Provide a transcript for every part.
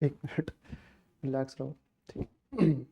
एक minute relax रहो ठीक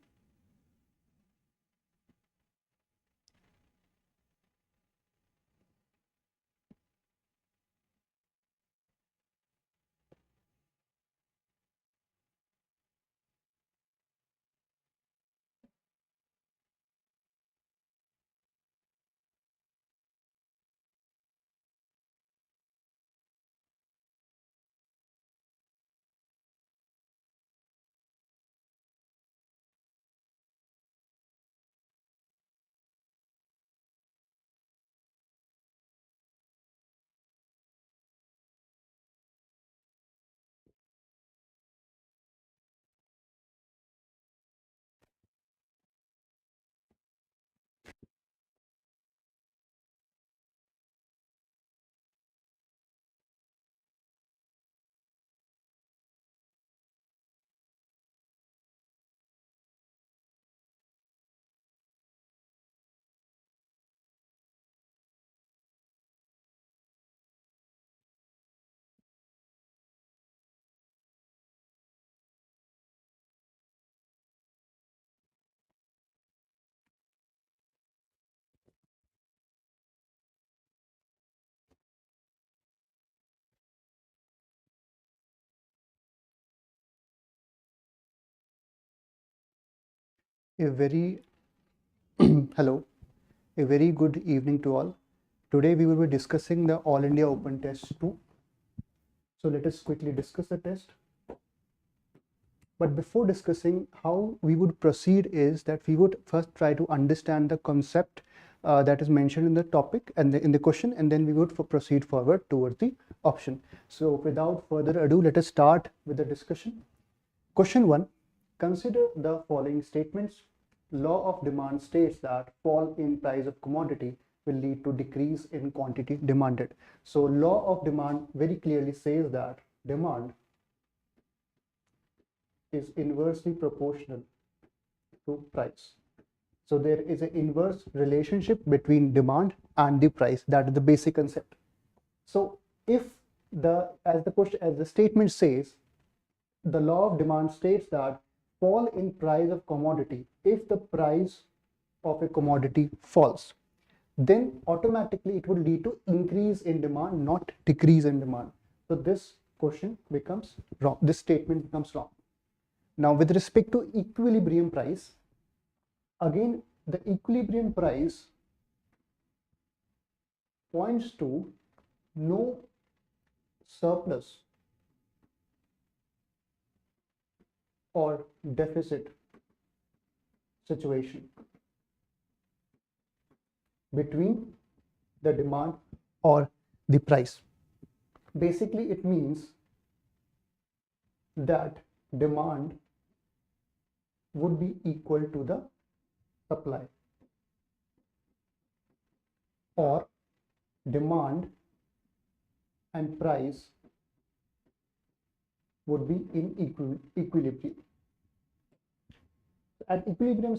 A very hello, a very good evening to all. Today we will be discussing the All India Open Test 2. So let us quickly discuss the test. But before discussing how we would proceed is that we would first try to understand the concept that is mentioned in the topic and in the question, and then we would proceed forward towards the option. So without further ado, let us start with the discussion. Question 1. Consider the following statements. Law of demand states that fall in price of commodity will lead to decrease in quantity demanded. So law of demand very clearly says that demand is inversely proportional to price. So there is an inverse relationship between demand and the price. That is the basic concept. So if as the statement says, the law of demand states that fall in price of commodity, if the price of a commodity falls, then automatically it would lead to increase in demand, not decrease in demand. So this question becomes wrong. This statement becomes wrong. Now, with respect to equilibrium price, again, the equilibrium price points to no surplus or deficit situation between the demand or the price. Basically, it means that demand would be equal to the supply, or demand and price would be in equilibrium. At equilibrium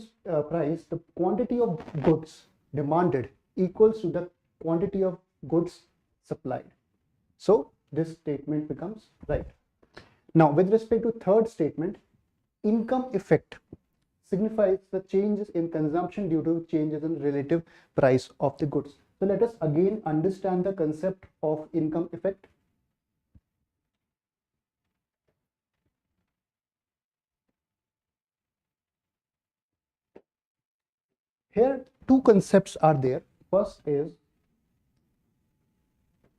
price, the quantity of goods demanded equals to the quantity of goods supplied. So this statement becomes right. Now, with respect to third statement, income effect signifies the changes in consumption due to changes in relative price of the goods. So let us again understand the concept of income effect. Here two concepts are there. First is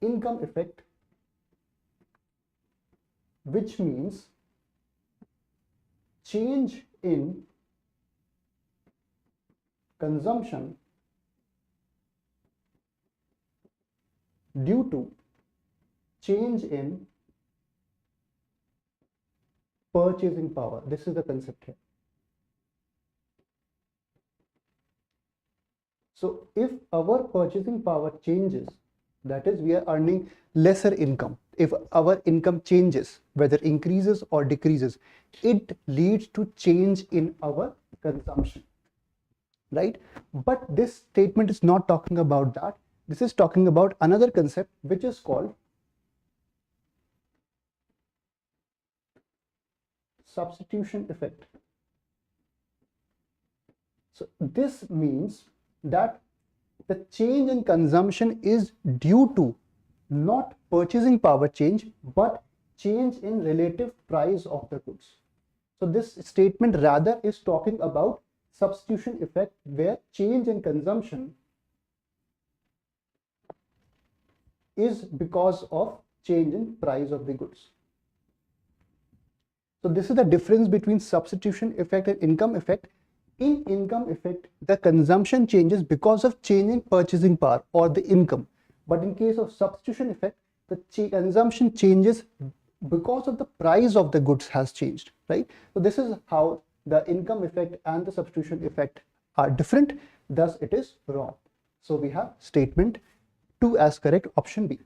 income effect, which means change in consumption due to change in purchasing power. This is the concept here. So if our purchasing power changes, that is, we are earning lesser income. If our income changes, whether increases or decreases, it leads to change in our consumption, right? But this statement is not talking about that. This is talking about another concept, which is called substitution effect. So this means that the change in consumption is due to not purchasing power change, but change in relative price of the goods. So this statement rather is talking about substitution effect, where change in consumption is because of change in price of the goods. So this is the difference between substitution effect and income effect. In income effect, the consumption changes because of change in purchasing power or the income. But in case of substitution effect, the consumption changes because of the price of the goods has changed, right? So this is how the income effect and the substitution effect are different. Thus, it is wrong. So we have statement 2 as correct, option B.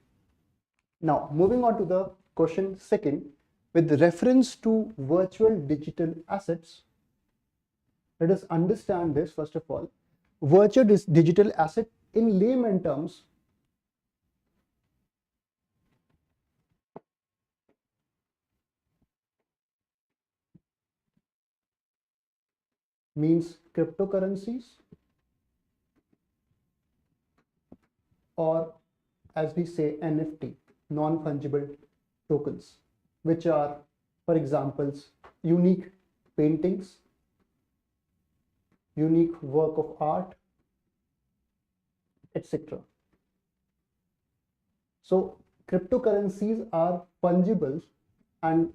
Now, moving on to the question second, with reference to virtual digital assets, let us understand this first of all. Virtual digital asset in layman terms means cryptocurrencies, or as we say NFT, non-fungible tokens, which are, for examples, unique paintings, unique work of art, etc. So cryptocurrencies are fungible, and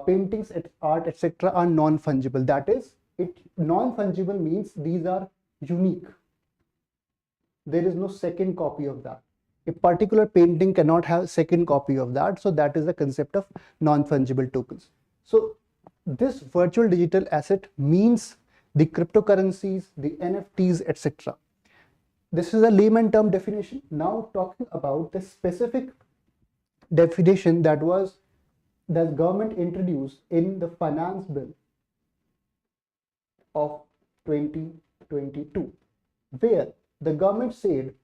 paintings, art, etc. are non-fungible. That is, non-fungible means these are unique. There is no second copy of that. A particular painting cannot have a second copy of that. So that is the concept of non-fungible tokens. So this virtual digital asset means the cryptocurrencies, the NFTs, etc. This is a layman term definition. Now talking about the specific definition that was the government introduced in the finance bill of 2022, where the government said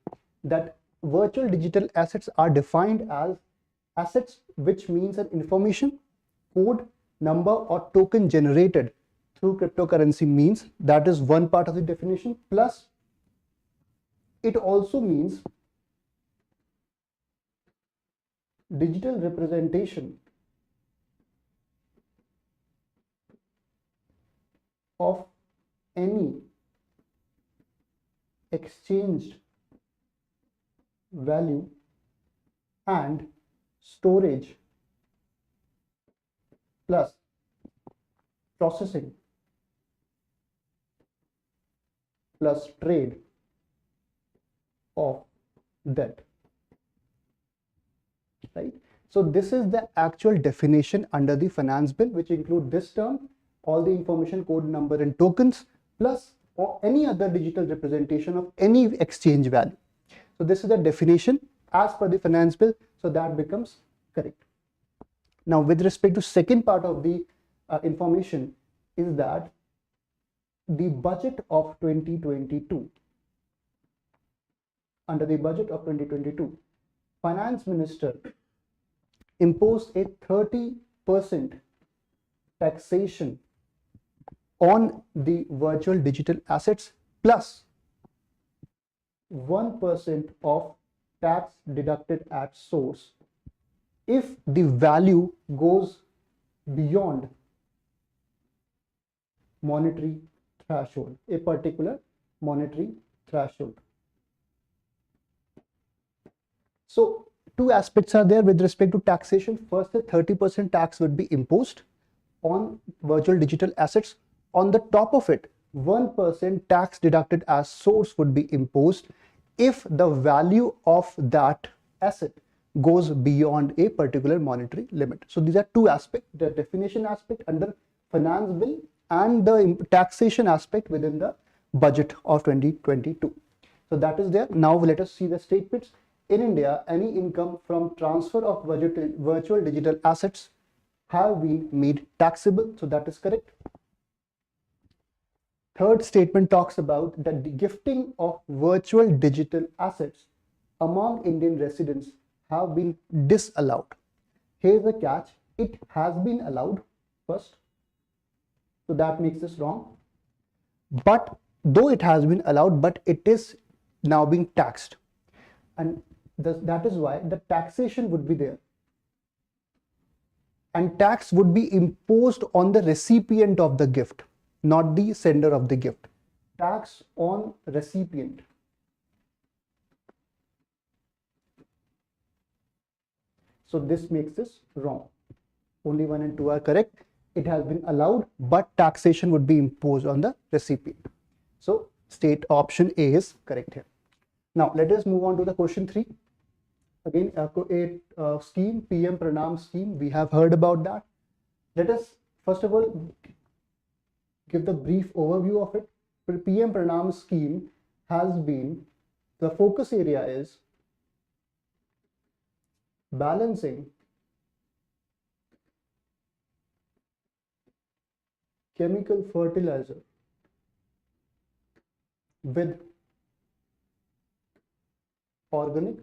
that virtual digital assets are defined as assets which means an information, code, number or token generated through cryptocurrency means. That is one part of the definition. Plus it also means digital representation of any exchanged value and storage plus processing plus trade of that, right? So this is the actual definition under the finance bill, which include this term, all the information, code, number and tokens, plus or any other digital representation of any exchange value. So this is the definition as per the finance bill, so that becomes correct. Now with respect to second part of the information is that the budget of 2022, under the budget of 2022, finance minister imposed a 30% taxation on the virtual digital assets plus 1% of tax deducted at source if the value goes beyond monetary threshold, a particular monetary threshold. So two aspects are there with respect to taxation. First, the 30% tax would be imposed on virtual digital assets. On the top of it, 1% tax deducted as source would be imposed if the value of that asset goes beyond a particular monetary limit. So these are two aspects, the definition aspect under finance bill and the taxation aspect within the budget of 2022. So that is there. Now let us see the statements. In India, any income from transfer of virtual digital assets have been made taxable. So that is correct. Third statement talks about that the gifting of virtual digital assets among Indian residents have been disallowed. Here's the catch. It has been allowed first, So that makes this wrong. But though it has been allowed, but it is now being taxed. And that is why the taxation would be there. And tax would be imposed on the recipient of the gift, not the sender of the gift. Tax on recipient. So this makes this wrong. Only 1 and 2 are correct. It has been allowed, but taxation would be imposed on the recipient. So state option A is correct here. Now let us move on to the question 3. Again, a scheme, PM Pranam scheme. We have heard about that. Let us first of all give the brief overview of it. The PM Pranam scheme has been, the focus area is balancing chemical fertilizer with organic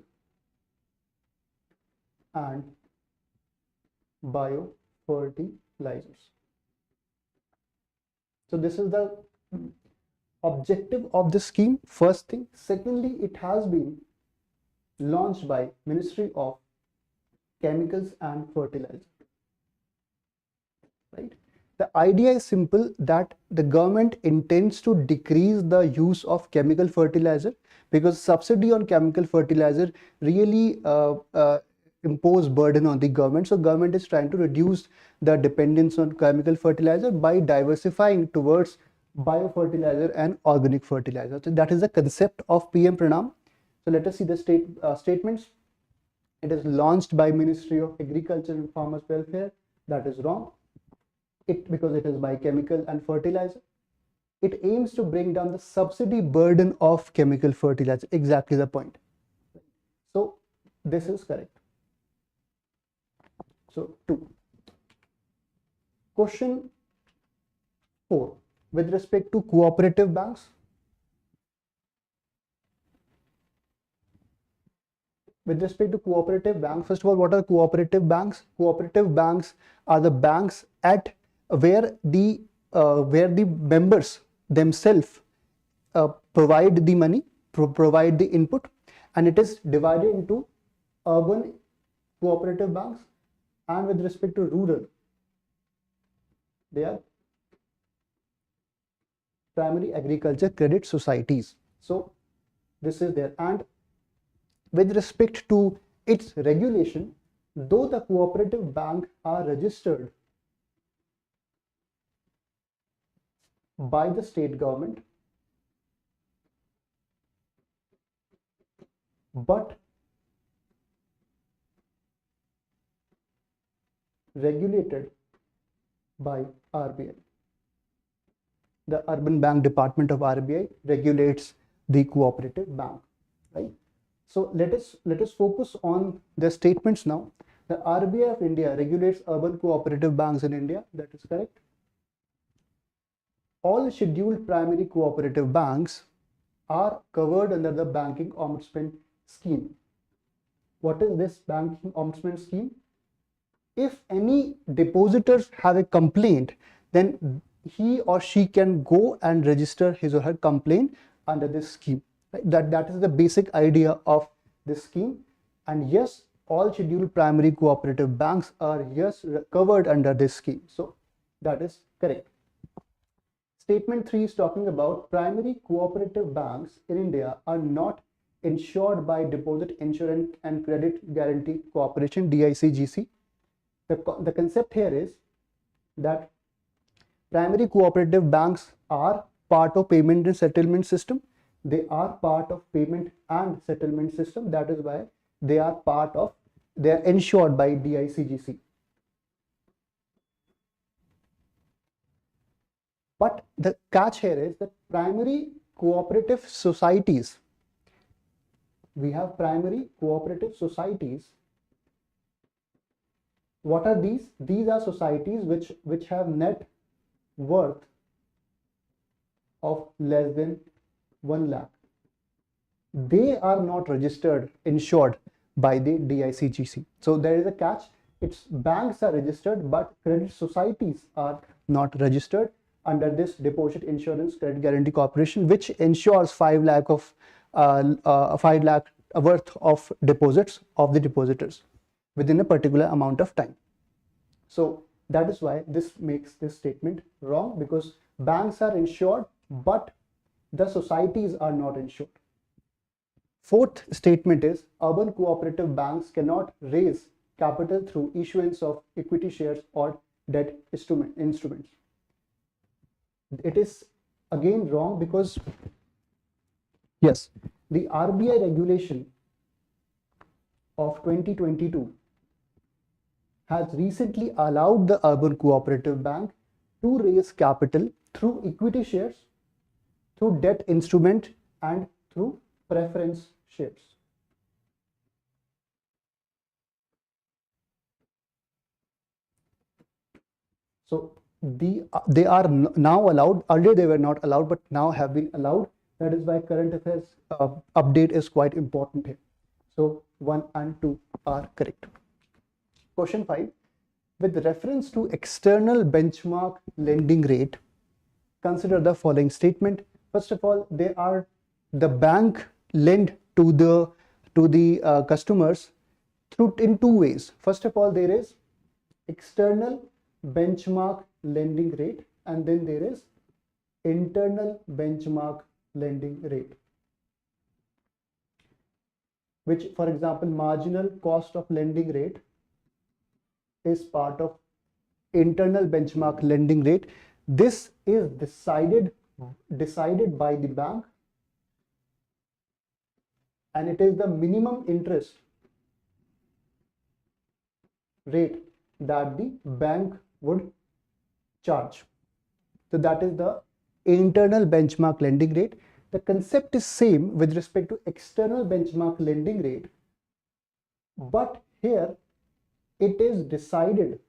and biofertilizers. So this is the objective of the scheme, first thing. Secondly, it has been launched by Ministry of Chemicals and Fertilizer. Right? The idea is simple, that the government intends to decrease the use of chemical fertilizer, because subsidy on chemical fertilizer really impose burden on the government. So government is trying to reduce the dependence on chemical fertilizer by diversifying towards biofertilizer and organic fertilizer. So that is the concept of PM Pranam. So let us see the statements. It is launched by Ministry of Agriculture and Farmers Welfare. That is wrong. Because it is by chemical and fertilizer. It aims to bring down the subsidy burden of chemical fertilizer. Exactly the point. So this is correct. So 2. Question 4. With respect to cooperative banks. With respect to cooperative banks, first of all, what are cooperative banks? Cooperative banks are the banks at where the members themselves provide the money, provide the input, and it is divided into urban cooperative banks, and with respect to rural, they are primary agriculture credit societies. So this is there. And with respect to its regulation, though the cooperative banks are registered by the state government, but regulated by RBI. The Urban Bank Department of RBI regulates the cooperative bank, right? So let us focus on the statements now. The RBI of India regulates urban cooperative banks in India. That is correct. All scheduled primary cooperative banks are covered under the Banking Ombudsman Scheme. What is this Banking Ombudsman Scheme? If any depositors have a complaint, then he or she can go and register his or her complaint under this scheme. Right? That is the basic idea of this scheme. And yes, all scheduled primary cooperative banks are covered under this scheme. So that is correct. Statement 3 is talking about primary cooperative banks in India are not insured by Deposit Insurance and Credit Guarantee Corporation, DICGC. The concept here is that primary cooperative banks are part of payment and settlement system. They are part of payment and settlement system. That is why they are insured by DICGC. But the catch here is that primary cooperative societies, we have primary cooperative societies. What are these? These are societies which have net worth of less than 1 lakh. They are not registered, insured by the DICGC. So there is a catch. Its banks are registered, but credit societies are not registered. under this Deposit Insurance Credit Guarantee Corporation, which ensures 5 lakh of 5 lakh worth of deposits of the depositors within a particular amount of time. So that is why this makes this statement wrong, because banks are insured, but the societies are not insured. Fourth statement is urban cooperative banks cannot raise capital through issuance of equity shares or debt instruments. It is again wrong, because yes, the RBI regulation of 2022 has recently allowed the urban cooperative bank to raise capital through equity shares, through debt instrument, and through preference shares. So they are now allowed. Earlier they were not allowed, but now have been allowed. That is why current affairs update is quite important here. So 1 and 2 are correct. Question 5. With reference to external benchmark lending rate, consider the following statement. First of all, the bank lend to the customers in two ways. First of all, there is external benchmark lending rate, and then there is internal benchmark lending rate, which, for example, marginal cost of lending rate is part of internal benchmark lending rate. This is decided by the bank, and it is the minimum interest rate that the bank would charge. So that is the internal benchmark lending rate. The concept is same with respect to external benchmark lending rate, but here it is decided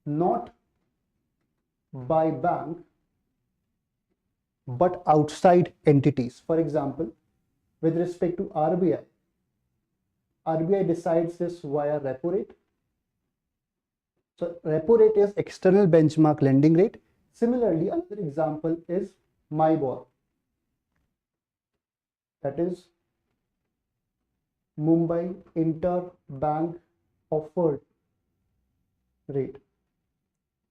not by bank but outside entities. For example, with respect to RBI, RBI decides this via repo rate. So repo rate is external benchmark lending rate. Similarly, another example is MIBOR, that is Mumbai Interbank Offered Rate.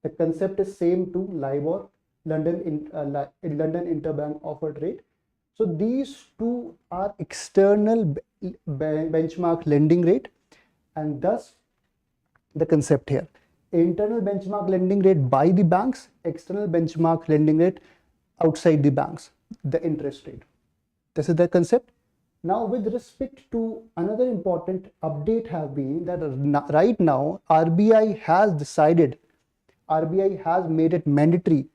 The concept is same to LIBOR, London Interbank Offered Rate. So these two are external benchmark lending rate, and thus the concept here: internal benchmark lending rate by the banks, external benchmark lending rate outside the banks, the interest rate. This is the concept. Now, with respect to another important update have been that right now RBI has made it mandatory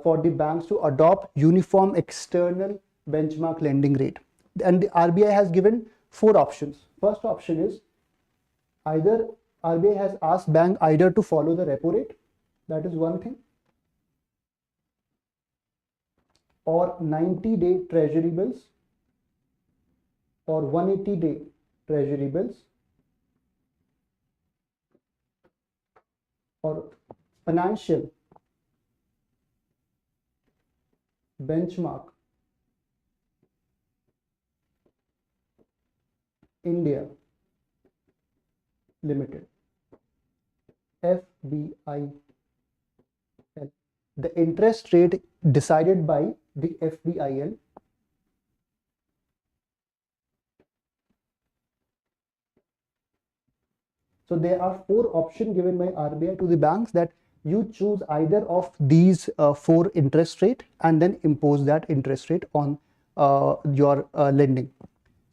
for the banks to adopt uniform external benchmark lending rate. And the RBI has given 4 options. First option is either RBI has asked bank either to follow the repo rate, that is one thing, or 90-day treasury bills, or 180-day treasury bills, or financial benchmark India Limited, FBIL. The interest rate decided by the FBIL So there are 4 options given by RBI to the banks, that you choose either of these 4 interest rate and then impose that interest rate on your lending.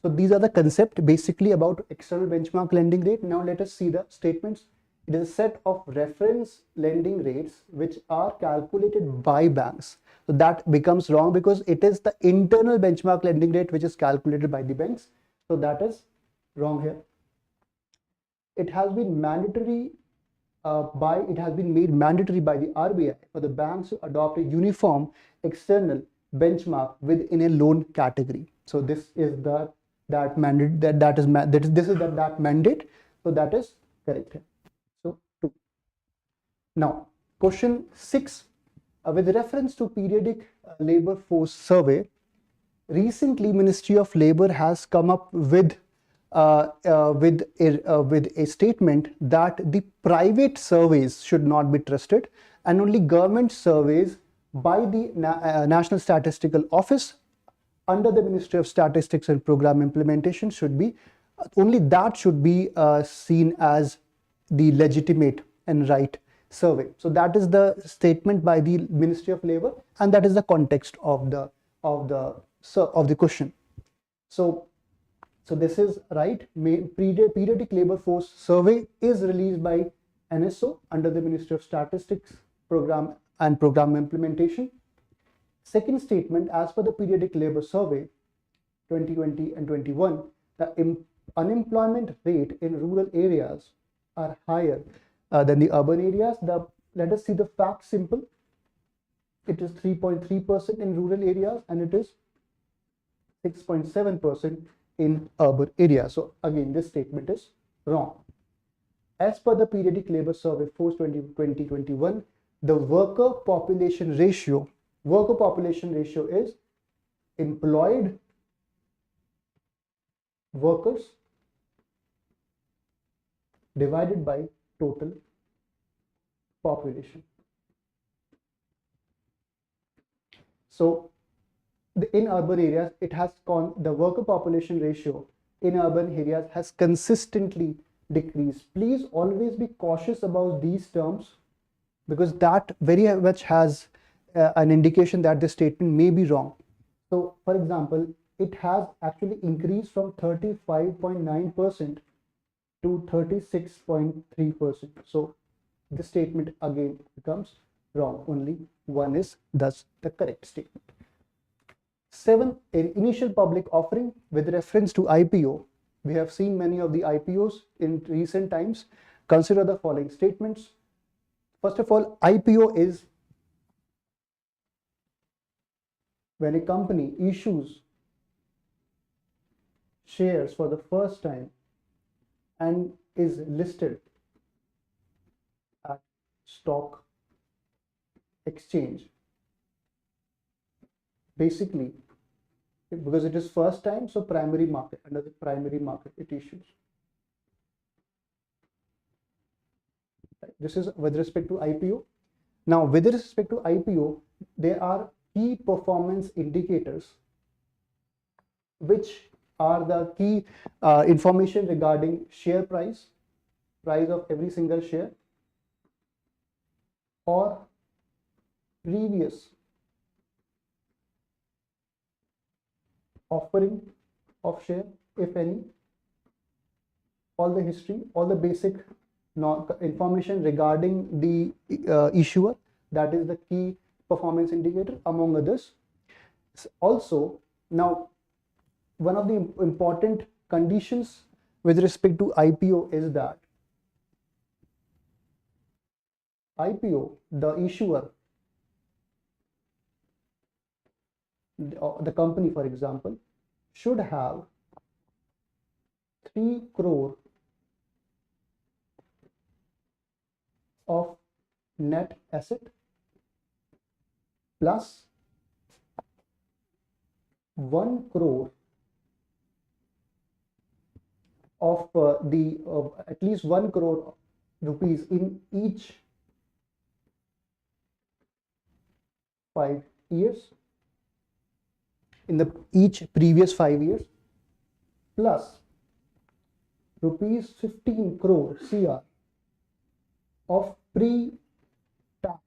So these are the concept basically about external benchmark lending rate. Now let us see the statements. It is a set of reference lending rates which are calculated by banks. So that becomes wrong because it is the internal benchmark lending rate which is calculated by the banks. So that is wrong here. It has been mandatory made mandatory by the RBI for the banks to adopt a uniform external benchmark within a loan category. So this is that mandate. This is that mandate. So that is correct. So 2. Now Question 6. With reference to periodic labor force survey, recently Ministry of Labor has come up with a statement that the private surveys should not be trusted and only government surveys by the National Statistical Office under the Ministry of Statistics and Program Implementation should be, only that should be seen as the legitimate and right survey. So that is the statement by the Ministry of Labor, and that is the context of the question. So this is right. Periodic labor force survey is released by NSO under the Ministry of Statistics Program and Program Implementation. Second statement, as per the periodic labor survey 2020 and 21, the unemployment rate in rural areas are higher than the urban areas. Let us see the facts simple. It is 3.3% in rural areas and it is 6.7% in urban areas. So again, this statement is wrong. As per the periodic labor survey force 2021, the worker population ratio is employed workers divided by total population. So in urban areas, the worker population ratio in urban areas has consistently decreased. Please always be cautious about these terms, because that very much has an indication that the statement may be wrong. So for example, it has actually increased from 35.9% to 36.3%. So the statement again becomes wrong. Only one is thus the correct statement. 7. In initial public offering with reference to IPO, we have seen many of the IPOs in recent times. Consider the following statements. First of all, IPO is when a company issues shares for the first time and is listed at stock exchange. Basically, because it is first time, so primary market, under the primary market it issues. This is with respect to IPO. Now, with respect to IPO, there are key performance indicators, which are the key information regarding share price of every single share, or previous offering of share, if any, all the history, all the basic information regarding the issuer, that is the key performance indicator, among others. Also, now one of the important conditions with respect to IPO is that IPO, the issuer, the company for example, should have 3 crore of net asset plus 1 crore of at least 1 crore rupees in each 5 years, in the each previous 5 years, plus rupees 15 crore CR of pre-tax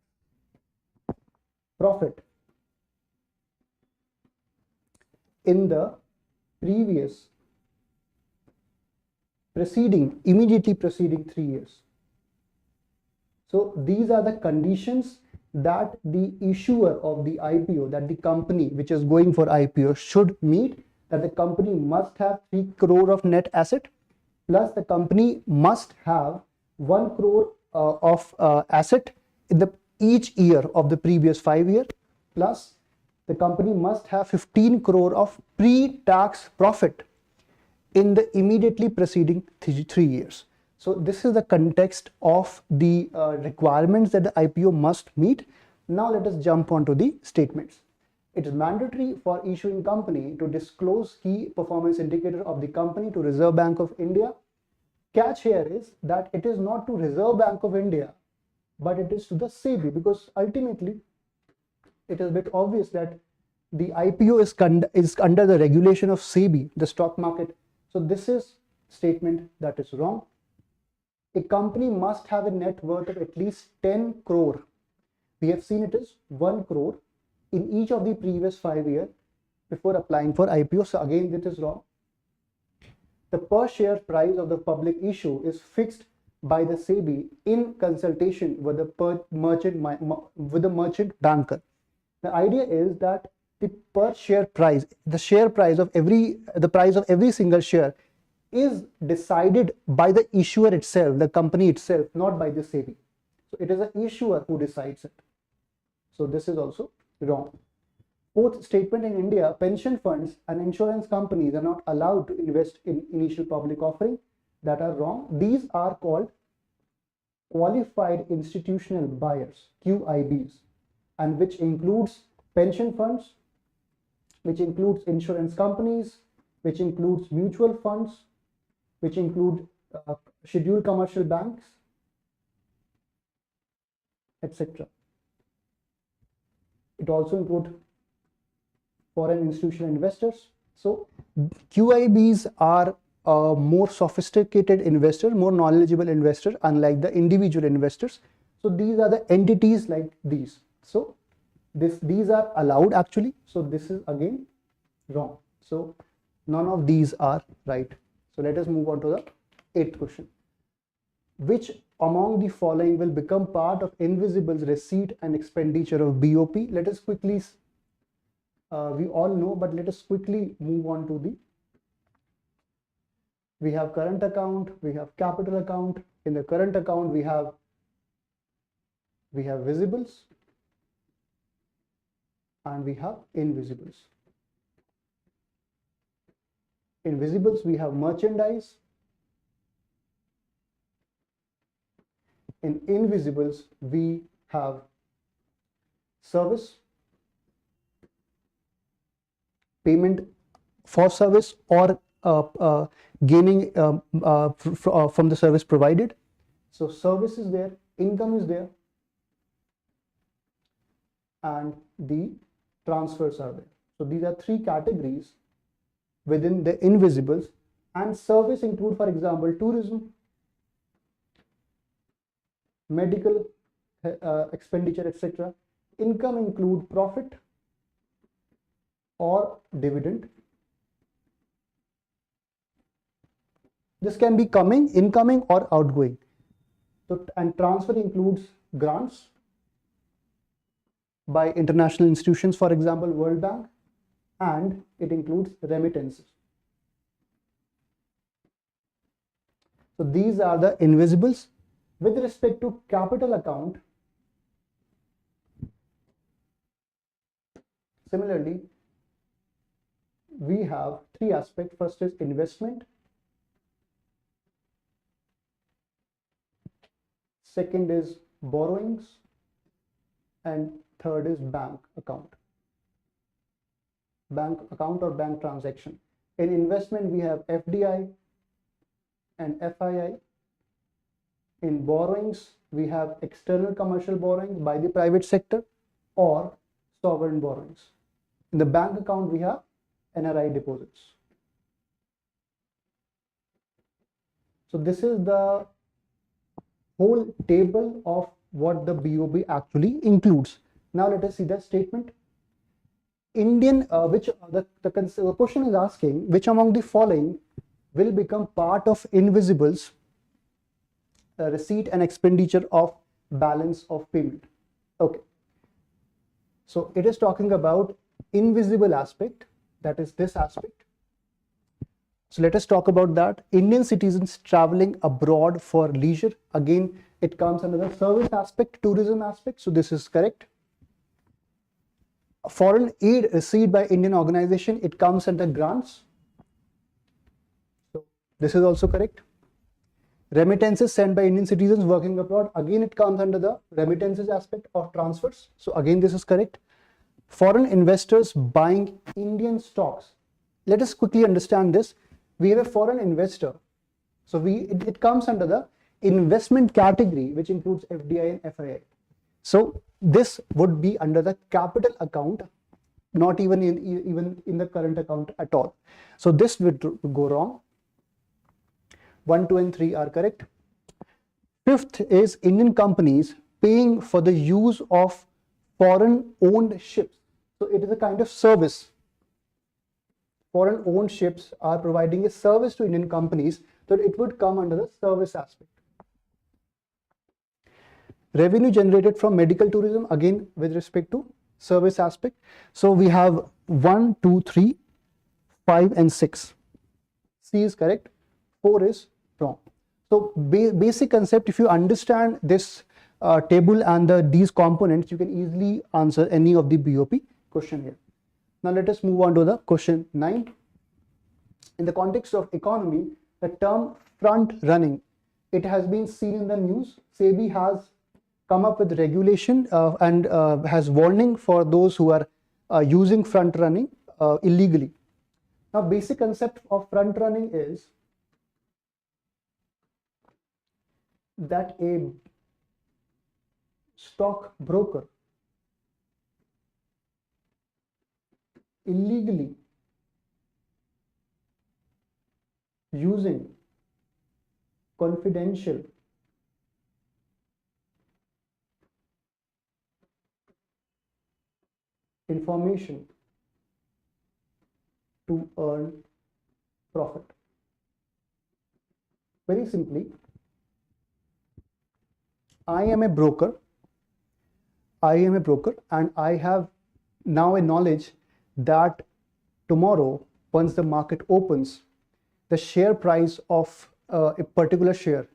profit in the previous immediately preceding 3 years. So these are the conditions that the issuer of the IPO, that the company which is going for IPO should meet. That the company must have 3 crore of net asset, plus the company must have 1 crore of asset in the each year of the previous 5 years, plus the company must have 15 crore of pre-tax profit in the immediately preceding 3 years. So this is the context of the requirements that the IPO must meet. Now let us jump onto the statements. It is mandatory for issuing company to disclose key performance indicator of the company to Reserve Bank of India. Catch here is that it is not to Reserve Bank of India, but it is to the SEBI, because ultimately it is a bit obvious that the IPO is under the regulation of SEBI, the stock market. So this is statement that is wrong. A company must have a net worth of at least 10 crore. We have seen it is 1 crore in each of the previous 5 years before applying for IPO. So again, this is wrong. The per share price of the public issue is fixed by the SEBI in consultation with the merchant banker. The idea is that the per share price, the price of every single share is decided by the issuer itself, the company itself, not by the SEBI. So it is the issuer who decides it. So this is also wrong. Fourth statement, in India, pension funds and insurance companies are not allowed to invest in initial public offering. That are wrong. These are called qualified institutional buyers, QIBs, and which includes pension funds, which includes insurance companies, which includes mutual funds, which include scheduled commercial banks, etc. It also includes foreign institutional investors. So QIBs are more sophisticated investors, more knowledgeable investors, unlike the individual investors. So these are the entities like these. So these are allowed actually. So this is again wrong. So none of these are right. So let us move on to the 8th question. Which among the following will become part of Invisible's receipt and expenditure of BOP? Let us quickly, we all know, but let us quickly move on to the, we have current account, we have capital account. In the current account, we have visibles and we have invisibles. In visibles, we have merchandise. In invisibles, we have service, payment for service, or gaining from the service provided. So service is there, income is there, and the transfers are there. So these are 3 categories within the invisibles, and service include, for example, tourism, medical expenditure, etc. Income include profit or dividend. This can be incoming or outgoing. So, and transfer includes grants by international institutions, for example, World Bank, and it includes remittances. So these are the invisibles. With respect to capital account, similarly, we have 3 aspects. First is investment, second is borrowings, and third is bank account. Bank account or bank transaction. In investment, we have FDI and FII. In borrowings, we have external commercial borrowings by the private sector or sovereign borrowings. In the bank account, we have NRI deposits. So this is the whole table of what the BOB actually includes. Now let us see the statement. The question is asking which among the following will become part of Invisible's receipt and expenditure of balance of payment. Okay, so it is talking about invisible aspect, that is this aspect. So let us talk about that. Indian citizens traveling abroad for leisure, again it comes under the service aspect, tourism aspect, so this is correct. Foreign aid received by Indian organization, it comes under grants, so this is also correct. Remittances sent by Indian citizens working abroad, again it comes under the remittances aspect of transfers. So again this is correct. Foreign investors buying Indian stocks. Let us quickly understand this. We have a foreign investor. So it comes under the investment category, which includes FDI and FII. So this would be under the capital account, not even in the current account at all. So this would go wrong. 1, 2, and 3 are correct. Fifth is Indian companies paying for the use of foreign owned ships. So it is a kind of service. Foreign owned ships are providing a service to Indian companies, so it would come under the service aspect. Revenue generated from medical tourism, again with respect to service aspect. So we have 1, 2, 3, 5, and 6. C is correct, 4 is wrong. So basic concept, if you understand this table and these components, you can easily answer any of the BOP question here. Now let us move on to the question 9. In the context of economy, the term front running, it has been seen in the news. SEBI has come up with regulation and has warning for those who are using front running illegally. Now basic concept of front running is that a stock broker illegally using confidential information to earn profit. Very simply, I am a broker and I have now a knowledge that tomorrow, once the market opens, the share price of a particular share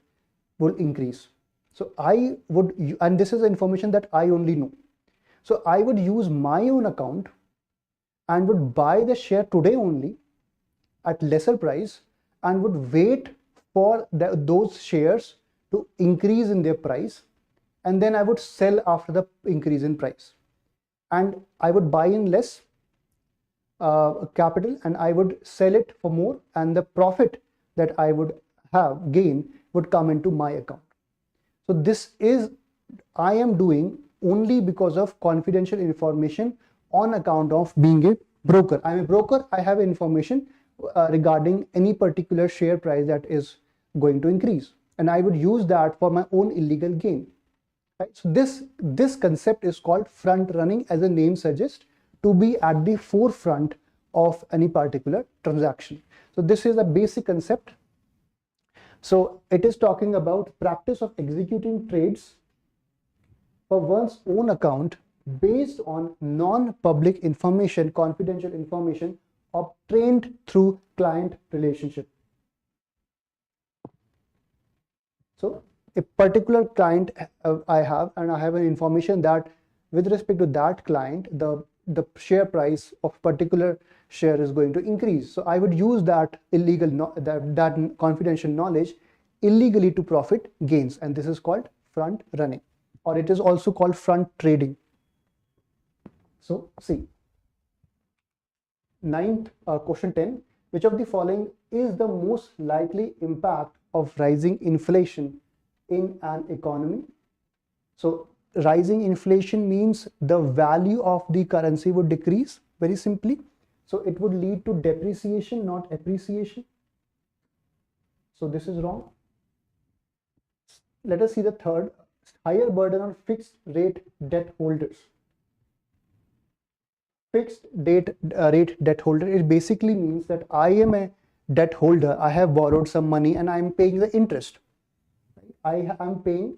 will increase. So I would, and this is information that I only know. So I would use my own account and would buy the share today only at lesser price and would wait for those shares to increase in their price, and then I would sell after the increase in price, and I would buy in less capital and I would sell it for more, and the profit that I would have gain would come into my account. So this is, I am doing only because of confidential information on account of being a broker. I'm a broker, I have information regarding any particular share price that is going to increase, and I would use that for my own illegal gain. Right? So this concept is called front running, as the name suggests, to be at the forefront of any particular transaction. So this is a basic concept. So it is talking about practice of executing trades for one's own account based on non-public information, confidential information obtained through client relationship. So a particular client I have, and I have an information that with respect to that client, the share price of particular share is going to increase. So I would use that that confidential knowledge illegally to profit gains, and this is called front running, or it is also called front trading. So see, ninth, question 10, which of the following is the most likely impact of rising inflation in an economy? So rising inflation means the value of the currency would decrease, very simply. So it would lead to depreciation, not appreciation. So this is wrong. Let us see the third, higher burden on fixed rate debt holders. Fixed rate debt holder, it basically means that I am a debt holder, I have borrowed some money and I am paying the interest. I am paying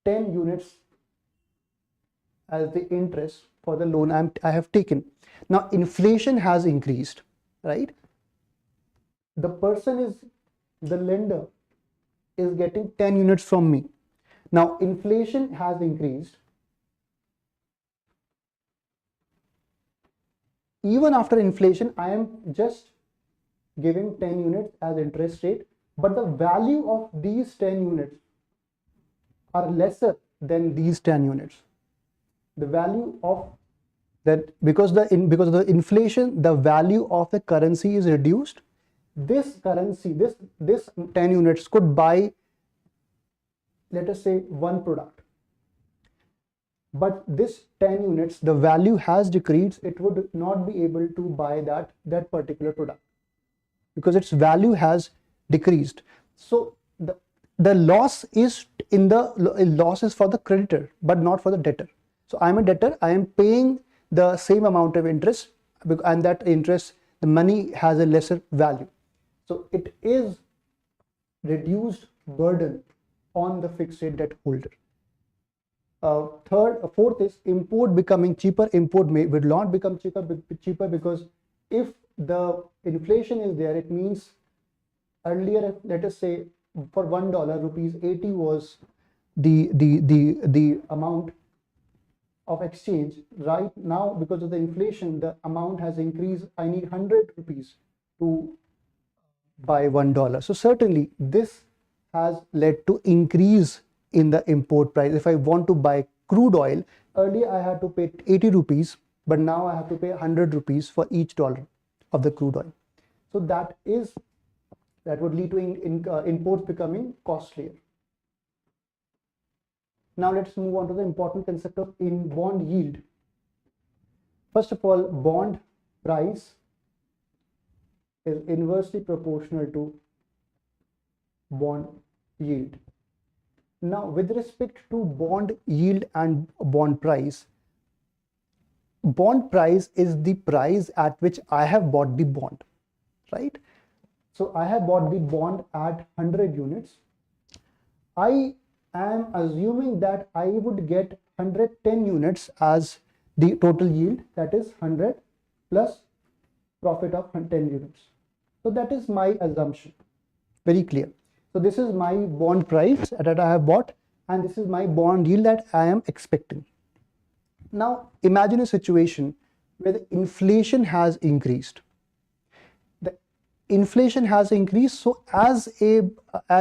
10 units as the interest for the loan I have taken. Now inflation has increased, right? The person is, the lender is getting 10 units from me. Now inflation has increased. Even after inflation, I am just giving 10 units as interest rate but the value of these 10 units are lesser than these 10 units. The value of that, because of the inflation, the value of the currency is reduced. This currency, this 10 units could buy, let us say, one product. But this 10 units, the value has decreased. It would not be able to buy that particular product because its value has decreased. So the loss is loss is for the creditor, but not for the debtor. So I'm a debtor, I am paying the same amount of interest, and that interest, the money has a lesser value. So it is reduced burden on the fixed rate debt holder. Fourth is import becoming cheaper. Import will not become cheaper because if the inflation is there, it means earlier, let us say, for $1, rupees 80 was the amount of exchange. Right now, because of the inflation, the amount has increased. I need 100 rupees to buy $1. So certainly this has led to increase in the import price. If I want to buy crude oil, earlier I had to pay 80 rupees, but now I have to pay 100 rupees for each dollar of the crude oil. So that would lead to imports becoming costlier. Now let's move on to the important concept of bond yield. First of all, bond price is inversely proportional to bond yield. Now, with respect to bond yield and bond price is the price at which I have bought the bond, right? So I have bought the bond at 100 units. I am assuming that I would get 110 units as the total yield, that is 100 plus profit of 10 units. So that is my assumption, very clear. So this is my bond price that I have bought, and this is my bond yield that I am expecting. Now imagine a situation where the inflation has increased. The inflation has increased, so as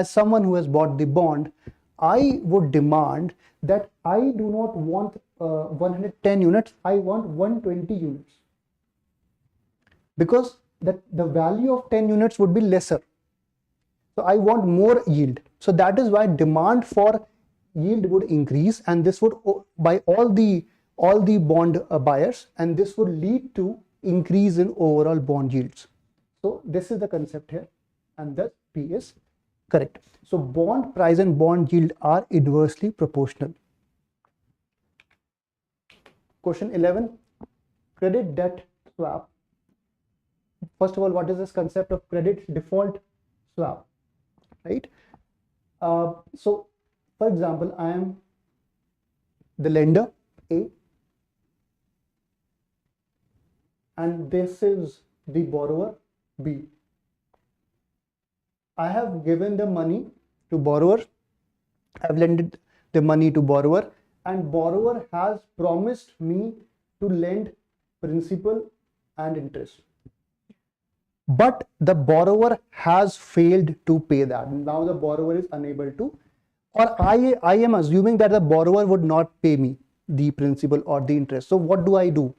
someone who has bought the bond, I would demand that I do not want 110 units, I want 120 units, because the value of 10 units would be lesser. So I want more yield. So that is why demand for yield would increase, and this would by all the bond buyers, and this would lead to increase in overall bond yields. So this is the concept here, and thus P is correct. So bond price and bond yield are inversely proportional. Question 11, credit debt swap. First of all, what is this concept of credit default swap? Right? So, for example, I am the lender A, and this is the borrower B. I have given the money to borrower, I have lended the money to borrower, and borrower has promised me to lend principal and interest. But the borrower has failed to pay that. Now the borrower is unable to, or I am assuming that the borrower would not pay me the principal or the interest. So what do?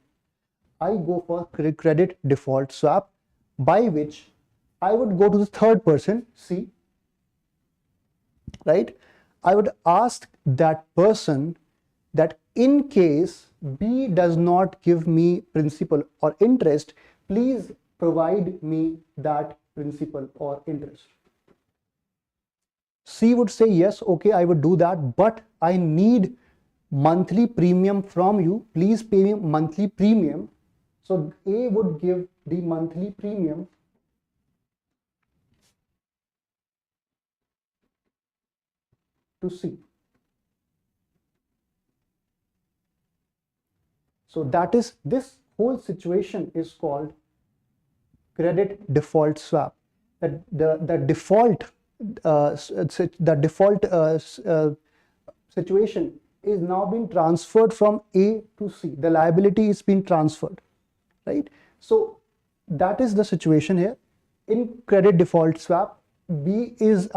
I go for credit default swap, by which I would go to the third person, C, right? I would ask that person that in case B does not give me principal or interest, please provide me that principal or interest. C would say, yes, okay, I would do that, but I need monthly premium from you. Please pay me monthly premium. So A would give the monthly premium to C. So that is, this whole situation is called credit default swap. The default situation is now being transferred from A to C. The liability is being transferred, right? So that is the situation here. In credit default swap, B is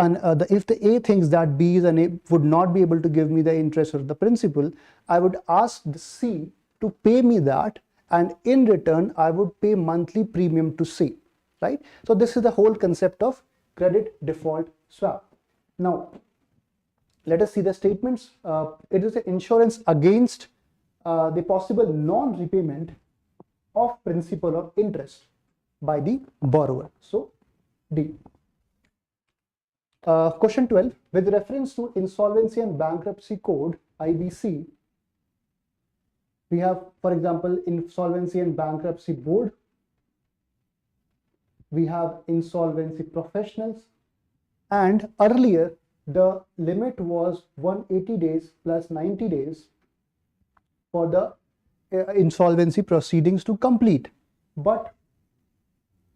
if the A thinks that B is would not be able to give me the interest or the principal, I would ask the C to pay me that, and in return I would pay monthly premium to C, right? So this is the whole concept of credit default swap. Now let us see the statements. It is an insurance against the possible non-repayment of principal or interest by the borrower. So D. Question 12. With reference to Insolvency and Bankruptcy Code, IBC, we have, for example, Insolvency and Bankruptcy Board. We have insolvency professionals. And earlier, the limit was 180 days plus 90 days for the insolvency proceedings to complete. But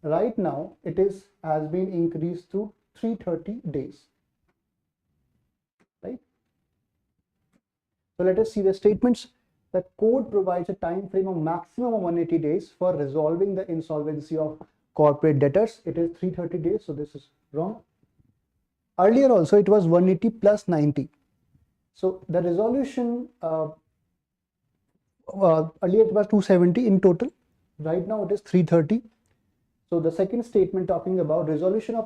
right now, it has been increased to 330 days, right? So let us see the statements. The code provides a time frame of maximum of 180 days for resolving the insolvency of corporate debtors. It is 330 days, so this is wrong. Earlier also it was 180 plus 90. So the resolution, earlier it was 270 in total. Right now it is 330. So the second statement talking about the resolution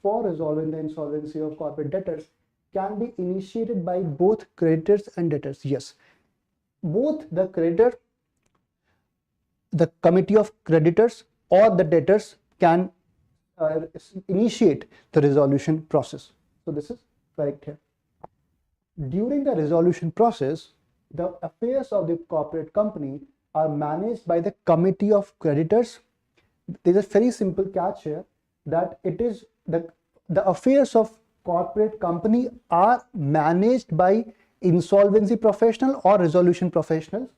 for resolving the insolvency of corporate debtors can be initiated by both creditors and debtors. Yes, both the creditor, the committee of creditors, or the debtors can initiate the resolution process. So this is correct here. During the resolution process, the affairs of the corporate company are managed by the committee of creditors. There's a very simple catch here, that it is the affairs of corporate company are managed by insolvency professional or resolution professionals,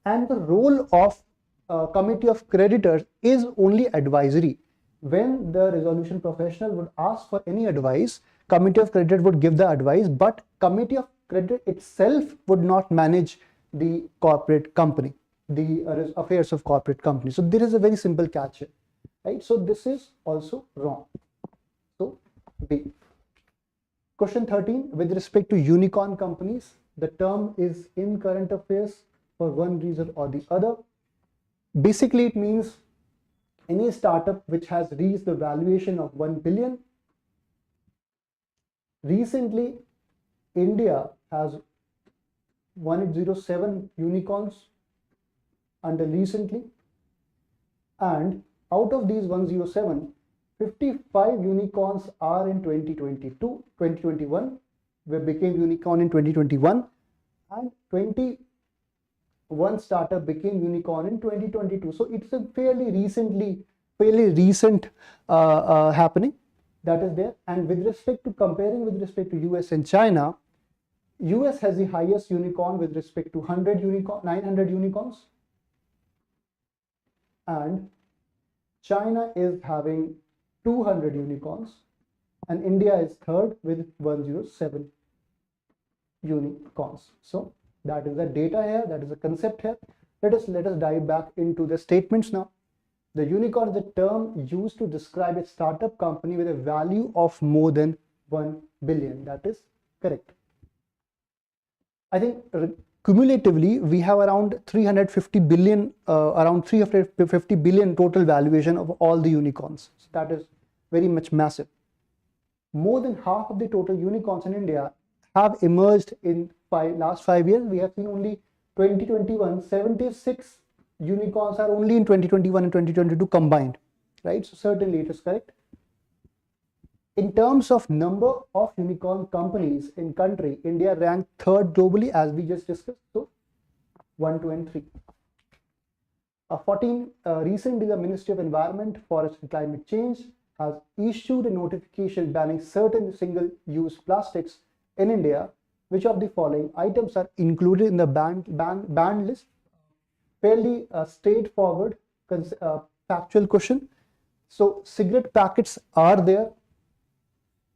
and the role of committee of creditors is only advisory. When the resolution professional would ask for any advice, committee of creditors would give the advice, but committee of credit itself would not manage the corporate company, the affairs of corporate company. So there is a very simple catch here, right? So this is also wrong. So B. Question 13. With respect to unicorn companies, the term is in current affairs for one reason or the other. Basically, it means any startup which has reached the valuation of 1 billion. Recently, India has 107 unicorns under recently, and out of these 107, 55 unicorns are in 2021, we became unicorn in 2021, and 21 startup became unicorn in 2022. So it's a fairly recent happening that is there. And with respect to comparing with respect to US and China, US has the highest unicorn with respect to 900 unicorns, and China is having 200 unicorns, and India is third with 107 unicorns. So that is the data here, that is the concept here. Let us dive back into the statements now. The unicorn is a term used to describe a startup company with a value of more than 1 billion. That is correct. I think cumulatively we have around 350 billion total valuation of all the unicorns. So that is very much massive. More than half of the total unicorns in India have emerged in last 5 years. We have seen only 2021, 76 unicorns are only in 2021 and 2022 combined, right? So certainly it is correct. In terms of number of unicorn companies in country, India ranked third globally, as we just discussed. So 1, 2, and 3. 14. Recently, the Ministry of Environment, Forest and Climate Change has issued a notification banning certain single-use plastics in India. Which of the following items are included in the banned list? Fairly straightforward, factual question. So cigarette packets are there.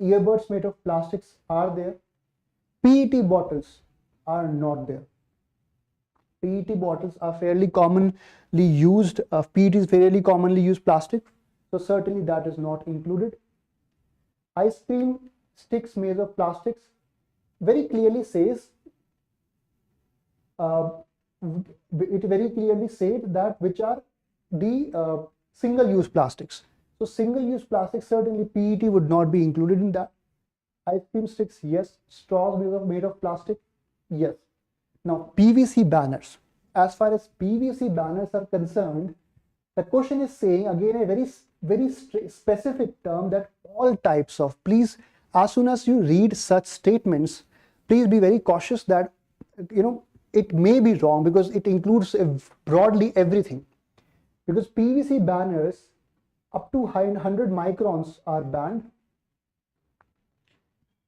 Earbuds made of plastics are there. PET bottles are not there. PET bottles are fairly commonly used. PET is fairly commonly used plastic. So certainly that is not included. Ice cream sticks made of plastics very clearly says, it very clearly said that which are the single-use plastics. So single-use plastics, certainly PET would not be included in that. Ice cream sticks, yes. Straws made of plastic, yes. Now PVC banners. As far as PVC banners are concerned, the question is saying again a very specific term, that all types of, please, as soon as you read such statements, please be very cautious that it may be wrong, because it includes broadly everything. Because PVC banners up to 100 microns are banned,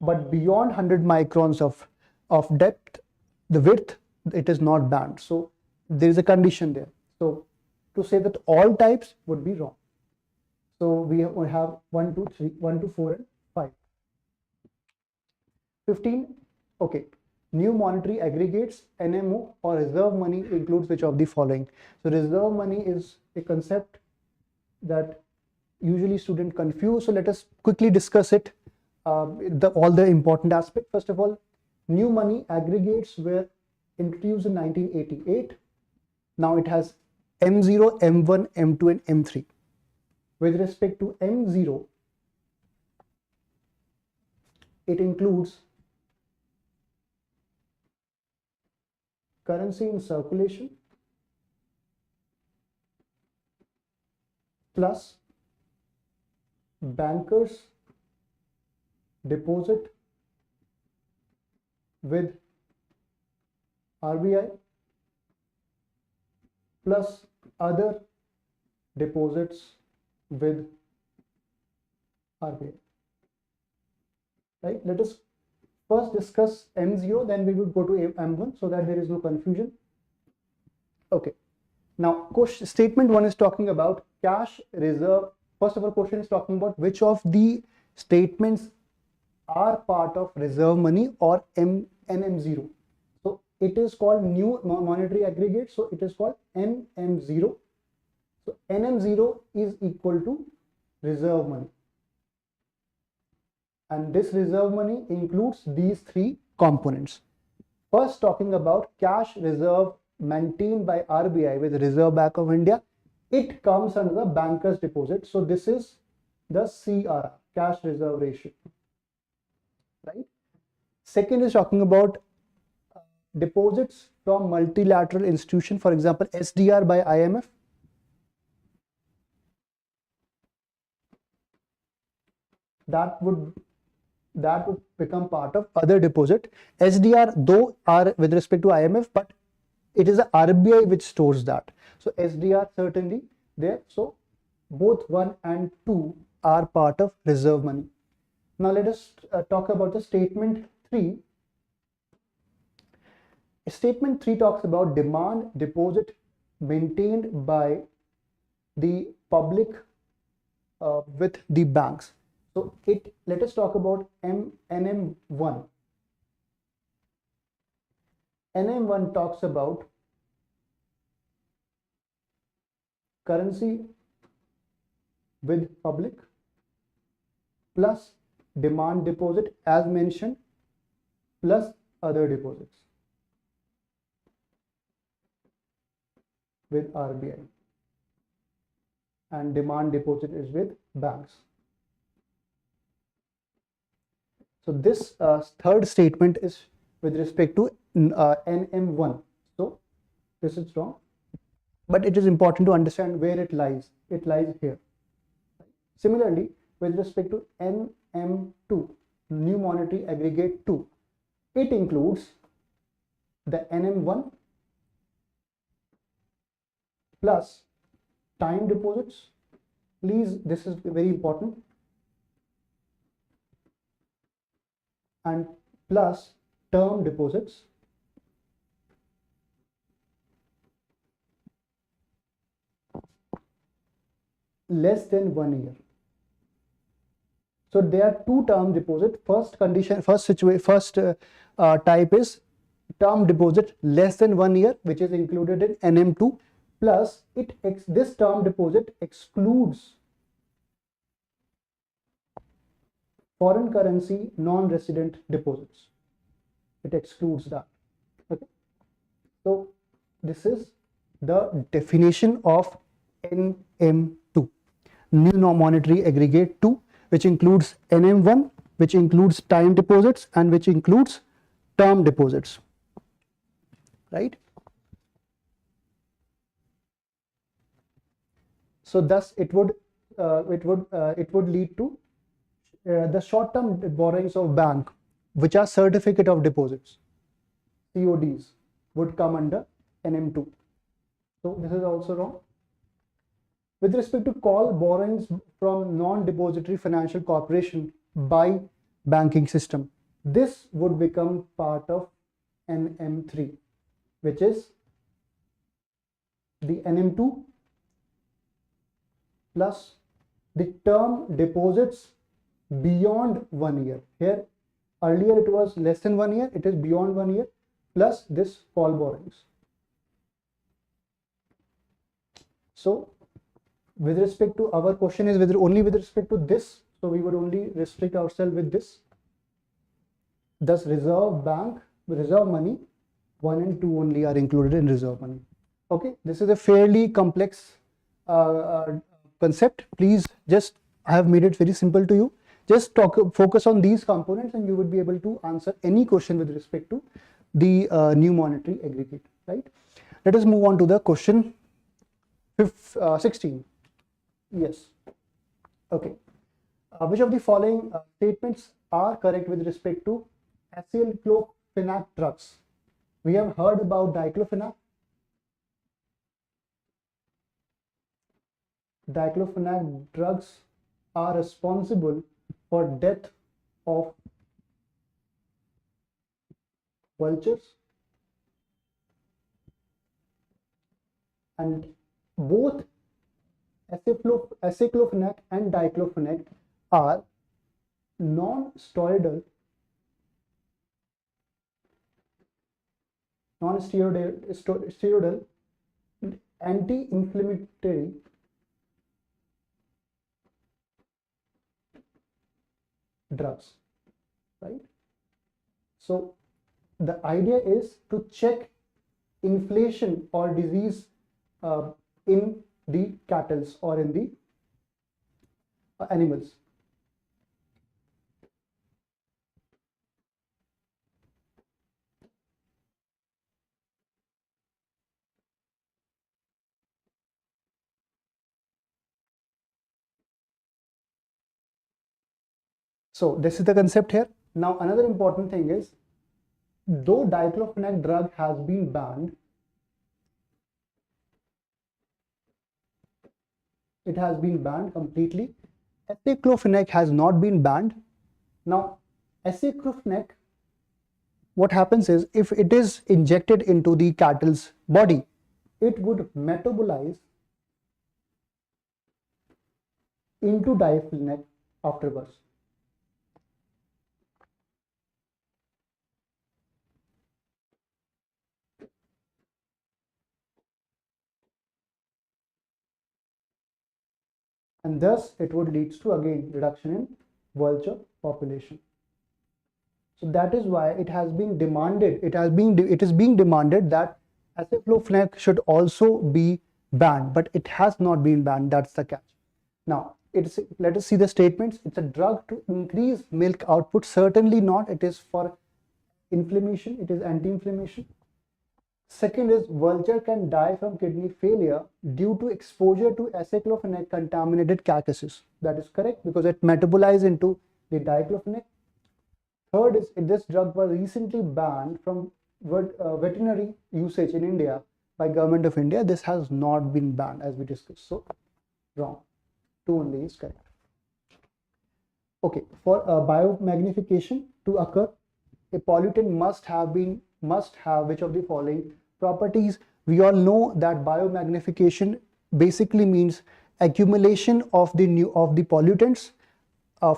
but beyond 100 microns of depth, the width, it is not banned. So there is a condition there. So to say that all types would be wrong. So we have 1, 2, 3, 1, 2, 4, and 5. 15. Okay. New monetary aggregates, NMO, or reserve money includes which of the following? So reserve money is a concept that usually students confuse. So let us quickly discuss it, all the important aspects. First of all, new money aggregates were introduced in 1988. Now it has M0, M1, M2, and M3. With respect to M0, it includes currency in circulation plus bankers deposit with RBI plus other deposits with RBI. Right? Let us first discuss M0, then we will go to M1 so that there is no confusion. Okay. Now, statement 1 is talking about cash reserve. First of all, question is talking about which of the statements are part of reserve money or NM0. So it is called new monetary aggregate. So it is called NM0. So NM0 is equal to reserve money. And this reserve money includes these 3 components. First, talking about cash reserve maintained by RBI with Reserve Bank of India, it comes under the banker's deposit. So this is the CR, cash reserve ratio. Right? Second is talking about deposits from multilateral institution, for example, SDR by IMF. That would become part of other deposit. SDR though are with respect to IMF, but it is the RBI which stores that. So SDR certainly there. So both 1 and 2 are part of reserve money. Now let us talk about the statement 3. Statement 3 talks about demand deposit maintained by the public with the banks. So let us talk about NM1. NM1 talks about currency with public plus demand deposit as mentioned plus other deposits with RBI, and demand deposit is with banks. So this third statement is with respect to NM1. So this is wrong, but it is important to understand where it lies. It lies here. Similarly, with respect to NM2, new monetary aggregate 2, it includes the NM1 plus time deposits. Please, this is very important. And plus term deposits less than 1 year. So there are 2 term deposit. First condition, first type is term deposit less than 1 year, which is included in NM2. Plus this term deposit excludes foreign currency non-resident deposits. It excludes that. Okay. So this is the definition of NM2, new monetary aggregate 2, which includes NM1, which includes time deposits and which includes term deposits, right? So thus it would lead to the short-term borrowings of bank, which are certificate of deposits, CODs, would come under NM2. So this is also wrong. With respect to call borrowings from non-depository financial corporation by banking system, this would become part of NM3, which is the NM2 plus the term deposits beyond 1 year. Here earlier it was less than 1 year, it is beyond 1 year, plus this call borrowings. So with respect to our question is only with respect to this, so we would only restrict ourselves with this. Thus reserve money 1 and 2 only are included in reserve money. Okay, this is a fairly complex concept. Please, just I have made it very simple to you. Just focus on these components and you would be able to answer any question with respect to the new monetary aggregate, right? Let us move on to the question 16. Yes. Okay. Which of the following statements are correct with respect to acylclofenac drugs? We have heard about diclofenac. Diclofenac drugs are responsible for death of vultures, and both acylclofenac and diclofenac are non-steroidal anti-inflammatory drugs, right? So the idea is to check inflation or disease in the cattle or in the animals. So this is the concept here. Now another important thing is, though diclofenac drug has been banned, it has been banned completely. Acylclofenac has not been banned. Now acylclofenac, what happens is, if it is injected into the cattle's body, it would metabolize into diclofenac afterwards. And thus it would lead to again reduction in vulture population. So that is why it has been demanded, it is being demanded that acylclofenac should also be banned, but it has not been banned. That's the catch. Now let us see the statements. It's a drug to increase milk output. Certainly not. It is for inflammation. It is anti-inflammation. Second is, vulture can die from kidney failure due to exposure to acylclofenac contaminated carcasses. That is correct, because it metabolizes into the diclofenac. Third is, this drug was recently banned from veterinary usage in India by Government of India. This has not been banned, as we discussed. So wrong. 2 only is correct. Okay, for biomagnification to occur, a pollutant must have which of the following properties? We all know that biomagnification basically means accumulation of the pollutants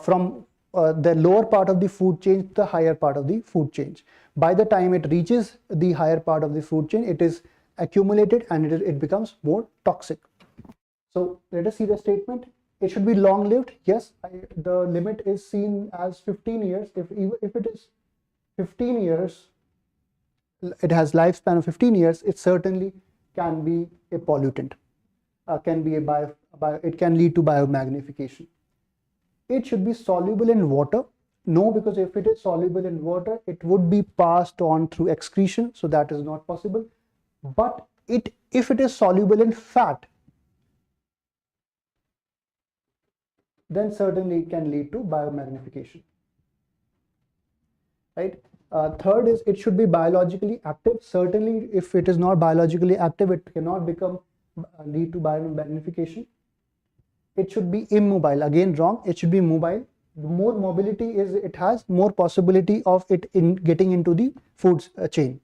from the lower part of the food chain to the higher part of the food chain. By the time it reaches the higher part of the food chain, it is accumulated and it becomes more toxic. So let us see the statement. It should be long-lived. Yes, the limit is seen as 15 years. If it is 15 years, it has lifespan of 15 years, it certainly can be a pollutant, can be it can lead to biomagnification. It should be soluble in water. No, because if it is soluble in water, it would be passed on through excretion, so that is not possible. But if it is soluble in fat, then certainly it can lead to biomagnification. Right? Third is it should be biologically active. Certainly, if it is not biologically active, it cannot lead to biomagnification. It should be immobile. Again, wrong. It should be mobile. The more mobility it has, more possibility of it in getting into the food chain.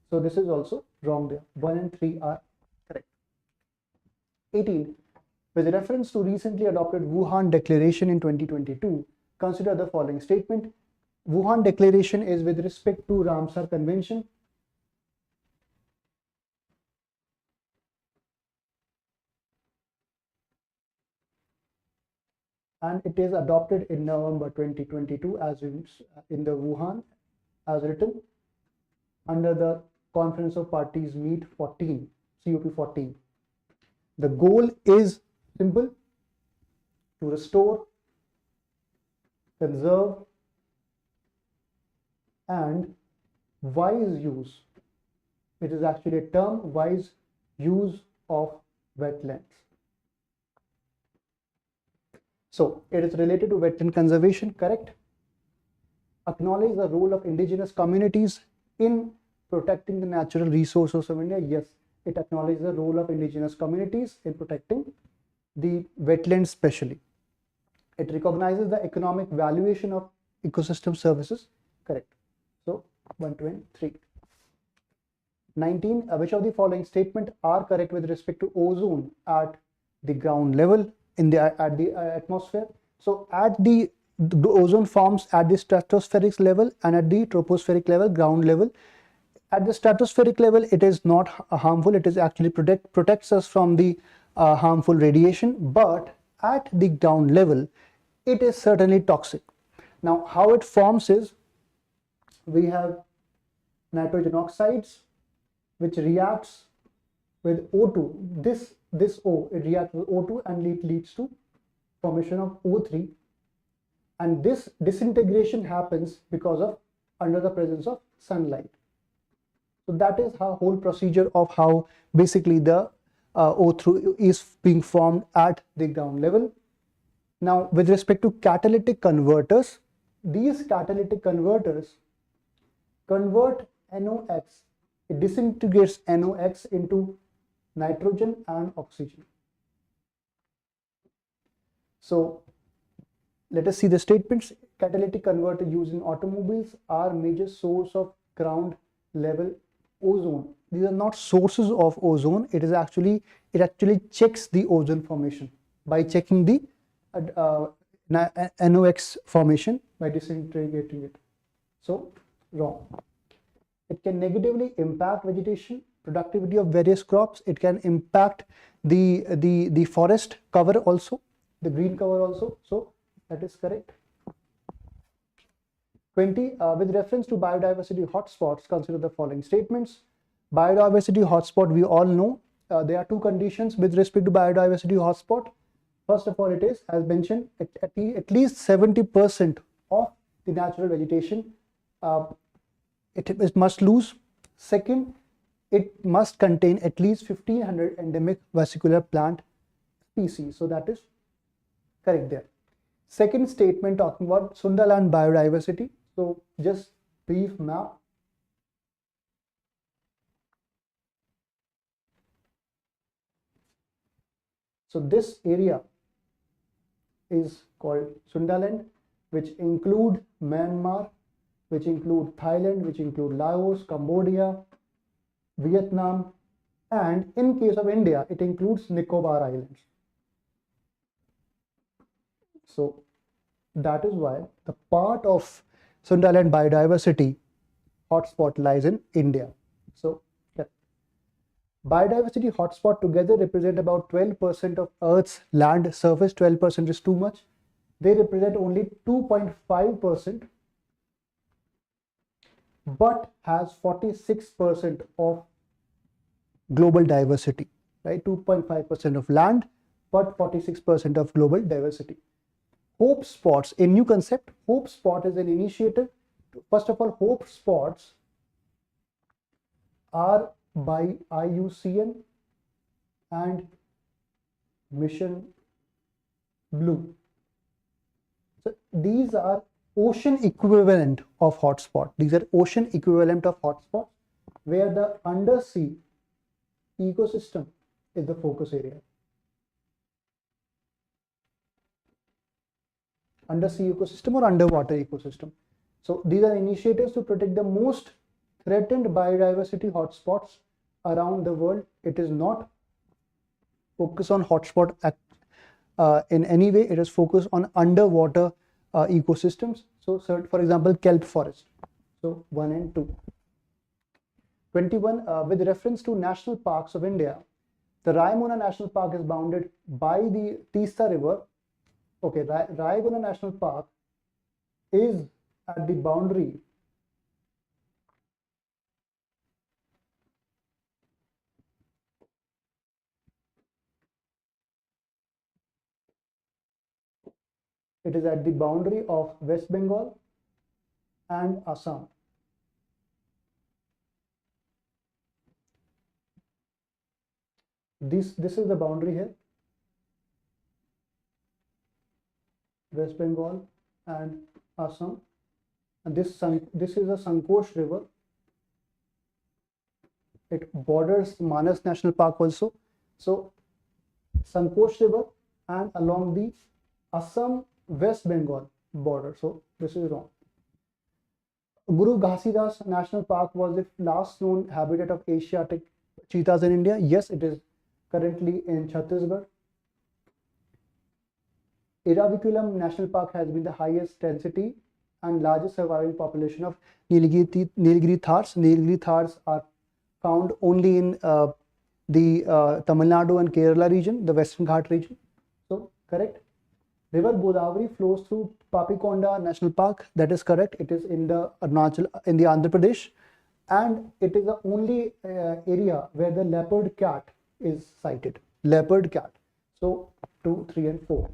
So this is also wrong there. 1 and 3 are correct. 18. With reference to recently adopted Wuhan Declaration in 2022, consider the following statement. Wuhan Declaration is with respect to Ramsar Convention. And it is adopted in November 2022 as in the Wuhan as written under the Conference of Parties Meet 14, COP 14. The goal is simple: to restore, conserve, and wise use. It is actually a term, wise use of wetlands. So it is related to wetland conservation, correct? Acknowledge the role of indigenous communities in protecting the natural resources of India. Yes, it acknowledges the role of indigenous communities in protecting the wetlands especially. It recognizes the economic valuation of ecosystem services, correct? So 1, 2, and 3. 19. Which of the following statements are correct with respect to ozone at the ground level at the atmosphere? So at the ozone forms at the stratospheric level and at the tropospheric level, ground level. At the stratospheric level, it is not harmful. It is actually protects us from the harmful radiation. But at the ground level, it is certainly toxic. Now, how it forms is we have nitrogen oxides, which reacts with O2. This O, it reacts with O2 and it leads to formation of O3. And this disintegration happens because of under the presence of sunlight. So that is how whole procedure of how basically the O3 is being formed at the ground level. Now, with respect to catalytic converters, these catalytic converters convert NOx. It disintegrates NOx into nitrogen and oxygen. So let us see the statements. Catalytic converter used in automobiles are major source of ground level ozone. These are not sources of ozone. It actually checks the ozone formation by checking the NOx formation by disintegrating it. So wrong. It can negatively impact vegetation, productivity of various crops. It can impact the forest cover also, the green cover also. So that is correct. 20. With reference to biodiversity hotspots, consider the following statements. Biodiversity hotspot, we all know there are two conditions with respect to biodiversity hotspot. First of all, it is, as mentioned, at least 70% of the natural vegetation it must lose. Second, it must contain at least 1500 endemic vesicular plant species. So that is correct there. Second statement talking about Sundaland biodiversity. So just brief map. So this area is called Sundaland, which include Myanmar, which include Thailand, which include Laos, Cambodia, Vietnam, and in case of India, it includes Nicobar Islands. So that is why the part of Sundaland biodiversity hotspot lies in India. So yeah. Biodiversity hotspot together represent about 12% of Earth's land surface. 12% is too much. They represent only 2.5%, but has 46% of global diversity, right? 2.5% of land, but 46% of global diversity. Hope spots, a new concept. Hope spot is an initiative. First of all, hope spots are by IUCN and Mission Blue. So these are ocean equivalent of hotspot. These are ocean equivalent of hotspots where the undersea ecosystem is the focus area. Undersea ecosystem or underwater ecosystem. So these are initiatives to protect the most threatened biodiversity hotspots around the world. It is not focused on hotspot in any way. It is focused on underwater ecosystems. So for example, kelp forest. So 1 and 2. 21, with reference to national parks of India, the Raimona National Park is bounded by the Teesta River. Okay, Raimona National Park is at the boundary of West Bengal and Assam. This is the boundary here, West Bengal and Assam, and this is a Sankosh River. It borders Manas National Park also. So Sankosh River and along the Assam West Bengal border. So this is wrong. Guru Ghasidas National Park was the last known habitat of Asiatic cheetahs in India. Yes, it is currently in Chhattisgarh. Eraviculum National Park has been the highest density and largest surviving population of Nilgiri thars. Nilgiri thars are found only in the Tamil Nadu and Kerala region, the Western Ghat region. So correct. River Godavari flows through Papikonda National Park. That is correct. It is in the Andhra Pradesh, and it is the only area where the leopard cat is sighted. Leopard cat. So 2, 3, and 4.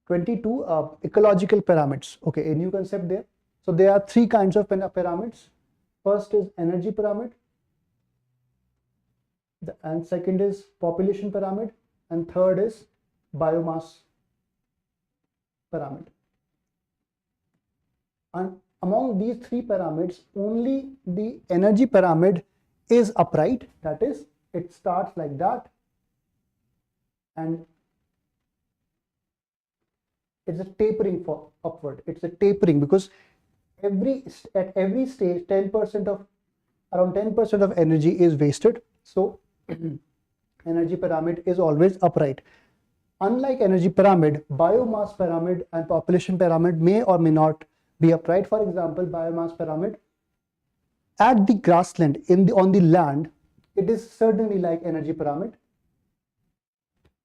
22, ecological pyramids. Okay, a new concept there. So there are 3 kinds of pyramids. First is energy pyramid, and second is population pyramid, and third is biomass pyramid. And among these 3 pyramids, only the energy pyramid is upright. That is, it starts like that, and it's a tapering for upward. It's a tapering because at every stage, around 10% of energy is wasted. So energy pyramid is always upright. Unlike energy pyramid, biomass pyramid and population pyramid may or may not be upright. For example, biomass pyramid at the grassland on the land, it is certainly like energy pyramid,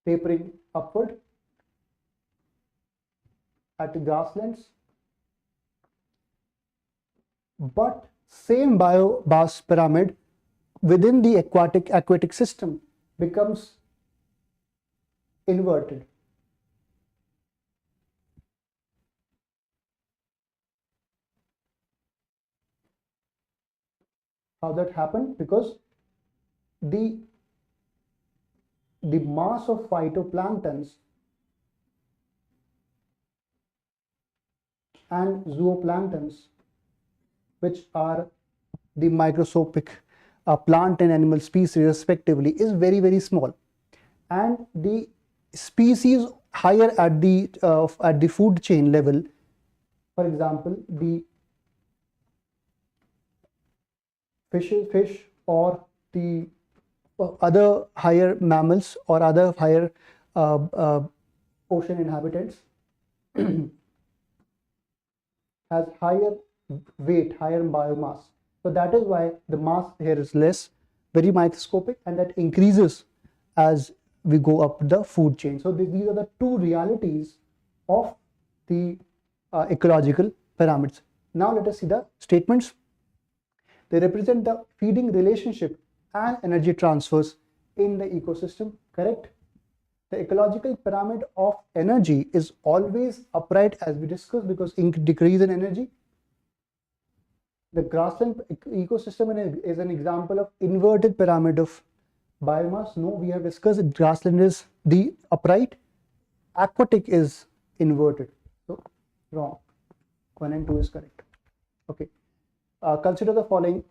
tapering upward at the grasslands. But same biomass pyramid within the aquatic system becomes inverted. How that happened? Because the mass of phytoplanktons and zooplanktons, which are the microscopic plant and animal species respectively, is very, very small, and the species higher at the food chain level, for example, the fish or the other higher mammals or other higher ocean inhabitants has higher weight, higher biomass. So that is why the mass here is less, very microscopic, and that increases as we go up the food chain. So these are the two realities of the ecological pyramids. Now let us see the statements. They represent the feeding relationship and energy transfers in the ecosystem, correct? The ecological pyramid of energy is always upright, as we discussed, because decrease in energy. The grassland ecosystem is an example of inverted pyramid of biomass. No, we have discussed grassland is the upright, aquatic is inverted. So wrong. 1 and 2 is correct. Okay. Consider the following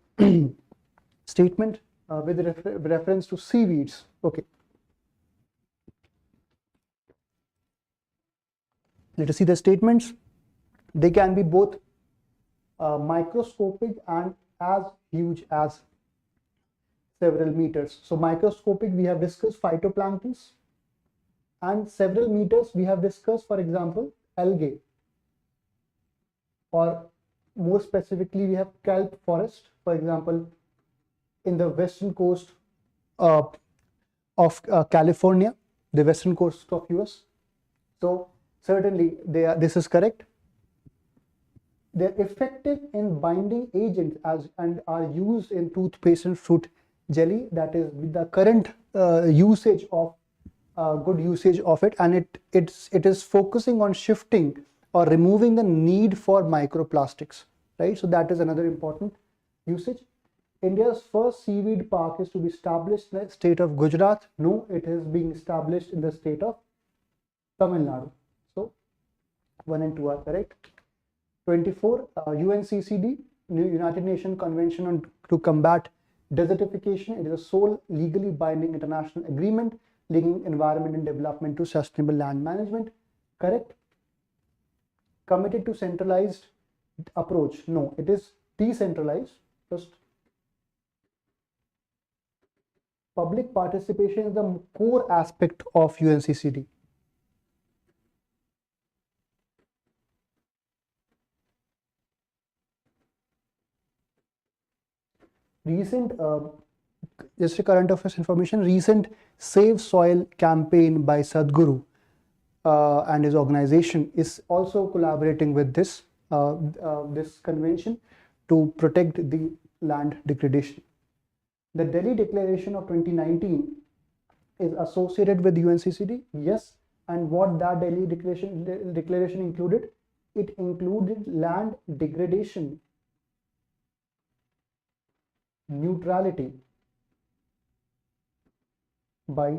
statement with reference to seaweeds. Okay. Let us see the statements. They can be both microscopic and as huge as several meters. So microscopic we have discussed phytoplanktons, and several meters we have discussed, for example, algae, or more specifically we have kelp forest, for example, in the western coast of California, the western coast of US. So certainly this is correct. They're effective in binding agents and are used in toothpaste and fruit jelly. That is with the current usage of good usage of it, and it is focusing on shifting or removing the need for microplastics, right? So that is another important usage. India's first seaweed park is to be established in the state of Gujarat. No, it is being established in the state of Tamil Nadu. So 1 and 2 are correct. 24, UNCCD, United Nations Convention to Combat Desertification. It is a sole legally binding international agreement linking environment and development to sustainable land management. Correct. Committed to centralized approach. No, it is decentralized. Just public participation is the core aspect of UNCCD. Recent, just a current affairs information, recent Save Soil campaign by Sadhguru and his organization is also collaborating with this convention to protect the land degradation. The Delhi Declaration of 2019 is associated with UNCCD, yes, and what that Delhi Declaration included? It included land degradation neutrality by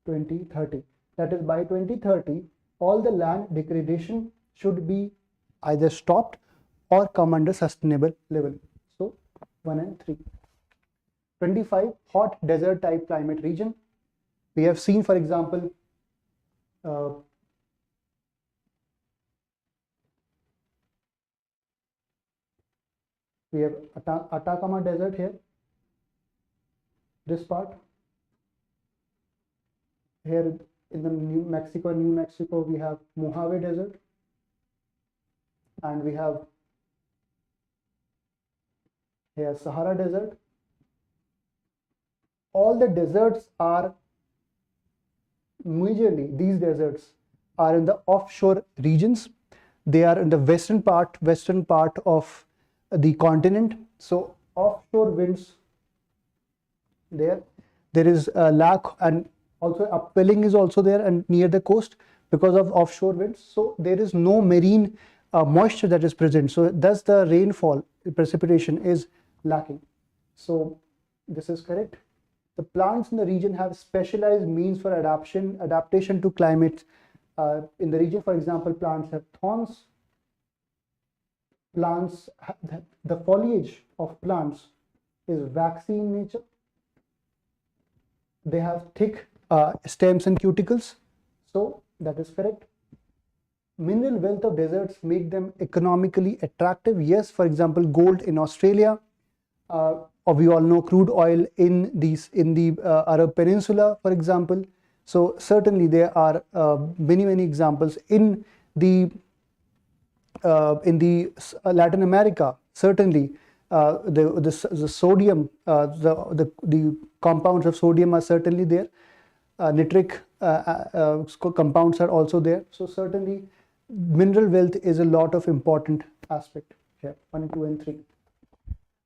2030. That is, by 2030, all the land degradation should be either stopped or come under sustainable level. So 1 and 3. 25, hot desert type climate region. We have seen, for example, we have Atacama Desert here, this part. Here in the New Mexico, we have Mojave Desert, and we have here Sahara Desert. All the deserts are majorly, these deserts are in the offshore regions. They are in the western part of the continent. So offshore winds there is a lack, and also upwelling is also there and near the coast because of offshore winds. So there is no marine moisture that is present. So thus the rainfall, precipitation is lacking. So this is correct. The plants in the region have specialized means for adaptation to climate. In the region, for example, plants have thorns. Plants, the foliage of plants is waxy in nature. They have thick stems and cuticles. So that is correct. Mineral wealth of deserts make them economically attractive. Yes, for example, gold in Australia. Or we all know crude oil in the Arab Peninsula, for example. So certainly there are many examples in the Latin America. Certainly the sodium, the compounds of sodium are certainly there. Nitric compounds are also there. So certainly mineral wealth is a lot of important aspect here, 1, 2, and 3.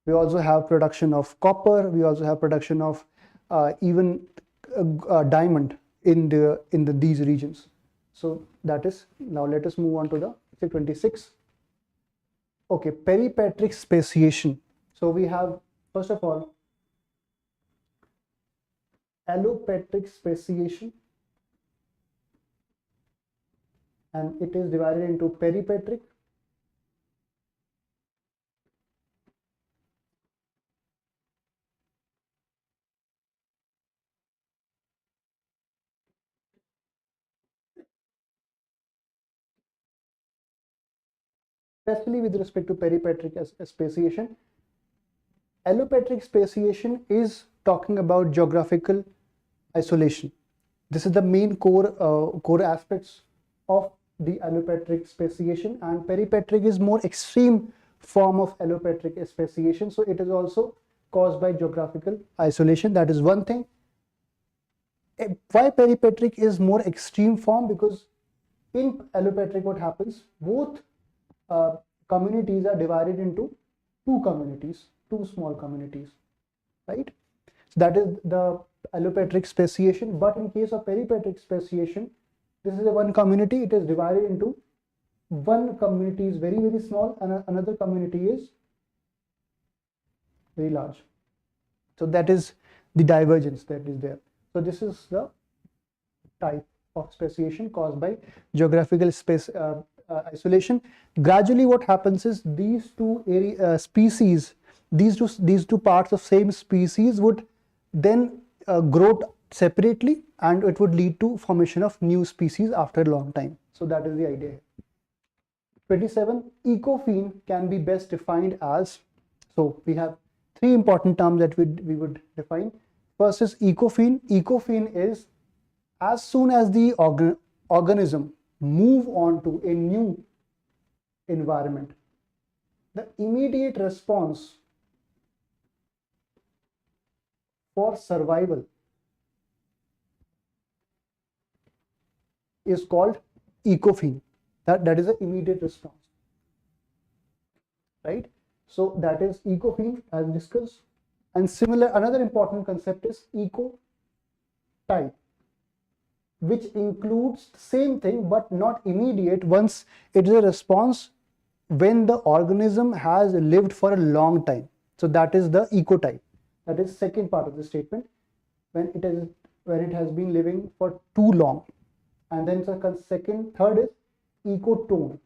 We also have production of copper. We also have production of even diamond in these regions. So that is, now let us move on to the 26. Okay, peripatric speciation. So we have, first of all, allopatric speciation, and it is divided into peripatric, especially with respect to peripatric speciation. Allopatric speciation is talking about geographical isolation. This is the main core aspects of the allopatric speciation, and peripatric is more extreme form of allopatric speciation. So it is also caused by geographical isolation. That is one thing. Why peripatric is more extreme form? Because in allopatric, what happens? Both communities are divided into two small communities, right? So that is the allopatric speciation. But in case of peripatric speciation, this is a one community. It is divided into, one community is very, very small and another community is very large. So that is the divergence that is there. So this is the type of speciation caused by geographical space isolation. Gradually what happens is these two species, these two parts of same species would then grow separately, and it would lead to formation of new species after a long time. So that is the idea here. 27, ecophyne can be best defined as, so we have three important terms that we would define. First is ecophyne. Ecophyne is, as soon as the organism move on to a new environment, the immediate response for survival is called ecophyne. That is the immediate response, right? So that is ecophyne as discussed. And similar, another important concept is ecotype, which includes the same thing but not immediate. Once it is a response when the organism has lived for a long time. So that is the ecotype. That is second part of the statement, when it has been living for too long. And then third is ecotone.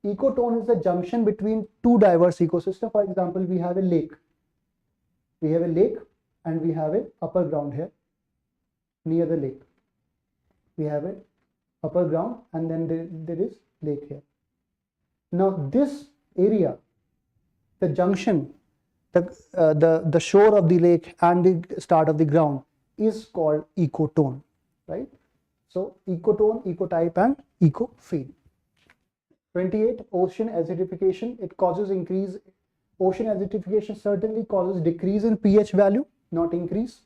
Ecotone is the junction between two diverse ecosystems. For example, we have a lake. We have a lake and we have an upper ground here near the lake. We have an upper ground and then there is lake here. Now this area, the junction, the shore of the lake and the start of the ground is called ecotone, right? So ecotone, ecotype and ecophyne. 28, ocean acidification. It causes increase. Ocean acidification certainly causes decrease in pH value, not increase.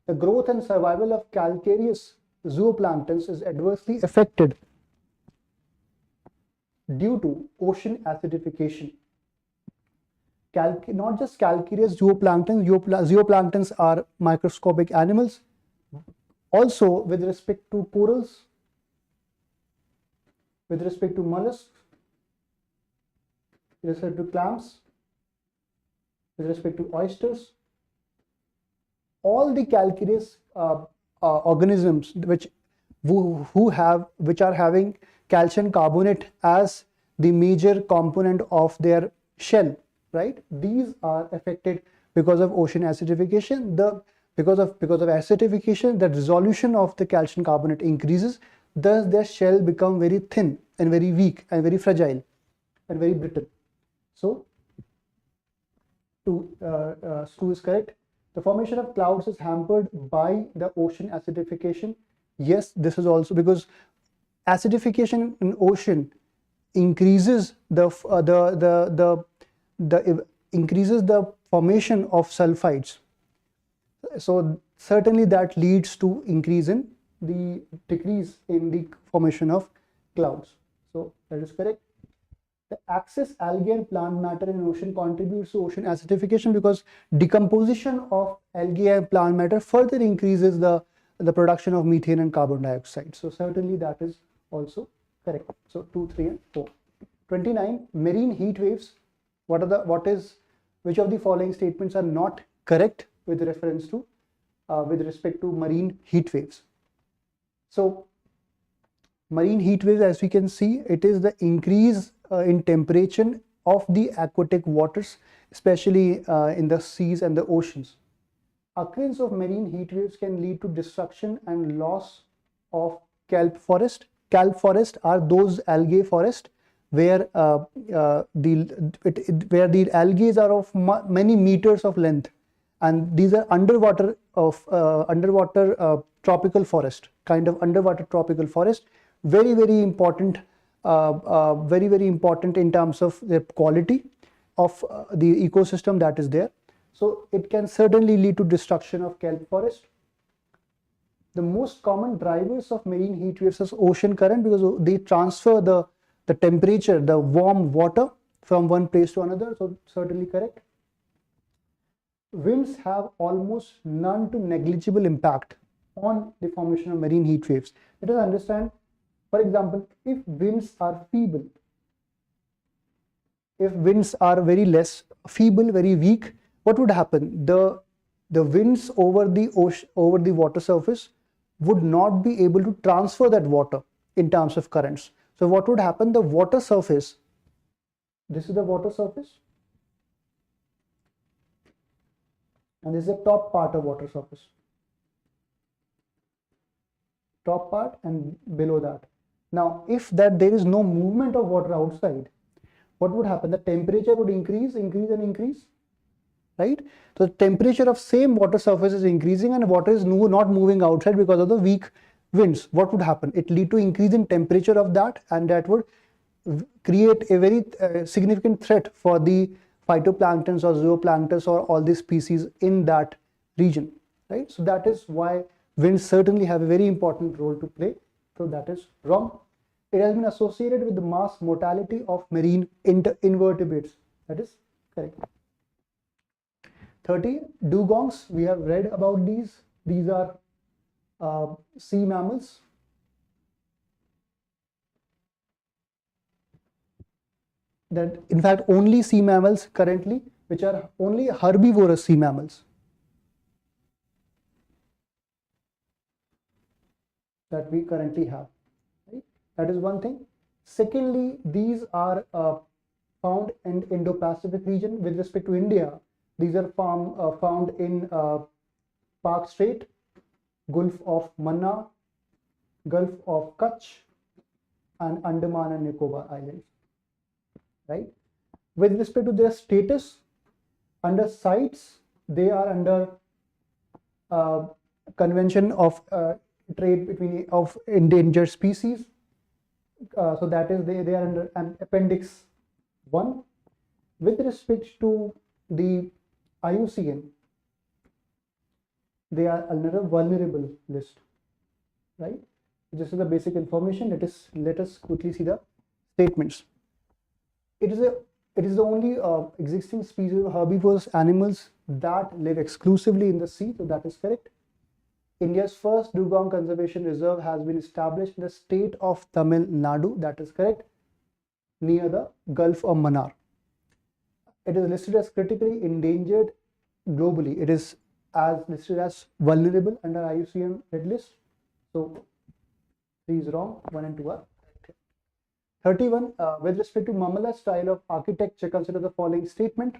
The growth and survival of calcareous zooplanktons is adversely affected due to ocean acidification. Not just calcareous zooplankton, zooplanktons are microscopic animals. Also with respect to corals, with respect to mollusks, with respect to clams, with respect to oysters, all the calcareous organisms which are having calcium carbonate as the major component of their shell, right? These are affected because of ocean acidification. Because of acidification, the resolution of the calcium carbonate increases. Thus, their shell become very thin and very weak and very fragile and very brittle. So, 2 is correct. The formation of clouds is hampered by the ocean acidification. Yes, this is also because acidification in ocean increases increases the formation of sulfides. So certainly that leads to decrease in the formation of clouds. So that is correct. The excess algae and plant matter in ocean contributes to ocean acidification, because decomposition of algae and plant matter further increases the production of methane and carbon dioxide. So certainly that is also correct. So 2, 3 and 4. 29. Marine heat waves. Which of the following statements are not correct with respect to marine heat waves? So marine heat waves, as we can see, it is the increase in temperature of the aquatic waters, especially in the seas and the oceans. Occurrence of marine heat waves can lead to destruction and loss of kelp forest. Kelp forest are those algae forest where the algae are of many meters of length, and these are underwater tropical forest, kind of underwater tropical forest. Very, very important, very important in terms of the quality of the ecosystem that is there. So it can certainly lead to destruction of kelp forest. The most common drivers of marine heat waves is ocean current, because they transfer the temperature, the warm water from one place to another. So certainly correct. Winds have almost none to negligible impact on the formation of marine heat waves. Let us understand. For example, if winds are feeble, if winds are very less feeble, very weak, what would happen? The winds over the ocean, over the water surface, would not be able to transfer that water in terms of currents. So what would happen? The water surface, this is the water surface, and this is the top part of water surface, top part and below that. Now, if there is no movement of water outside, what would happen? The temperature would increase, right? So the temperature of same water surface is increasing, and water is not moving outside because of the weak winds. What would happen? It lead to increase in temperature of that, and that would create a very significant threat for the phytoplanktons or zooplanktons or all these species in that region, right? So that is why winds certainly have a very important role to play. So that is wrong. It has been associated with the mass mortality of marine invertebrates. That is correct. 30. Dugongs, we have read about these. These are sea mammals. That in fact only sea mammals currently, which are only herbivorous sea mammals that we currently have. Right? That is one thing. Secondly, these are found in Indo-Pacific region. With respect to India, these are found in Park Strait, Gulf of Mannar, Gulf of Kutch, and Andaman and Nicobar Islands. Right? With respect to their status, under CITES, they are under Convention of Trade of Endangered Species. So that is, they are under an Appendix 1. With respect to the IUCN, they are under a vulnerable list, right? This is the basic information. Let us quickly see the statements. It is the only existing species of herbivorous animals that live exclusively in the sea, so that is correct. India's first Dugong Conservation Reserve has been established in the state of Tamil Nadu, that is correct, near the Gulf of Mannar. It is listed as critically endangered globally. It is listed as vulnerable under IUCN red list. So 3 is wrong, 1 and 2 are correct. 31. With respect to Mamalla style of architecture, consider the following statement.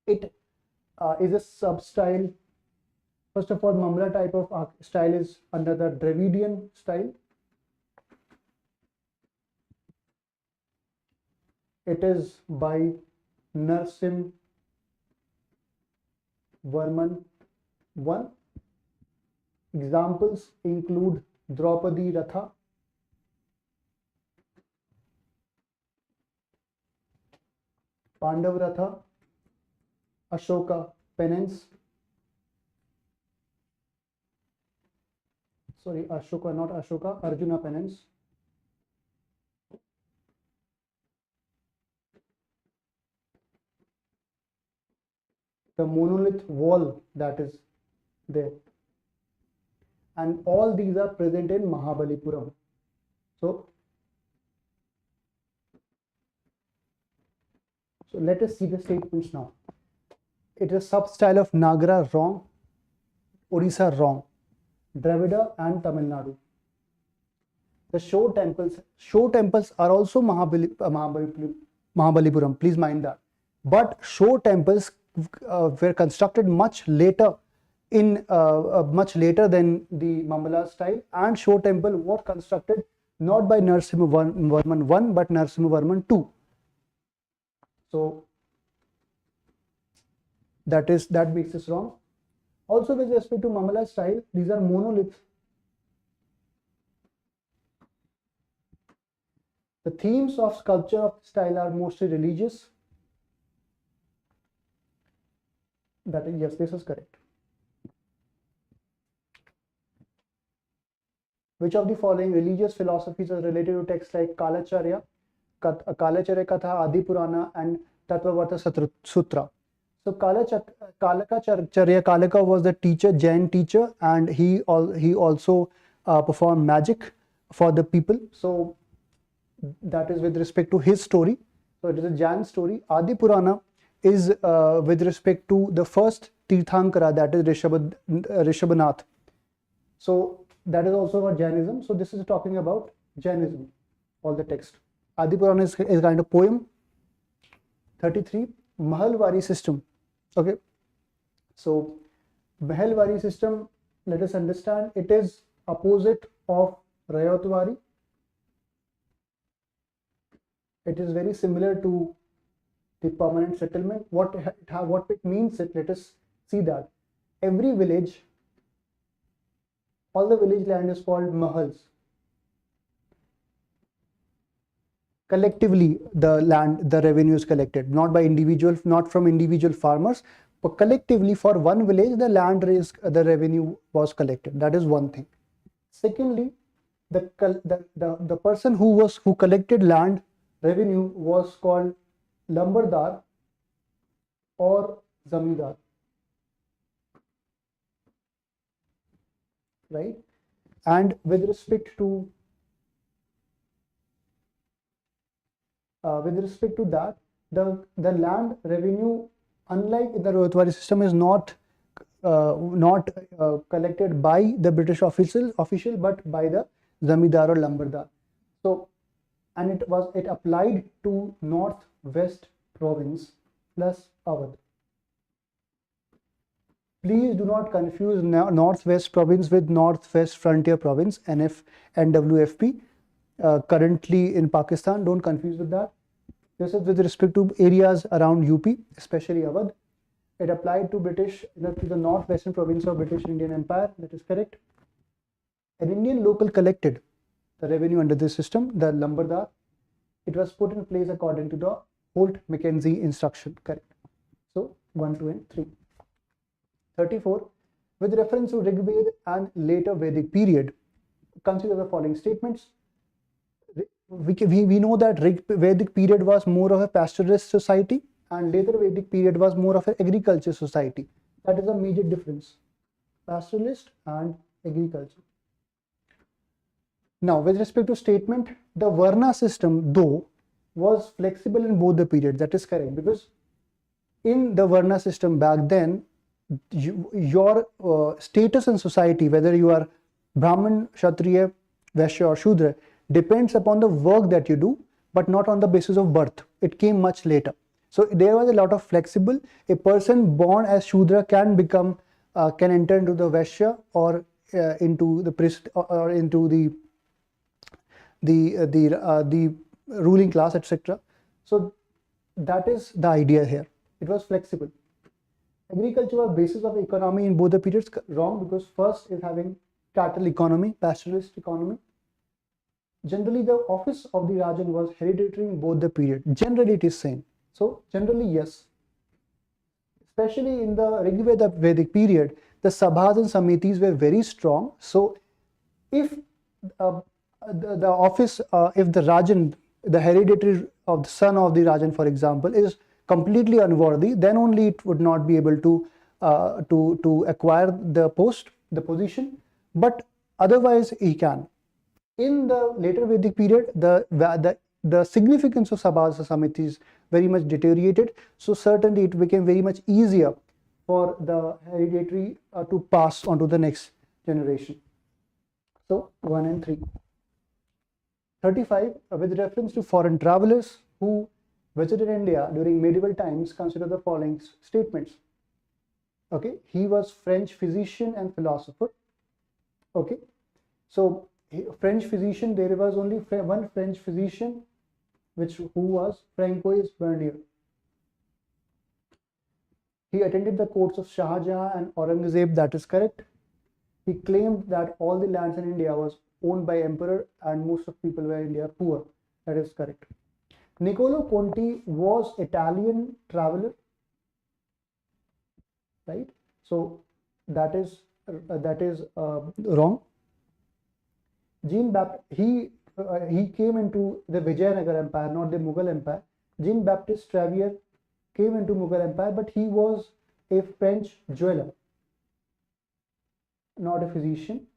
It is a sub-style. First of all, Mamalla type of style is under the Dravidian style. It is by Narsim Varman I. Examples include Draupadi Ratha, Pandavaratha, Ashoka penance. Sorry, Ashoka, not Ashoka, Arjuna penance. The monolith wall that is there. And all these are present in Mahabalipuram. So let us see the statements now. It is sub-style of Nagara, wrong. Odisha, wrong. Dravida and Tamil Nadu. The show temples are also Mahabalipuram, please mind that. But show temples were constructed much later much later than the Mamalla style, and show temple was constructed not by Narasimhavarman I but Narasimhavarman II. So that makes this wrong. Also, with respect to Mamalla style, these are monoliths. The themes of sculpture of the style are mostly religious. That is, yes, this is correct. Which of the following religious philosophies are related to texts like Kalacharya Katha, Adi Purana, and Tattvavarta Sutra? So Kalaka was the teacher, Jain teacher, and he also performed magic for the people. So that is with respect to his story. So it is a Jain story. Adi Purana is with respect to the first Tirthankara, that is Rishabhanath. So that is also about Jainism. So this is talking about Jainism, all the text. Adi Purana is kind of poem. 33, Mahalwari system. Okay. So Mahalwari system, let us understand, it is opposite of Rayatwari. It is very similar to the permanent settlement. What it means, let us see that. Every village, all the village land is called mahals. Collectively, the revenue is collected, not from individual farmers, but collectively for one village, the revenue was collected. That is one thing. Secondly, the person who collected land revenue was called Lambardar or Zamindar, right? And with respect to that, the land revenue, unlike in the Rayatwari system, is not collected by the British official, but by the Zamindar or Lambardar. So, and it applied to Northwest Province plus Awadh. Please do not confuse Northwest Province with Northwest Frontier Province, NWFP. Currently in Pakistan, don't confuse with that. This is with respect to areas around UP, especially Awadh. It applied to the northwestern province of British Indian Empire. That is correct. An Indian local collected the revenue under this system, the Lambardar. It was put in place according to the Holt-Mackenzie instruction. Correct. So 1, 2, and 3. 34. With reference to Rig Veda and later Vedic period, consider the following statements. We know that Vedic period was more of a pastoralist society, and later Vedic period was more of an agriculture society. That is a major difference, pastoralist and agriculture. Now, with respect to statement, the Varna system, though, was flexible in both the periods. That is correct, because in the Varna system back then, your status in society, whether you are Brahmin, Kshatriya, Vaishya or Shudra, depends upon the work that you do, but not on the basis of birth. It came much later. So there was a lot of flexible. A person born as Shudra can enter into the Vaishya or into the priest or into the ruling class, etc. So that is the idea here. It was flexible. Agriculture was basis of economy in both the periods. Wrong, because first is having cattle economy, pastoralist economy. Generally, the office of the Rajan was hereditary in both the period. Generally, it is same. So generally, yes. Especially in the Rigveda Vedic period, the sabhas and samitis were very strong. So if the office, if the Rajan, the hereditary of the son of the Rajan, for example, is completely unworthy, then only it would not be able to acquire the post, the position. But otherwise, he can. In the later Vedic period, the significance of sabhas and samitis very much deteriorated. So certainly, it became very much easier for the hereditary to pass on to the next generation. So 1 and 3. 35, with reference to foreign travelers who visited India during medieval times, consider the following statements. Okay, he was French physician and philosopher. Okay, so French physician, there was only one French physician, who was Francois Bernier. He attended the courts of Shah Jahan and Aurangzeb, that is correct. He claimed that all the lands in India was owned by emperor and most of people were in India poor, that is correct. Niccolo Conti was Italian traveler, right? So that is wrong. Jean Baptist, he came into the Vijayanagara Empire, not the Mughal Empire. Jean Baptiste Travier came into Mughal Empire, but he was a French jeweler, not a physician.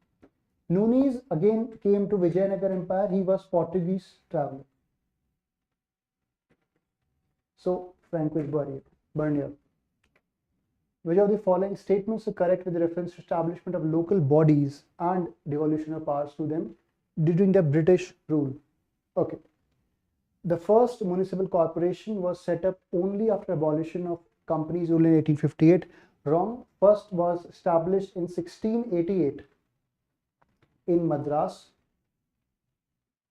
Nunes again came to Vijayanagara Empire. He was Portuguese traveler. So Francois Bernier. Which of the following statements are correct with reference to establishment of local bodies and devolution of powers to them during the British rule? Okay. The first municipal corporation was set up only after abolition of companies rule in 1858. Wrong. First was established in 1688 in Madras.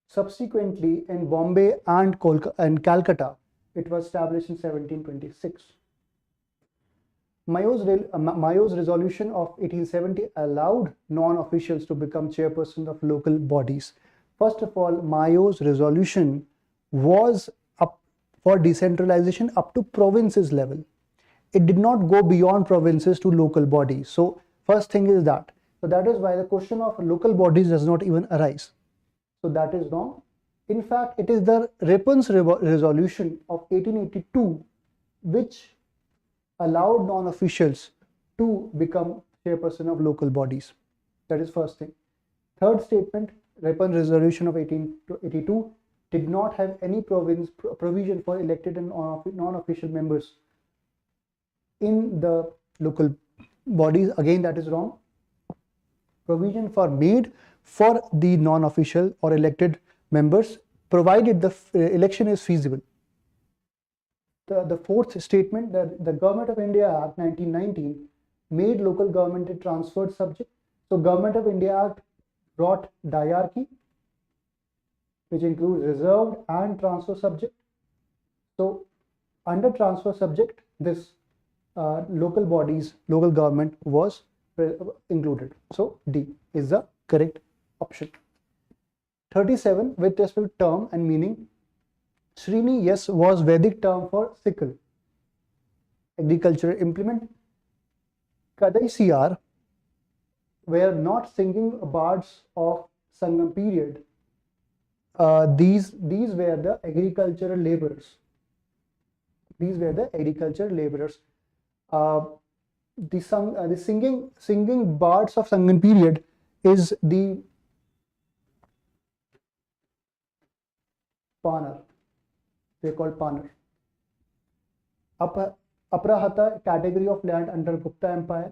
Subsequently, in Bombay and Calcutta, it was established in 1726. Mayo's resolution of 1870 allowed non-officials to become chairperson of local bodies. First of all, Mayo's resolution was up for decentralization up to provinces level. It did not go beyond provinces to local bodies. So first thing is that. So that is why the question of local bodies does not even arise. So that is wrong. In fact, it is the Ripon's resolution of 1882 which allowed non-officials to become chairperson of local bodies. That is first thing. Third statement, Ripon resolution of 1882 did not have any provision for elected and non-official members in the local bodies. Again, that is wrong. Provision for made for the non-official or elected members provided the election is feasible. The fourth statement, that the Government of India Act 1919 made local government a transferred subject. So Government of India Act brought diarchy, which includes reserved and transfer subject. So under transfer subject, this local bodies, local government was included. So D is the correct option. 37, with respect to term and meaning, Srini, yes, was Vedic term for sickle. Agricultural implement. Kadaisiyar were not singing bards of Sangam period. These were the agricultural laborers. These were the agricultural laborers. The singing bards of Sangam period is the Panar. They are called Panar. Aprahata, category of land under Gupta Empire.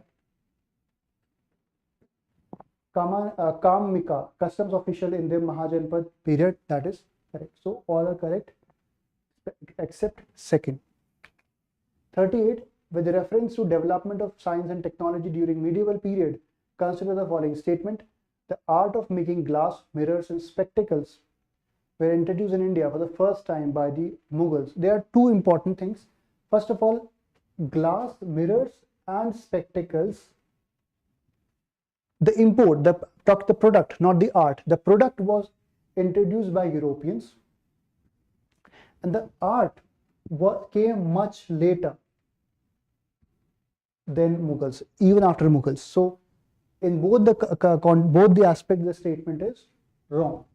Kamika, customs official in the Mahajanpad period. That is correct. So all are correct except second. 38, with reference to development of science and technology during medieval period, consider the following statement. The art of making glass, mirrors and spectacles were introduced in India for the first time by the Mughals. There are two important things. First of all, glass, mirrors and spectacles. The import, the product, not the art. The product was introduced by Europeans, and the art came much later than Mughals, even after Mughals. So in both the aspects, the statement is wrong.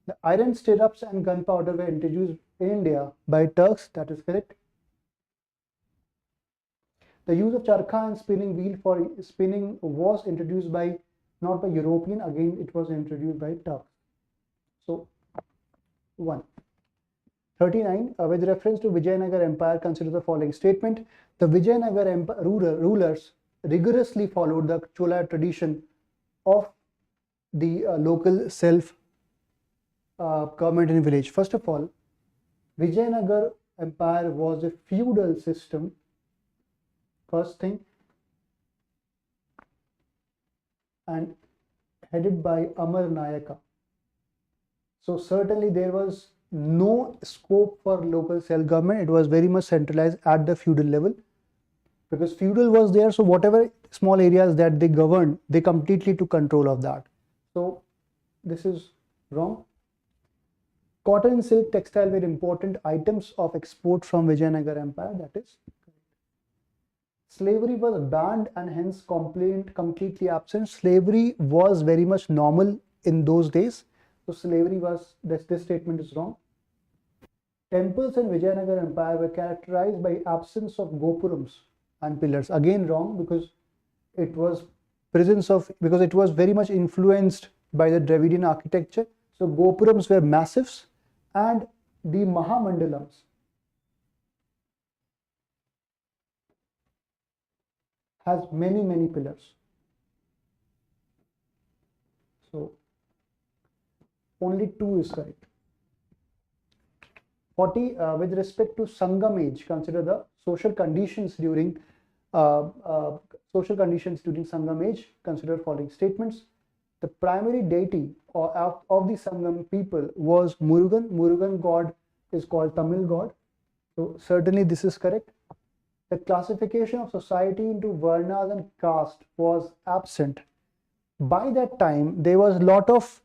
The iron stirrups and gunpowder were introduced in India by Turks. That is correct. The use of charkha and spinning wheel for spinning was introduced by not by European. Again, it was introduced by Turks. So 1. 39. With reference to Vijayanagara Empire, consider the following statement. The Vijayanagara rulers rigorously followed the Chola tradition of the local self government in village. First of all, Vijayanagara Empire was a feudal system. First thing, and headed by Amar Nayaka. So certainly there was no scope for local self-government. It was very much centralized at the feudal level, because feudal was there, so whatever small areas that they governed, they completely took control of that. So this is wrong. Cotton and silk textile were important items of export from Vijayanagara Empire. That is correct. Slavery was banned and hence completely absent. Slavery was very much normal in those days. So slavery was, this statement is wrong. Temples in Vijayanagara Empire were characterized by absence of gopurams and pillars. Again wrong, because it was because it was very much influenced by the Dravidian architecture. So gopurams were massives, and the Mahamandalams has many pillars. So only 2 is correct. 40. With respect to Sangam age, consider the social conditions during Sangam age. Consider following statements. The primary deity of the Sangam people was Murugan. Murugan god is called Tamil god. So certainly this is correct. The classification of society into varnas and caste was absent. By that time, there was a lot of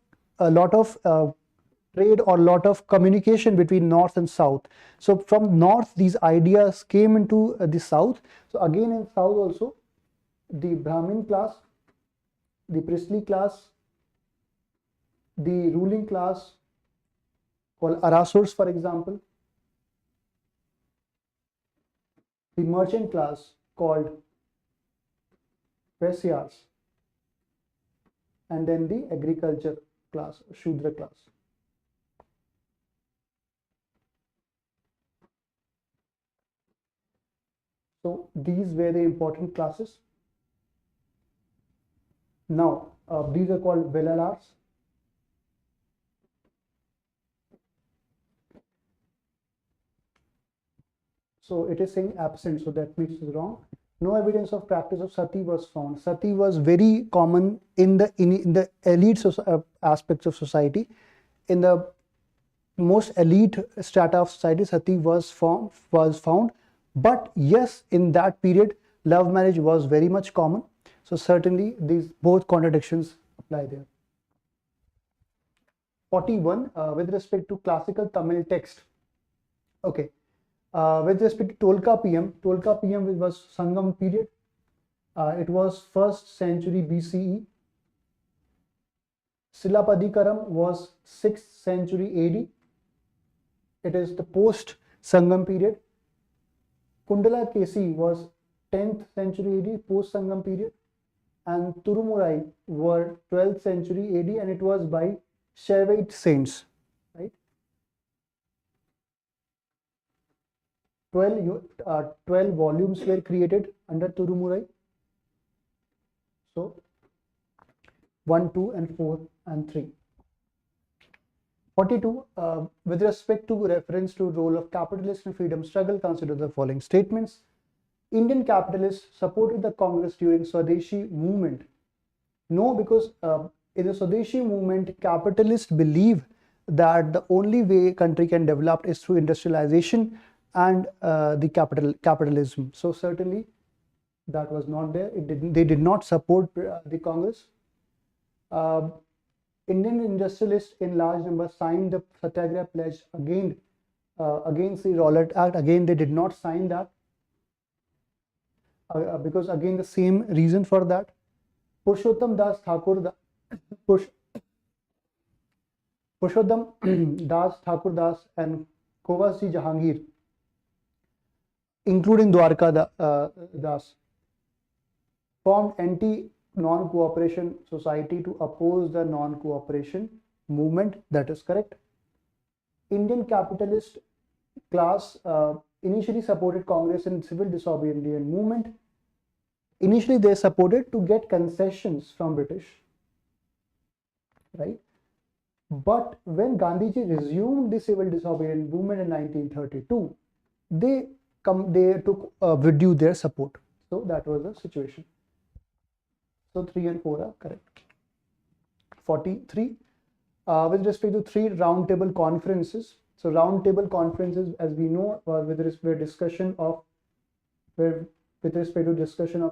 trade or lot of communication between north and south. So from north, these ideas came into the south. So again in south also, the Brahmin class, the priestly class, the ruling class called Arasurs, for example, the merchant class called Vaisyas, and then the agriculture class, Shudra class. So these were the important classes. Now these are called Vellalars. So it is saying absent, so that means it's wrong. No evidence of practice of sati was found. Sati was very common in the elite aspects of society. In the most elite strata of society, sati was found. But yes, in that period, love marriage was very much common. So certainly these both contradictions apply there. 41. With respect to classical Tamil text. Okay. With respect to Tolka PM was Sangam period. It was 1st century BCE. Silapadikaram was 6th century AD. It is the post Sangam period. Kundala Kesi was 10th century AD, post Sangam period. And Turumurai were 12th century AD, and it was by Shaivite saints, right? 12 volumes were created under Turumurai. So 1, 2, and 4, and 3. 42. With respect to reference to role of capitalists in freedom struggle, consider the following statements. Indian capitalists supported the Congress during Swadeshi movement. No, because in the Swadeshi movement, capitalists believe that the only way country can develop is through industrialization and the capitalism. So certainly that was not there. They did not support the Congress. Indian industrialists in large numbers signed the Satyagraha pledge against against the Rowlatt Act. Again, they did not sign that because again the same reason for that. Purushottam Das Thakur, Purushottam Das Thakur Das and Kovasji Jahangir, including Dwarka Das, formed anti-non-cooperation society to oppose the non-cooperation movement. That is correct. Indian capitalist class initially supported Congress in civil disobedience movement. Initially, they supported to get concessions from British, right? But when Gandhiji resumed the civil disobedience movement in 1932, they took withdrew their support. So that was the situation. So 3 and 4 are correct. 43. With respect to 3 roundtable conferences. So roundtable conferences, as we know, with respect to discussion of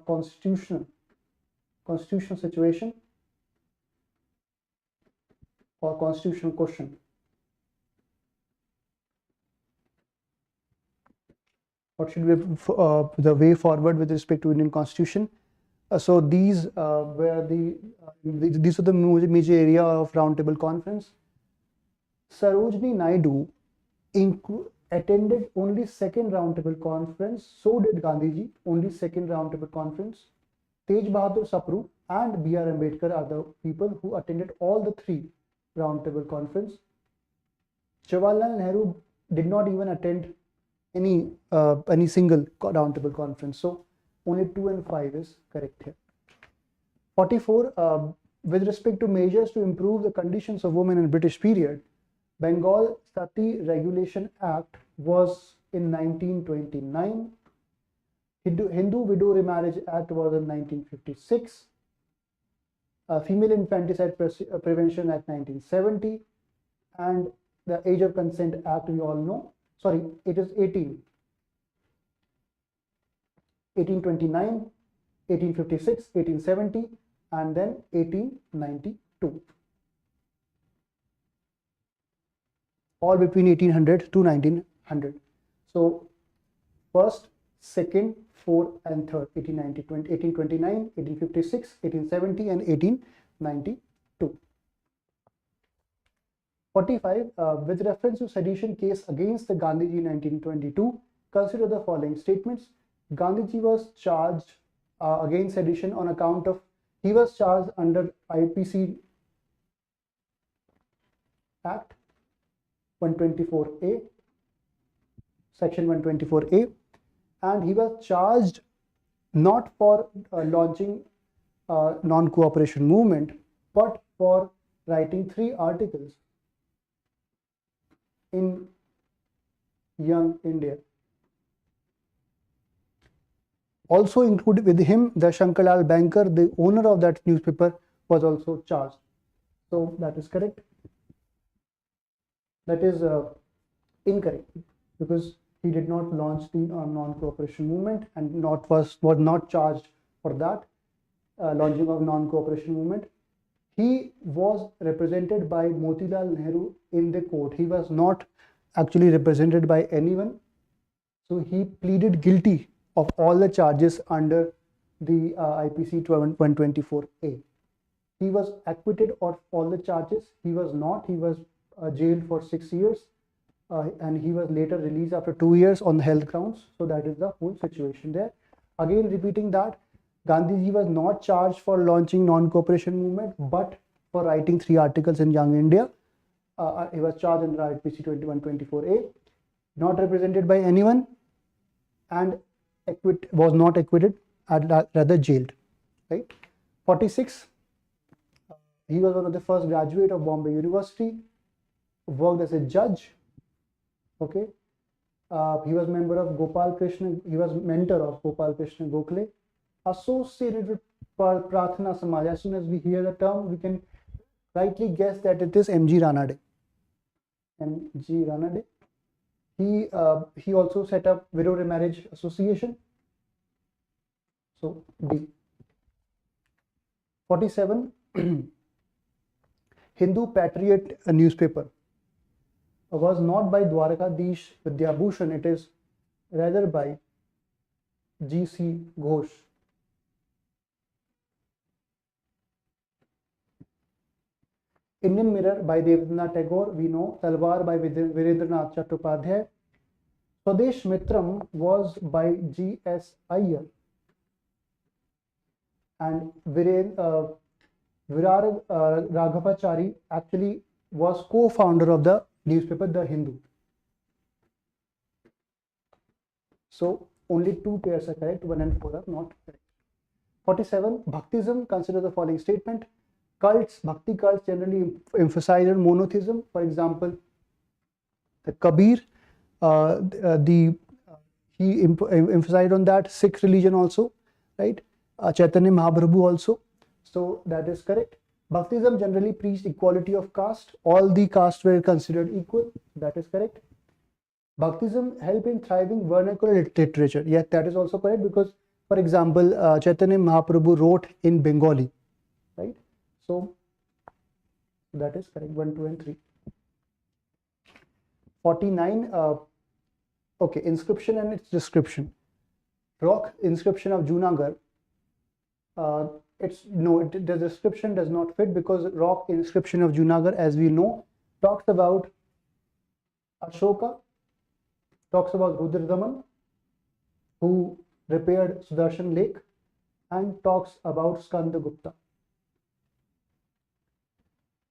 constitutional situation or constitutional question. What should be the way forward with respect to Indian Constitution? So these were these are the major area of roundtable conference. Sarojini Naidu attended only second roundtable conference. So did Gandhiji, only second roundtable conference. Tej Bahadur Sapru and B.R. Ambedkar are the people who attended all the 3 roundtable conference. Jawaharlal Nehru did not even attend any single roundtable conference. So only 2 and 5 is correct here. 44. With respect to measures to improve the conditions of women in British period, Bengal Sati Regulation Act was in 1929. Hindu Widow Remarriage Act was in 1956. Female Infanticide Prevention Act 1970. And the Age of Consent Act, we all know. Sorry, it is 1829, 1856, 1870, and then 1892. All between 1800 to 1900. So first, second, fourth, and third, 1829, 1856, 1870, and 1892. 45. With reference to sedition case against the Gandhiji in 1922, consider the following statements. Gandhiji was charged against sedition on account of, he was charged under IPC Act 124A, Section 124A, and he was charged not for launching non-cooperation movement, but for writing 3 articles in Young India. Also included with him, the Shankarlal banker, the owner of that newspaper, was also charged. So that is correct. That is incorrect, because he did not launch the non-cooperation movement and was not charged for that launching of non-cooperation movement. He was represented by Motilal Nehru in the court. He was not actually represented by anyone. So he pleaded guilty of all the charges under the IPC 124A. He was acquitted of all the charges. He was not. He was jailed for 6 years and he was later released after 2 years on health grounds. So that is the whole situation there. Again, repeating that, Gandhiji was not charged for launching non-cooperation movement, but for writing 3 articles in Young India. He was charged under IPC 124A, not represented by anyone, and was not acquitted, rather jailed. Right? 46. He was one of the first graduate of Bombay University, worked as a judge. Okay. He was member of Gopal Krishna. He was mentor of Gopal Krishna Gokhale. Associated with Prathna Samaj. As soon as we hear the term, we can rightly guess that it is M.G. Ranade. M.G. Ranade. He also set up Widow Remarriage Association. So D. 47. Hindu Patriot newspaper. was not by Dwarakadish Vidyabhushan, it is rather by G.C. Ghosh. Indian Mirror by Devendranath Tagore, we know. Talwar by Virendranath Chattopadhyay. Swadesh Mitram was by G.S. Iyer. And Virar Raghavachari actually was co-founder of the newspaper The Hindu. So only two pairs are correct, 1 and 4 are not correct. 47. Bhaktism, consider the following statement. Cults, Bhakti cults generally emphasize on monotheism. For example, the Kabir, he emphasized on that. Sikh religion also, right? Chaitanya Mahaprabhu also. So that is correct. Bhaktism generally preached equality of caste. All the castes were considered equal. That is correct. Bhaktism helped in thriving vernacular literature. Yes, that is also correct because, for example, Chaitanya Mahaprabhu wrote in Bengali, right? So that is correct. 1, 2, and 3. 49. Okay, inscription and its description. Rock inscription of Junagadh. The description does not fit because rock inscription of Junagadh, as we know, talks about Ashoka, talks about Rudradaman, who repaired Sudarshan Lake, and talks about Skandagupta.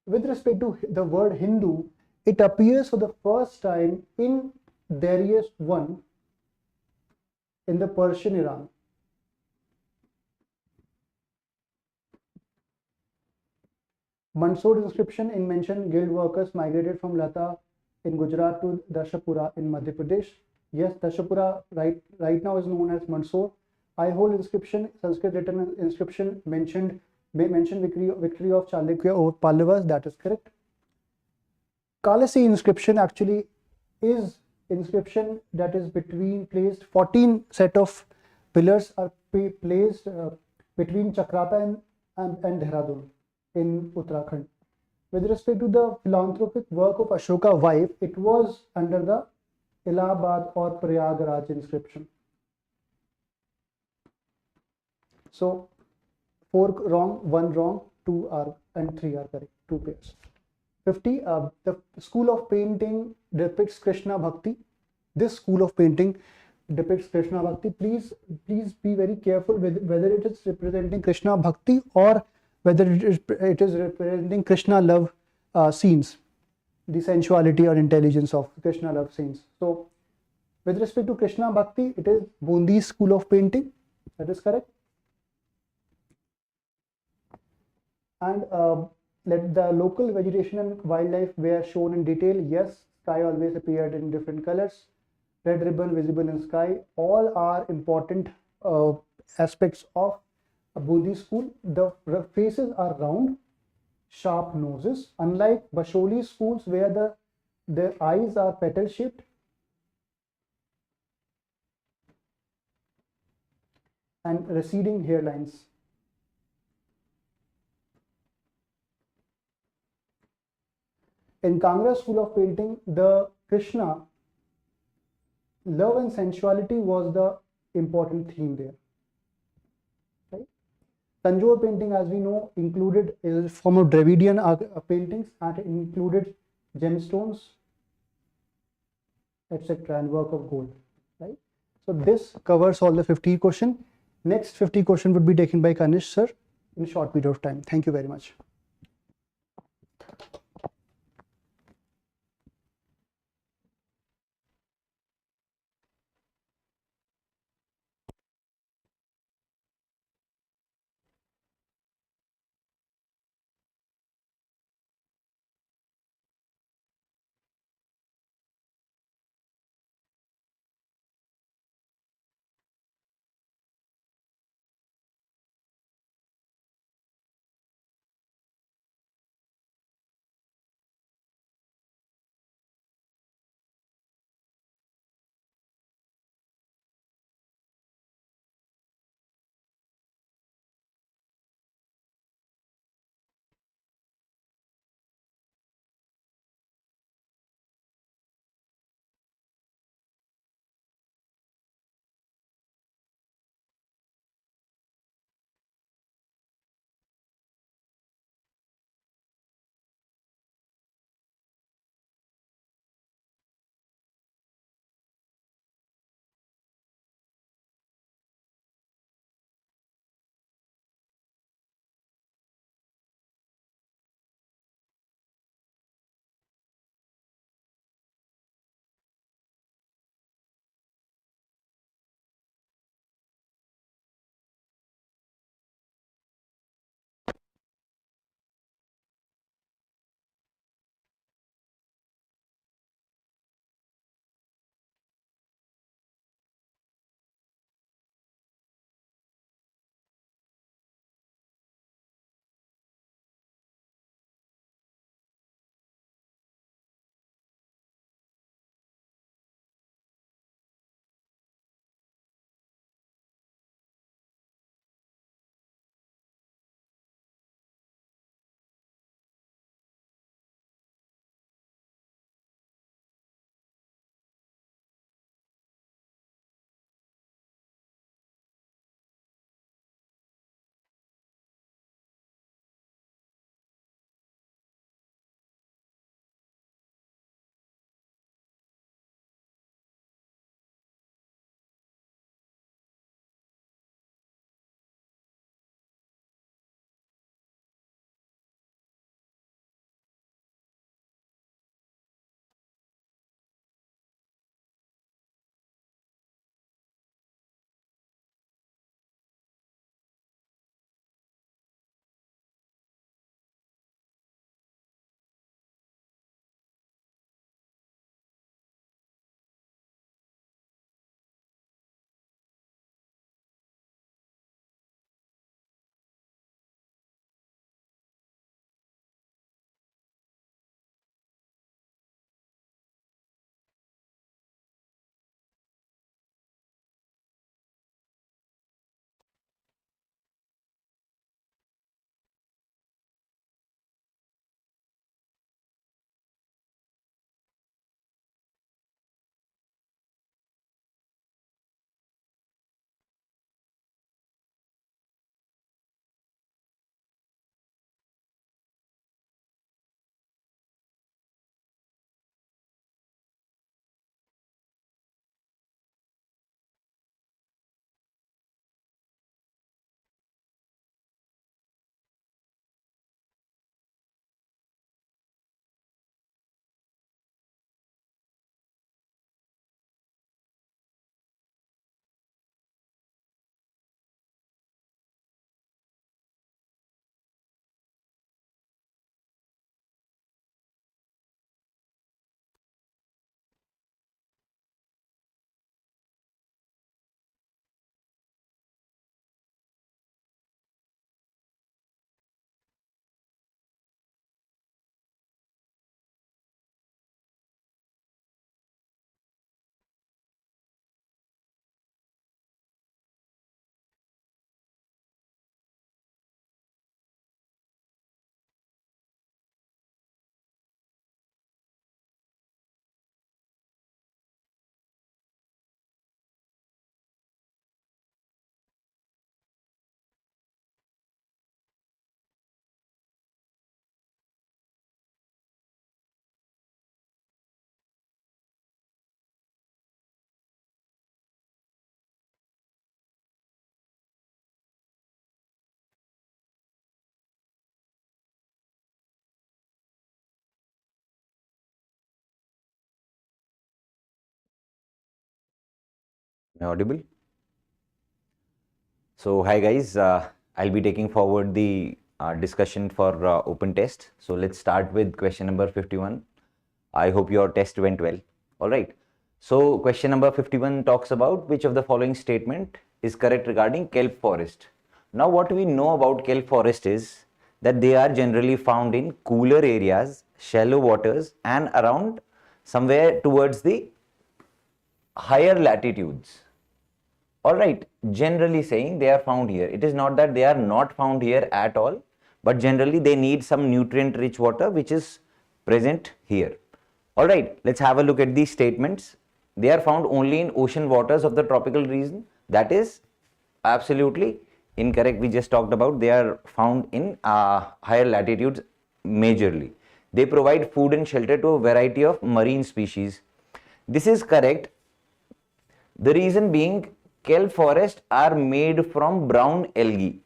With respect to the word Hindu, it appears for the first time in Darius I in the Persian Iran. Mandsaur inscription in mention guild workers migrated from Lata in Gujarat to Dashapura in Madhya Pradesh. Yes, Dashapura right now is known as Mandsaur. Aihole inscription, Sanskrit written inscription mentioned victory of Chalukya over Pallavas. That is correct. Kalasi inscription actually is inscription that is placed 14 set of pillars are placed between Chakrata and Dehradun in Uttarakhand. With respect to the philanthropic work of Ashoka's wife, it was under the Allahabad or Prayagraj inscription. So 4 wrong, 1 wrong, 2 are and 3 are correct. 2 pairs. 50. The school of painting depicts Krishna Bhakti. This school of painting depicts Krishna Bhakti. Please be very careful with whether it is representing Krishna Bhakti or whether it is representing Krishna love scenes, the sensuality or intelligence of Krishna love scenes. So, with respect to Krishna Bhakti, it is Bundi's school of painting. That is correct. And let the local vegetation and wildlife were shown in detail. Yes, sky always appeared in different colors. Red ribbon visible in sky. All are important aspects of a Bundi school. The faces are round, sharp noses. Unlike Basholi schools where the eyes are petal shaped. And receding hairlines. In Kangra school of painting, the Krishna, love and sensuality was the important theme there. Right? Tanjore painting, as we know, included is a form of Dravidian paintings and included gemstones, etc., and work of gold. Right? So this covers all the 50 question. Next 50 question would be taken by Kanish sir in a short period of time. Thank you very much. Am I audible? So hi guys, I'll be taking forward the discussion for open test. So let's start with question number 51. I hope your test went well. All right. So question number 51 talks about which of the following statement is correct regarding kelp forest. Now what we know about kelp forest is that they are generally found in cooler areas, shallow waters, and around somewhere towards the higher latitudes. All right, generally saying they are found here. It is not that they are not found here at all, but generally they need some nutrient rich water which is present here. All right, let's have a look at these statements. They are found only in ocean waters of the tropical region. That is absolutely incorrect. We just talked about they are found in higher latitudes majorly. They provide food and shelter to a variety of marine species. This is correct. The reason being, kelp forests are made from brown algae.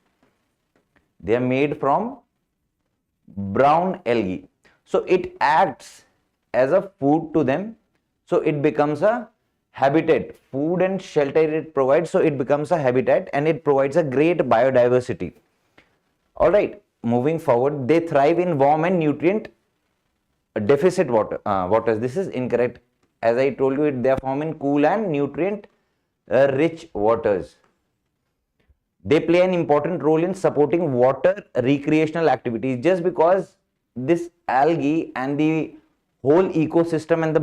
They are made from brown algae. So it acts as a food to them. So it becomes a habitat. Food and shelter it provides. So it becomes a habitat and it provides a great biodiversity. All right, moving forward, they thrive in warm and nutrient deficit waters. This is incorrect. As I told you, they are found in cool and nutrient rich waters. They play an important role in supporting water recreational activities. Just because this algae and the whole ecosystem and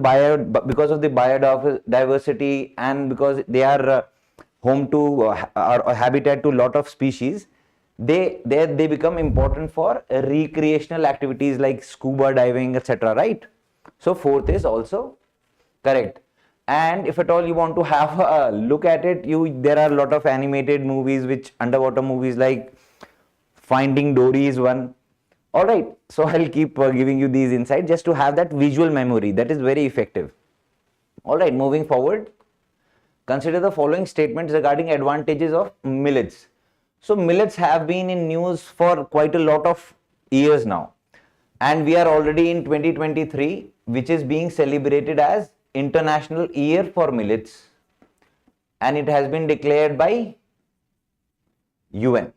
because of the biodiversity and because they are home to or habitat to lot of species, they become important for recreational activities like scuba diving, etc. Right? So fourth is also correct. And if at all you want to have a look at it, there are a lot of animated movies, which underwater movies like Finding Dory is one. All right, so I'll keep giving you these insights just to have that visual memory. That is very effective. All right, moving forward, consider the following statements regarding advantages of millets. So millets have been in news for quite a lot of years now, and we are already in 2023, which is being celebrated as International Year for Millets, and it has been declared by UN.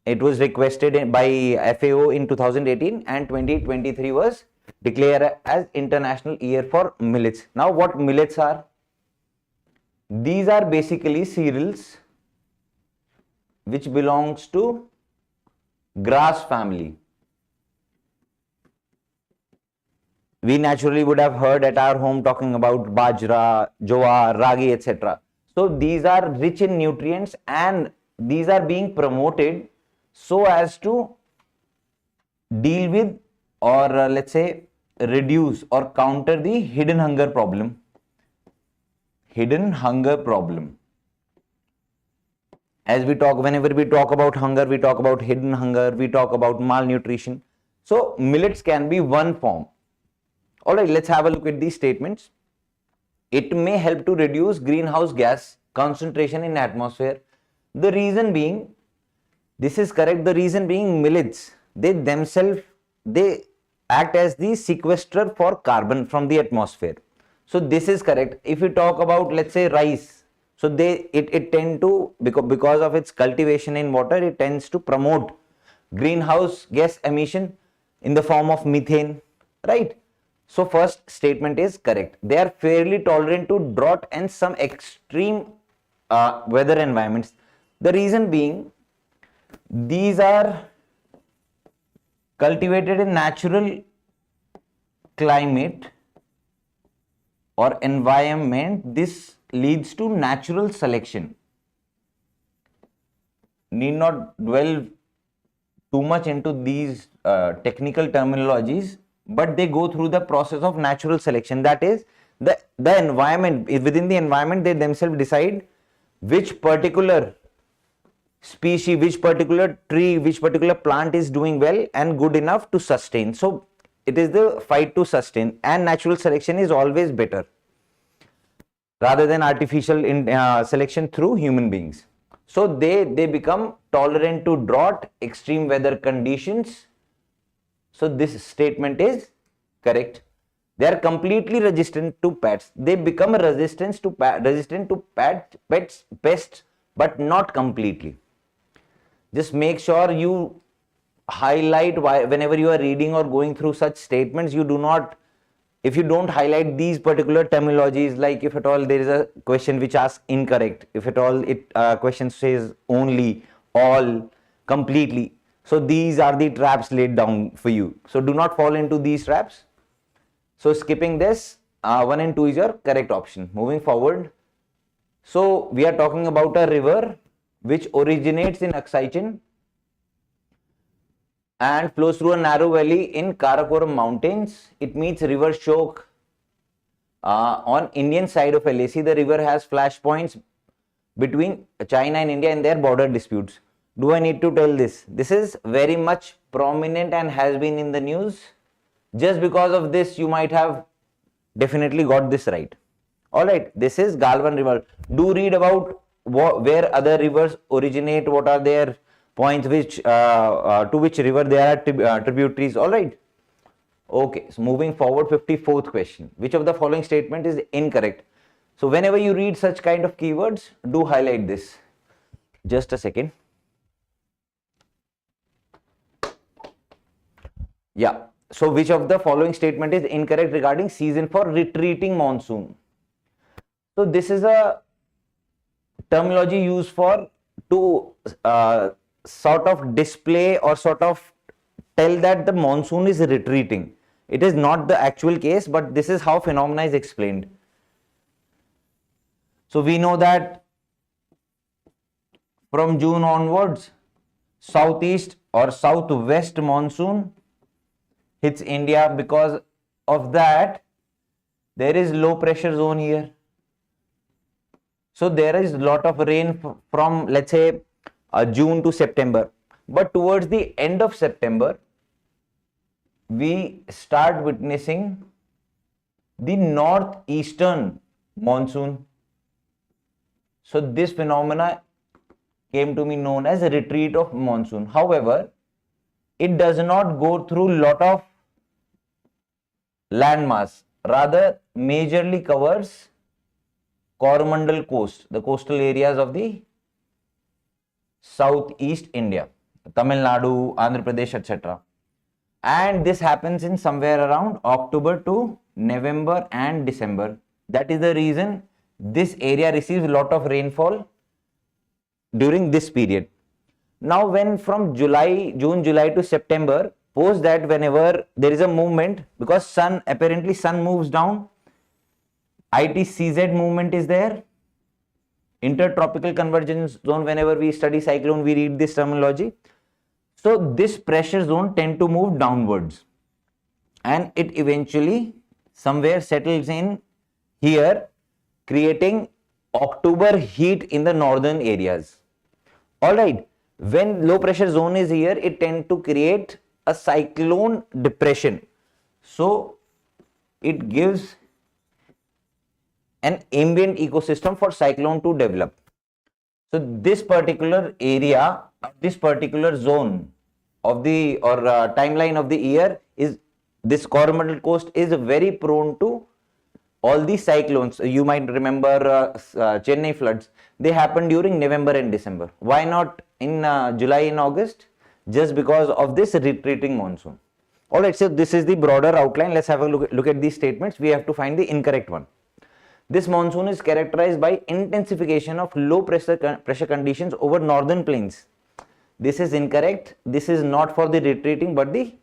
It was requested by FAO in 2018 and 2023 was declared as International Year for Millets. Now what millets are? These are basically cereals which belongs to grass family. We naturally would have heard at our home talking about bajra, jowar, ragi, etc. So these are rich in nutrients and these are being promoted so as to deal with or let's say reduce or counter the hidden hunger problem. Hidden hunger problem. As we talk, whenever we talk about hunger, we talk about hidden hunger, we talk about malnutrition. So millets can be one form. All right, let's have a look at these statements. It may help to reduce greenhouse gas concentration in atmosphere. The reason being, this is correct, the reason being millets, they themselves, they act as the sequester for carbon from the atmosphere. So this is correct. If we talk about, let's say, rice, so it tend to, because of its cultivation in water, it tends to promote greenhouse gas emission in the form of methane, right? So first statement is correct. They are fairly tolerant to drought and some extreme weather environments. The reason being, these are cultivated in natural climate or environment. This leads to natural selection. Need not dwell too much into these technical terminologies, but they go through the process of natural selection. That is, the environment, within the environment, they themselves decide which particular species, which particular tree, which particular plant is doing well and good enough to sustain. So it is the fight to sustain, and natural selection is always better rather than artificial selection through human beings. So they become tolerant to drought, extreme weather conditions. So this statement is correct. They are completely resistant to pests. They become resistant to pests, but not completely. Just make sure you highlight whenever you are reading or going through such statements, you do not, if you don't highlight these particular terminologies, like if at all there is a question which asks incorrect, if at all it question says only, all, completely, so these are the traps laid down for you. So do not fall into these traps. So skipping this, 1 and 2 is your correct option. Moving forward, so we are talking about a river which originates in Oxygen and flows through a narrow valley in Karakoram Mountains. It meets River Shok on Indian side of LAC. The river has flashpoints between China and India in their border disputes. Do I need to tell this? This is very much prominent and has been in the news. Just because of this, you might have definitely got this right. All right, this is Galwan River. Do read about where other rivers originate, what are their points, which to which river they are tributaries. All right. Okay, so moving forward, 54th question. Which of the following statement is incorrect? So whenever you read such kind of keywords, do highlight this. Just a second. Yeah. So which of the following statement is incorrect regarding season for retreating monsoon? So this is a terminology used for to sort of display or sort of tell that the monsoon is retreating. It is not the actual case, but this is how phenomena is explained. So we know that from June onwards, southeast or southwest monsoon hits India. Because of that, there is low pressure zone here. So there is a lot of rain from, let's say, June to September. But towards the end of September, we start witnessing the northeastern monsoon. So this phenomena came to be known as a retreat of monsoon. However, it does not go through lot of landmass, rather majorly covers Coromandel coast, the coastal areas of the southeast India, Tamil Nadu, Andhra Pradesh, etc. And this happens in somewhere around October to November and December. That is the reason this area receives a lot of rainfall during this period. Now, when from June, July to September, post that whenever there is a movement, because sun moves down, ITCZ movement is there, intertropical convergence zone. Whenever we study cyclone, we read this terminology. So this pressure zone tend to move downwards and it eventually somewhere settles in here, creating October heat in the northern areas. All right, when low pressure zone is here, it tend to create a cyclone depression. So it gives an ambient ecosystem for cyclone to develop. So this particular area, this particular zone of the timeline of the year is this Coromandel coast is very prone to all these cyclones. You might remember Chennai floods. They happen during November and December. Why not in July and August? Just because of this retreating monsoon. All right, so this is the broader outline. Let's have a look at these statements. We have to find the incorrect one. This monsoon is characterized by intensification of low pressure conditions over northern plains. This is incorrect. This is not for the retreating but the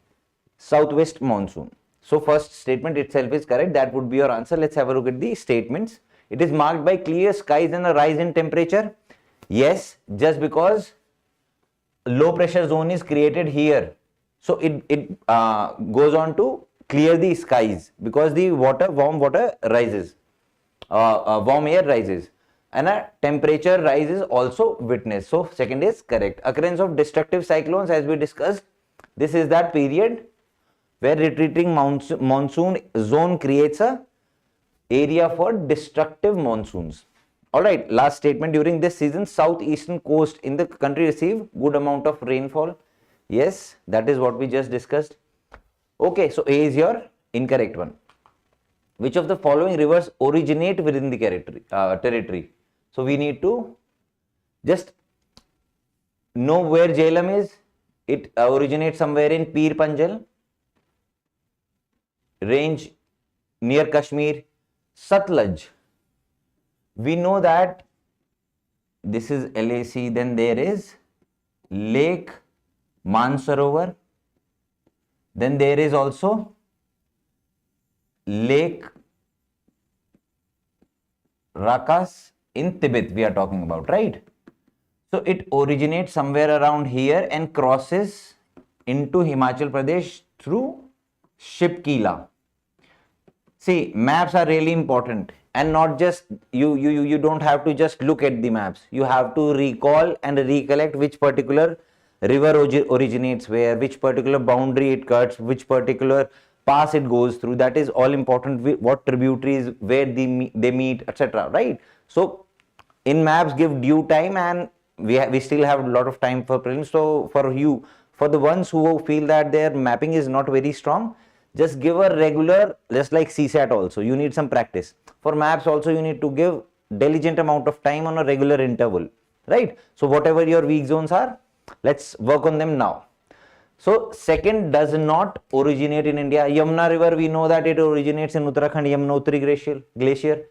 southwest monsoon. So first statement itself is correct. That would be your answer. Let's have a look at the statements. It is marked by clear skies and a rise in temperature. Yes, just because low pressure zone is created here, so it goes on to clear the skies because the warm water rises, warm air rises, and a temperature rise is also witnessed. So second is correct. Occurrence of destructive cyclones, as we discussed, this is that period where retreating monsoon zone creates a area for destructive monsoons. All right, last statement. During this season, southeastern coast in the country receive good amount of rainfall. Yes, that is what we just discussed. Okay, so A is your incorrect one. which of the following rivers originate within the territory? So we need to just know where Jhelum is. It originates somewhere in Pir Panjal range near Kashmir. Satluj, we know that this is LAC, then there is Lake Mansarovar, then there is also Lake Rakas in Tibet we are talking about, right? So it originates somewhere around here and crosses into Himachal Pradesh through Shipkila. See, maps are really important, and not just you don't have to just look at the maps. You have to recall and recollect which particular river originates where, which particular boundary it cuts, which particular pass it goes through. That is all important. What tributaries, where they meet, etc. Right? So in maps, give due time, and we still have a lot of time for prelims. So for the ones who feel that their mapping is not very strong, just give a regular, just like CSAT also, you need some practice. For maps also, you need to give diligent amount of time on a regular interval, right? So whatever your weak zones are, let's work on them now. So second does not originate in India. Yamuna River, we know that it originates in Uttarakhand, Yamunotri Glacier.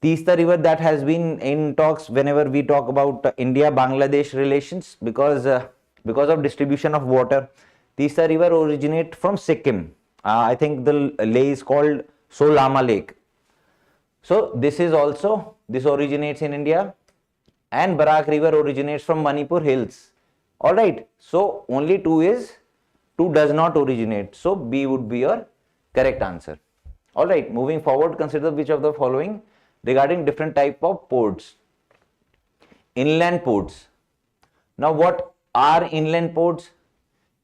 Teesta River, that has been in talks whenever we talk about India-Bangladesh relations, because of distribution of water. Teesta River originates from Sikkim. I think the lake is called Solama Lake. So this originates in India, and Barak River originates from Manipur hills. All right. So only two does not originate. So B would be your correct answer. All right. Moving forward, consider which of the following regarding different type of ports. Inland ports. Now what are inland ports?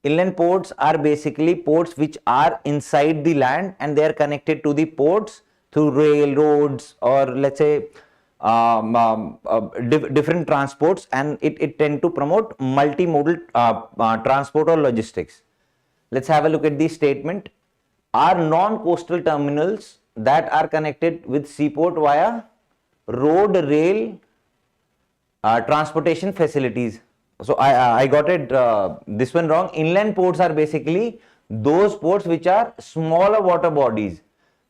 Inland ports are basically ports which are inside the land, and they are connected to the ports through railroads, or let's say different transports, and it tend to promote multimodal transport or logistics. Let's have a look at the statement. Are non-coastal terminals that are connected with seaport via road, rail, transportation facilities. So I got it this one wrong. Inland ports are basically those ports which are smaller water bodies.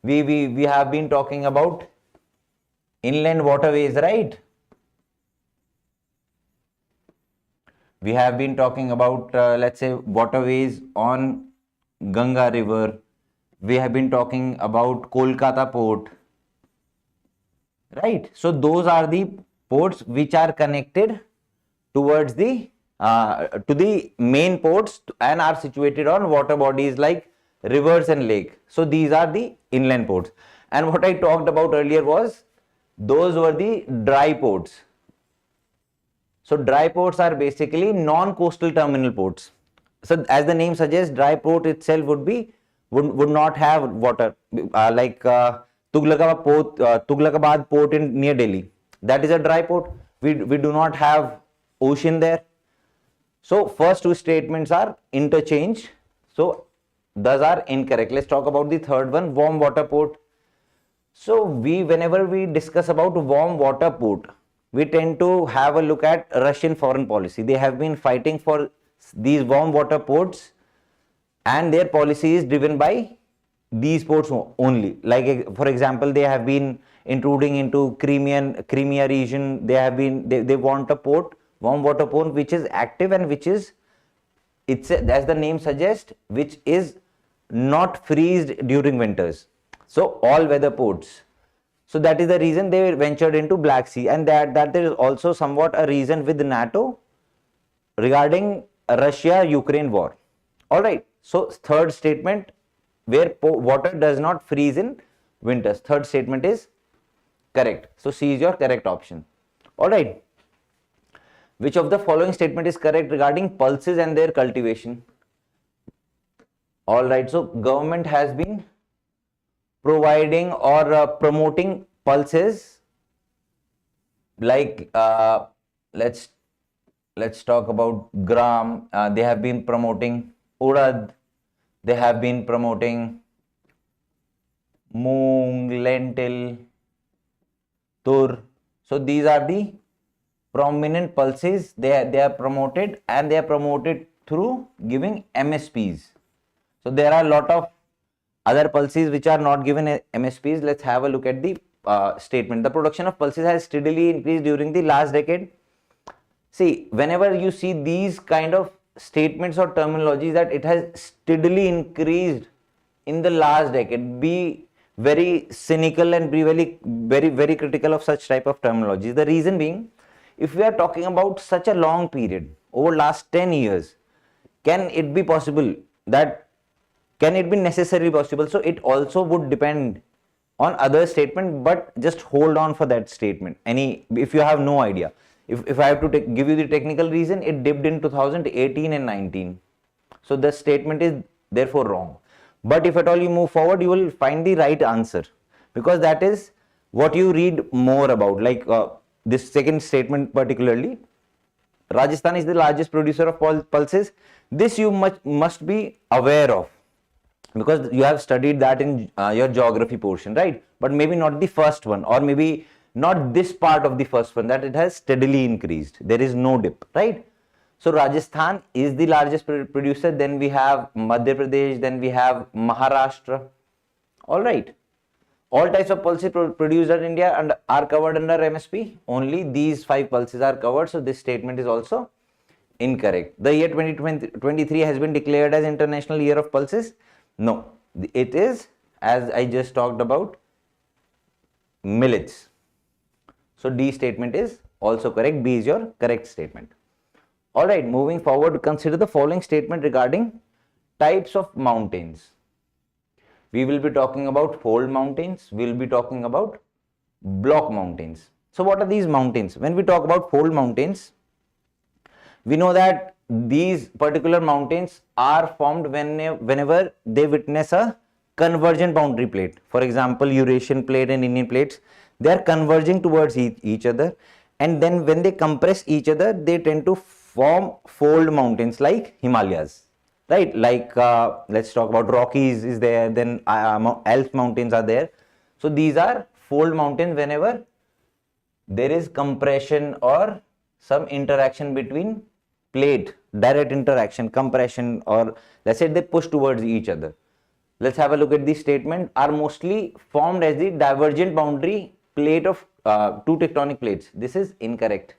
We have been talking about inland waterways, right? We have been talking about let's say waterways on Ganga River. We have been talking about Kolkata port, right? So those are the ports which are connected towards the to the main ports and are situated on water bodies like rivers and lake. So these are the inland ports. And what I talked about earlier was those were the dry ports. So dry ports are basically non-coastal terminal ports. So as the name suggests, dry port itself would not have water, like Tughlakabad port in near Delhi. That is a dry port. We do not have ocean there. So first two statements are interchange. So those are incorrect. Let's talk about the third one, warm water port. So whenever we discuss about warm water port, we tend to have a look at Russian foreign policy. They have been fighting for these warm water ports, and their policy is driven by these ports only. Like for example, they have been intruding into Crimea region. They want a port, warm water port, which is active and which is, as the name suggests, which is not freezed during winters. So all weather ports. So that is the reason they ventured into Black Sea, and that there is also somewhat a reason with NATO regarding Russia-Ukraine war. All right. So third statement, where water does not freeze in winters. Third statement is correct. So C is your correct option. All right. Which of the following statement is correct regarding pulses and their cultivation? All right. So government has been providing or promoting pulses, like let's talk about gram. They have been promoting urad. They have been promoting moong, lentil, tur. So these are the prominent pulses. They are promoted, and they are promoted through giving MSPs. So there are a lot of other pulses which are not given MSPs. Let's have a look at the statement. The production of pulses has steadily increased during the last decade. See, whenever you see these kind of statements or terminologies that it has steadily increased in the last decade, be very cynical and be very critical of such type of terminologies. The reason being, if we are talking about such a long period over last 10 years, can it be possible that, can it be necessarily possible? So it also would depend on other statement, but just hold on for that statement. If you have no idea, if I have to give you the technical reason, it dipped in 2018 and 19. So the statement is therefore wrong. But if at all you move forward, you will find the right answer, because that is what you read more about. Like this second statement particularly, Rajasthan is the largest producer of pulses. This you must be aware of, because you have studied that in your geography portion, right? But maybe not the first one, or maybe not this part of the first one, that it has steadily increased. There is no dip, right? So Rajasthan is the largest producer. Then we have Madhya Pradesh. Then we have Maharashtra. All right. All types of pulses produced in India and are covered under MSP. Only these 5 pulses are covered. So this statement is also incorrect. The year 2023 has been declared as International Year of Pulses. No, it is, as I just talked about, millets. So D statement is also correct. B is your correct statement. Alright, moving forward, consider the following statement regarding types of mountains. We will be talking about fold mountains. We will be talking about block mountains. So what are these mountains? When we talk about fold mountains, we know that these particular mountains are formed whenever they witness a convergent boundary plate. For example, Eurasian plate and Indian plates, they are converging towards each other, and then when they compress each other, they tend to form fold mountains like Himalayas, right? Like let's talk about Rockies is there, then Alps mountains are there. So these are fold mountains whenever there is compression or some interaction between plate, direct interaction, compression, or let's say they push towards each other. Let's have a look at this statement. Are mostly formed as the divergent boundary plate of 2 tectonic plates. This is incorrect.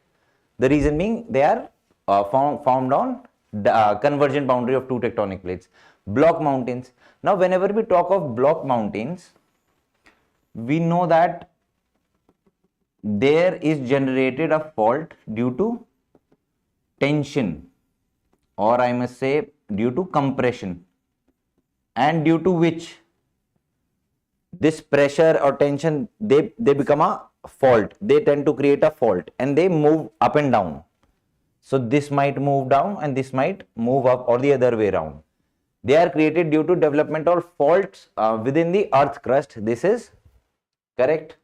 The reason being, they are formed on the convergent boundary of 2 tectonic plates. Block mountains. Now whenever we talk of block mountains, we know that there is generated a fault due to tension, or I must say due to compression, and due to which this pressure or tension, they become a fault. They tend to create a fault and they move up and down. So this might move down and this might move up, or the other way around. They are created due to development of faults within the earth crust. This is correct.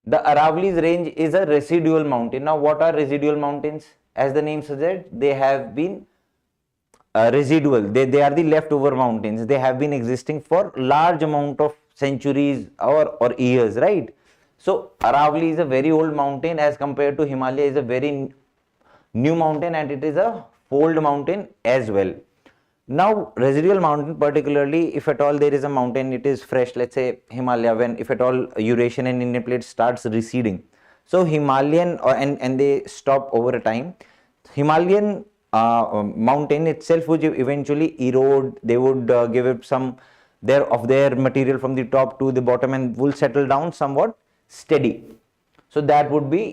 The Aravallis range is a residual mountain. Now what are residual mountains? As the name suggests, they have been residual. They are the leftover mountains. They have been existing for large amount of centuries or years, right? So Aravalli is a very old mountain as compared to Himalaya is a very new mountain, and it is a fold mountain as well. Now residual mountain, particularly if at all there is a mountain, it is fresh, let's say Himalaya, when if at all Eurasian and Indian plate starts receding, so Himalayan and they stop over a time, Himalayan mountain itself would eventually erode. They would give up some of their material from the top to the bottom and will settle down somewhat steady. So that would be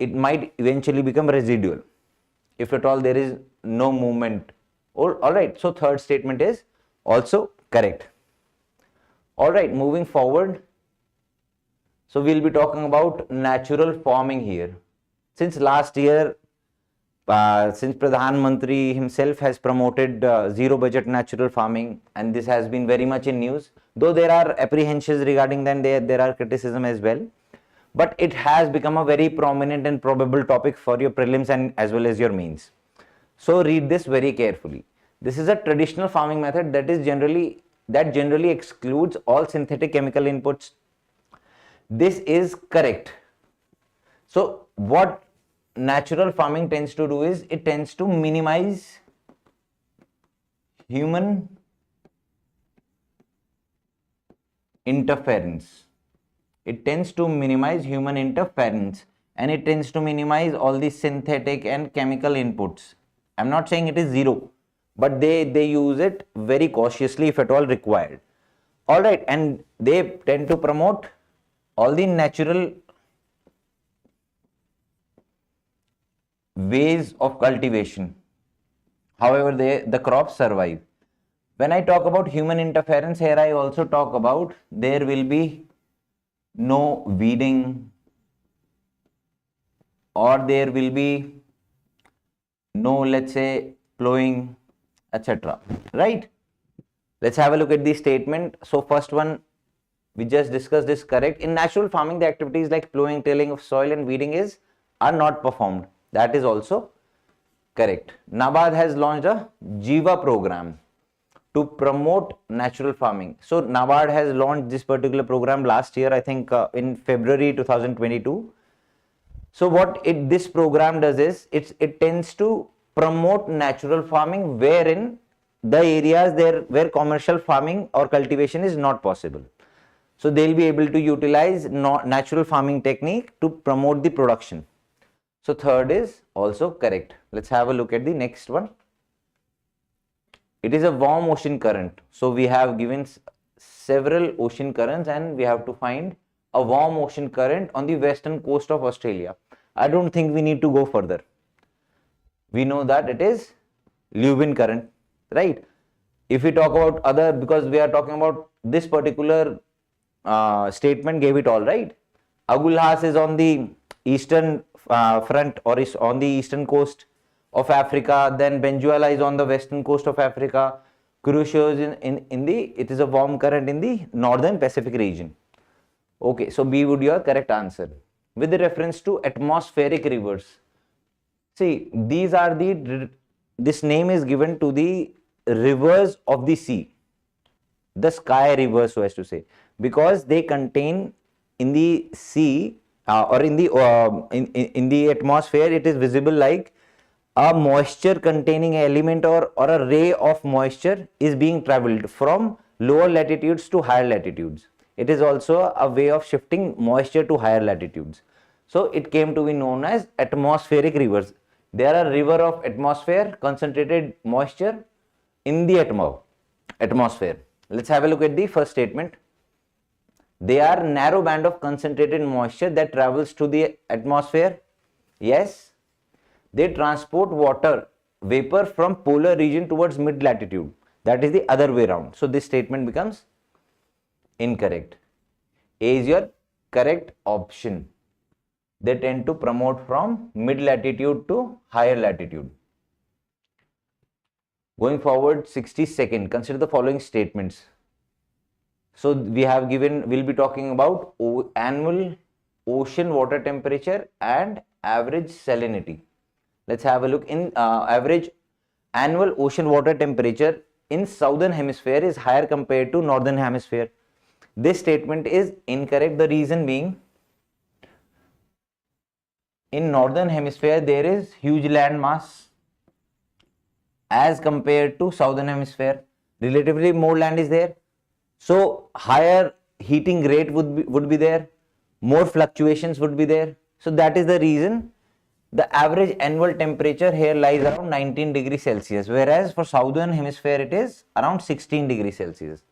it might eventually become residual if at all there is no movement. All right, so third statement is also correct. All right, moving forward, so we'll be talking about natural farming here. Since last year, since Pradhan Mantri himself has promoted zero budget natural farming, and this has been very much in news, though there are apprehensions regarding that, there are criticism as well, but it has become a very prominent and probable topic for your prelims and as well as your mains. So read this very carefully. This is a traditional farming method that is generally that generally excludes all synthetic chemical inputs. This is correct. So what natural farming tends to do is it tends to minimize human interference. It tends to minimize human interference, and it tends to minimize all the synthetic and chemical inputs. I'm not saying it is zero, but they use it very cautiously if at all required. All right, and they tend to promote all the natural ways of cultivation. However, the crops survive. When I talk about human interference here, I also talk about there will be no weeding, or there will be no, let's say, plowing, etc. Right? Let's have a look at the statement. So first one, we just discussed is correct. In natural farming, the activities like plowing, tilling of soil and weeding are not performed. That is also correct. NABARD has launched a Jiva program to promote natural farming. So NABARD has launched this particular program last year, I think in February 2022. So what this program does is it tends to promote natural farming wherein the areas there where commercial farming or cultivation is not possible. So they'll be able to utilize natural farming technique to promote the production. So third is also correct. Let's have a look at the next one. It is a warm ocean current. So we have given several ocean currents and we have to find a warm ocean current on the western coast of Australia. I don't think we need to go further. We know that it is Leuven current, right? If we talk about other, because we are talking about this particular statement gave it all, right? Agulhas is on the eastern front or is on the eastern coast of Africa. Then Benguela is on the western coast of Africa. Crucio is it is a warm current in the northern Pacific region. Okay, so B would be your correct answer. With the reference to atmospheric rivers. See, these are this name is given to the rivers of the sea, the sky rivers, so as to say, because they contain in the sea or in the atmosphere, it is visible like a moisture containing element or a ray of moisture is being traveled from lower latitudes to higher latitudes. It is also a way of shifting moisture to higher latitudes. So it came to be known as atmospheric rivers. There are river of atmosphere, concentrated moisture in the atmosphere. Let's have a look at the first statement. They are narrow band of concentrated moisture that travels to the atmosphere. Yes. They transport water vapor from polar region towards mid latitude. That is the other way around. So this statement becomes incorrect. A is your correct option. They tend to promote from mid latitude to higher latitude. Going forward, 62nd, consider the following statements. So we have given, we'll be talking about annual ocean water temperature and average salinity. Let's have a look. In average annual ocean water temperature in southern hemisphere is higher compared to northern hemisphere. This statement is incorrect. The reason being, in northern hemisphere there is huge land mass as compared to southern hemisphere. Relatively more land is there, so higher heating rate would be there, more fluctuations would be there. So that is the reason the average annual temperature here lies around 19 degrees Celsius, whereas for southern hemisphere it is around 16 degrees Celsius.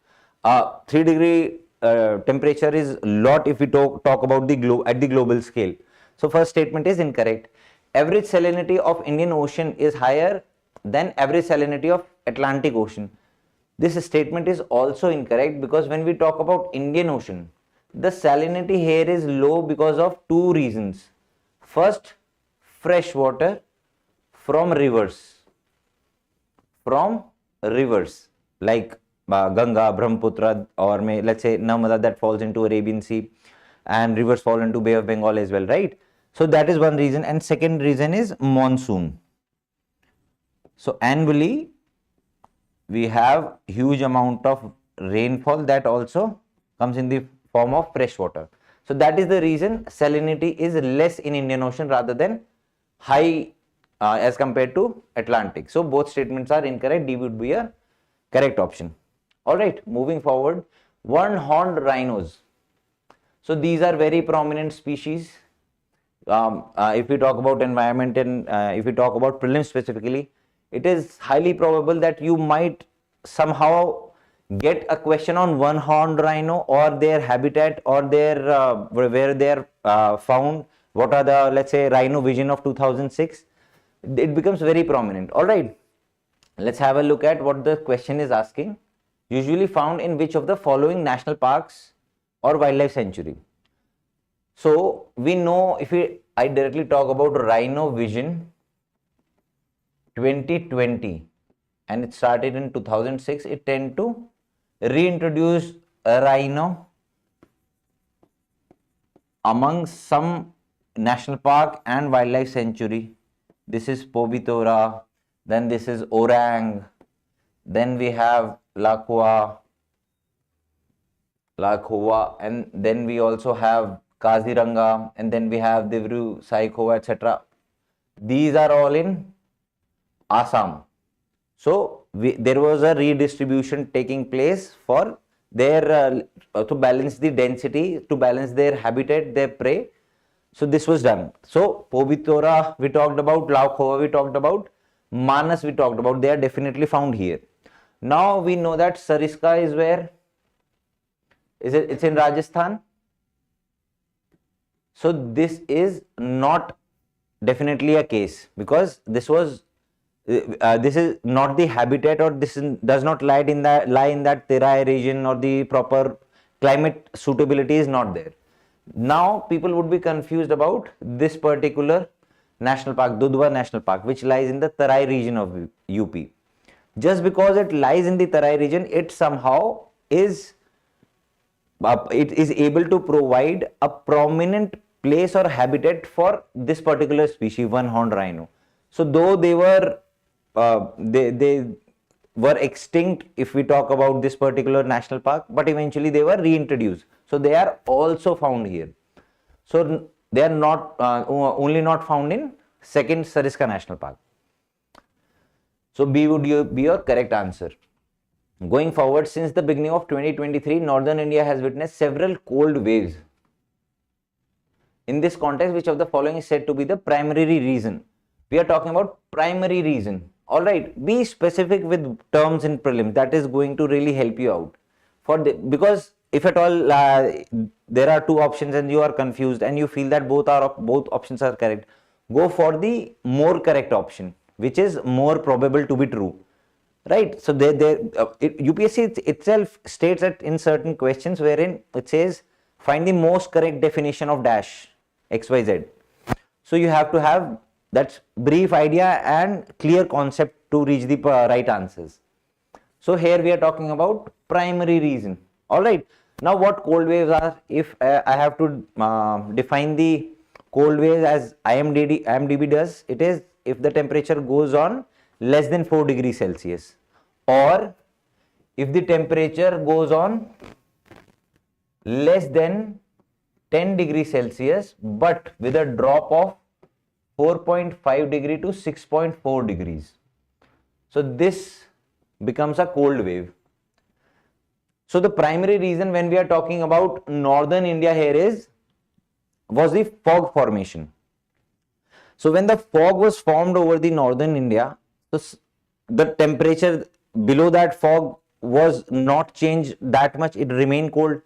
3 degree temperature is lot if we talk about the global scale. So first statement is incorrect. Average salinity of Indian Ocean is higher than average salinity of Atlantic Ocean. This statement is also incorrect because when we talk about Indian Ocean, the salinity here is low because of two reasons. First, fresh water from rivers like Ganga, Brahmaputra, or let's say Narmada, that falls into Arabian Sea, and rivers fall into Bay of Bengal as well, right? So that is one reason. And second reason is monsoon. So annually we have huge amount of rainfall that also comes in the form of fresh water. So that is the reason salinity is less in Indian Ocean rather than high as compared to Atlantic. So both statements are incorrect. D would be a correct option. Alright, moving forward, one-horned rhinos. So these are very prominent species. If we talk about environment and if we talk about prelims specifically, it is highly probable that you might somehow get a question on one-horned rhino or their habitat or their where they are found. What are the, let's say, rhino vision of 2006? It becomes very prominent. All right, let's have a look at what the question is asking. Usually found in which of the following national parks or wildlife sanctuary? So we know, if I directly talk about Rhino Vision 2020 and it started in 2006, it tend to reintroduce a rhino among some national park and wildlife sanctuary. This is Pobitora, then this is Orang, then we have Lakua, and then we also have Kaziranga, and then we have Divru, Saikova, etc. These are all in Assam. So there was a redistribution taking place for their to balance the density, to balance their habitat, their prey. So this was done. So Pobitora we talked about, Laukhoa we talked about, Manas we talked about. They are definitely found here. Now we know that Sariska is where? It's in Rajasthan. So this is not definitely a case, because this was this is not the habitat, or does not lie in that Terai region, or the proper climate suitability is not there. Now people would be confused about this particular national park, Dudhwa National Park, which lies in the Terai region of UP. Just because it lies in the Terai region, it somehow is able to provide a prominent place or habitat for this particular species, one-horned rhino. So though they were extinct if we talk about this particular national park, but eventually they were reintroduced. So they are also found here. So they are not only not found in second Sariska National Park. So B would be your correct answer. Going forward, since the beginning of 2023, northern India has witnessed several cold waves. In this context, which of the following is said to be the primary reason? We are talking about primary reason. All right, be specific with terms in prelims. That is going to really help you out. Because if at all there are two options and you are confused and you feel that both options are correct, go for the more correct option, which is more probable to be true. Right, so UPSC itself states that in certain questions wherein it says find the most correct definition of dash XYZ. So you have to have that brief idea and clear concept to reach the right answers. So here we are talking about primary reason. All right, now what cold waves are? If I have to define the cold waves as IMDb does, it is if the temperature goes on less than 4 degrees Celsius, or if the temperature goes on less than 10 degrees Celsius but with a drop of 4.5 degree to 6.4 degrees. So this becomes a cold wave. So the primary reason when we are talking about northern India here was the fog formation. So when the fog was formed over the northern India, the temperature below that fog was not changed that much, it remained cold.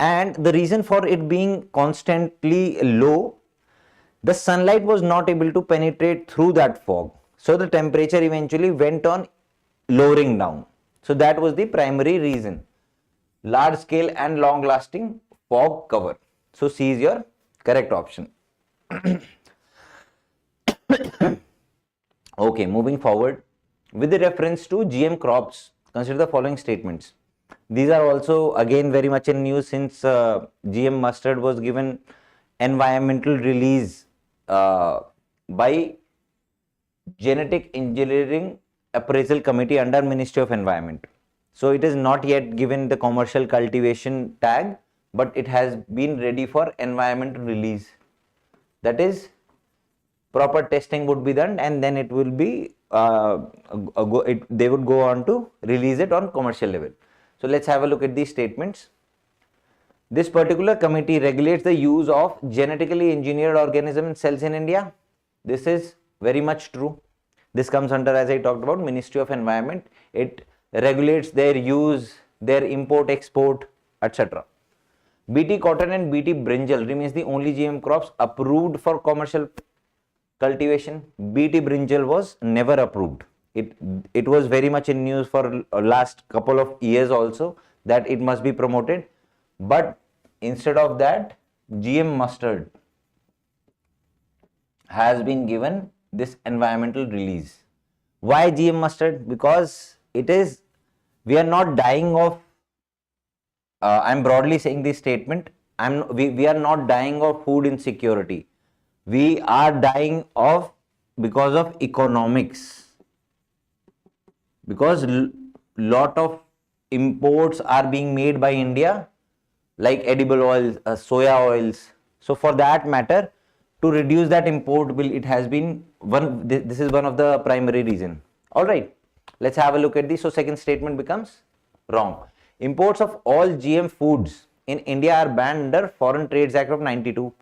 And the reason for it being constantly low, the sunlight was not able to penetrate through that fog. So the temperature eventually went on lowering down. So that was the primary reason. Large scale and long lasting fog cover. So C is your correct option. Okay, moving forward. With the reference to GM crops, consider the following statements. These are also again very much in news since GM mustard was given environmental release by Genetic Engineering Appraisal Committee under Ministry of Environment. So it is not yet given the commercial cultivation tag, but it has been ready for environmental release. That is, proper testing would be done, and then it will be they would go on to release it on commercial level. So let's have a look at these statements. This particular committee regulates the use of genetically engineered organisms and cells in India. This is very much true. This comes under, as I talked about, Ministry of Environment. It regulates their use, their import, export, etc. BT cotton and BT brinjal remains the only GM crops approved for commercial cultivation. BT brinjal was never approved. It was very much in news for last couple of years also that it must be promoted, but instead of that, GM mustard has been given this environmental release. Why GM mustard? Because it is, we are not dying of, I'm broadly saying this statement, we are not dying of food insecurity. We are dying of because of economics. Because lot of imports are being made by India, like edible oils, soya oils. So for that matter, to reduce that import bill, it has been one, this is one of the primary reason. All right, let's have a look at this. So second statement becomes wrong. Imports of all GM foods in India are banned under Foreign Trades Act of 92.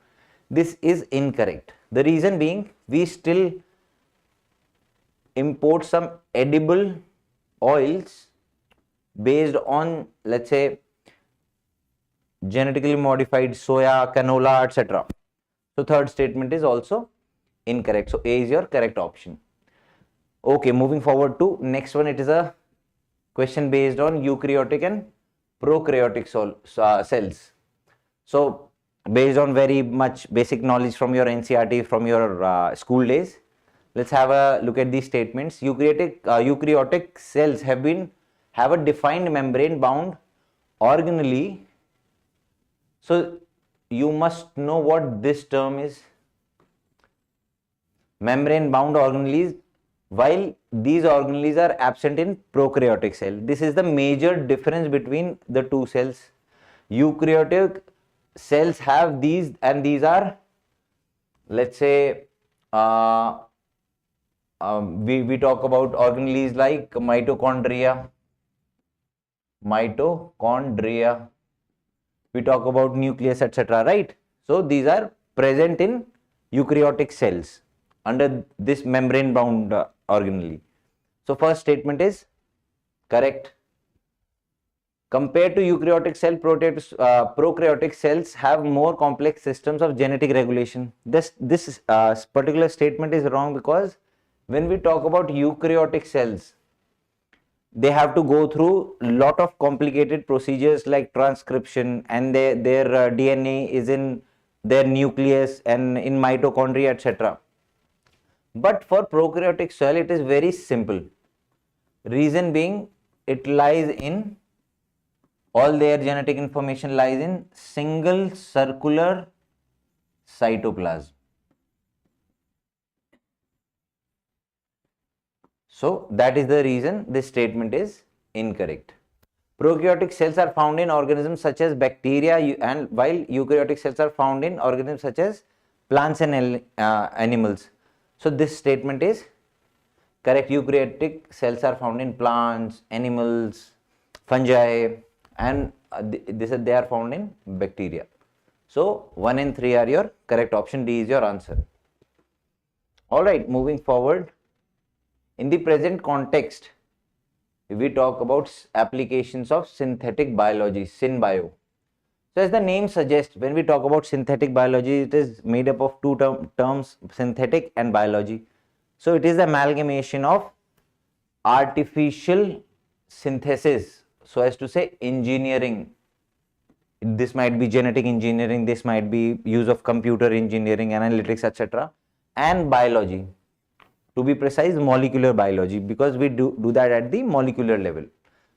This is incorrect. The reason being, we still import some edible oils based on, let's say, genetically modified soya, canola, etc. So third statement is also incorrect. So A is your correct option. Okay, moving forward to next one. It is a question based on eukaryotic and prokaryotic cells. So based on very much basic knowledge from your NCERT, from your school days, let's have a look at these statements. Eukaryotic cells have a defined membrane bound organelle. So you must know what this term is. Membrane bound organelles, while these organelles are absent in prokaryotic cell. This is the major difference between the two cells. Eukaryotic cells have these, and these are, let's say, we talk about organelles like mitochondria. We talk about nucleus, etc. Right? So these are present in eukaryotic cells under this membrane bound organelle. So first statement is correct. Compared to eukaryotic cell, prokaryotic cells have more complex systems of genetic regulation. This particular statement is wrong, because when we talk about eukaryotic cells, they have to go through a lot of complicated procedures like transcription, and their DNA is in their nucleus and in mitochondria, etc. But for prokaryotic cell, it is very simple. Reason being, it lies in, all their genetic information lies in single circular cytoplasm. So that is the reason this statement is incorrect. Prokaryotic cells are found in organisms such as bacteria, and while eukaryotic cells are found in organisms such as plants and animals. So this statement is correct. Eukaryotic cells are found in plants, animals, fungi, and they are found in bacteria. So 1 and 3 are your correct option. D is your answer. All right, moving forward. In the present context, we talk about applications of synthetic biology, synbio. So as the name suggests, when we talk about synthetic biology, it is made up of two terms, synthetic and biology. So it is the amalgamation of artificial synthesis, so as to say engineering. This might be genetic engineering, this might be use of computer engineering, analytics, etc. and biology. To be precise, molecular biology, because we do that at the molecular level.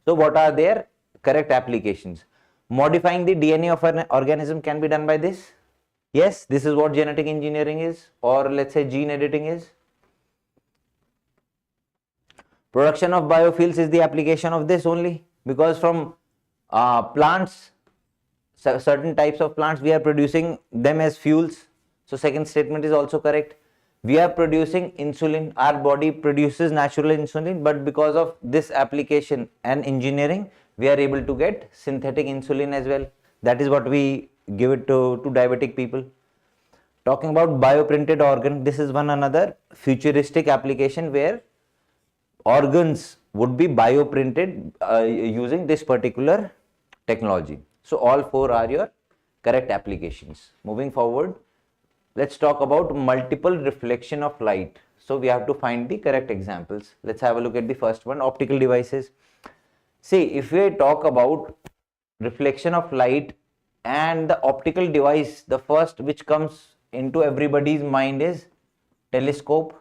So what are their correct applications? Modifying the DNA of an organism can be done by this. Yes, this is what genetic engineering is, or let's say gene editing is. Production of biofuels is the application of this only. because from plants, certain types of plants, we are producing them as fuels. So second statement is also correct. We are producing insulin, our body produces natural insulin, but because of this application and engineering, we are able to get synthetic insulin as well. That is what we give it to diabetic people. Talking about bioprinted organ, this is one another futuristic application where organs would be bioprinted using this particular technology. So all four are your correct applications. Moving forward, let's talk about multiple reflection of light. So we have to find the correct examples. Let's have a look at the first one, optical devices. See, if we talk about reflection of light and the optical device, the first which comes into everybody's mind is telescope.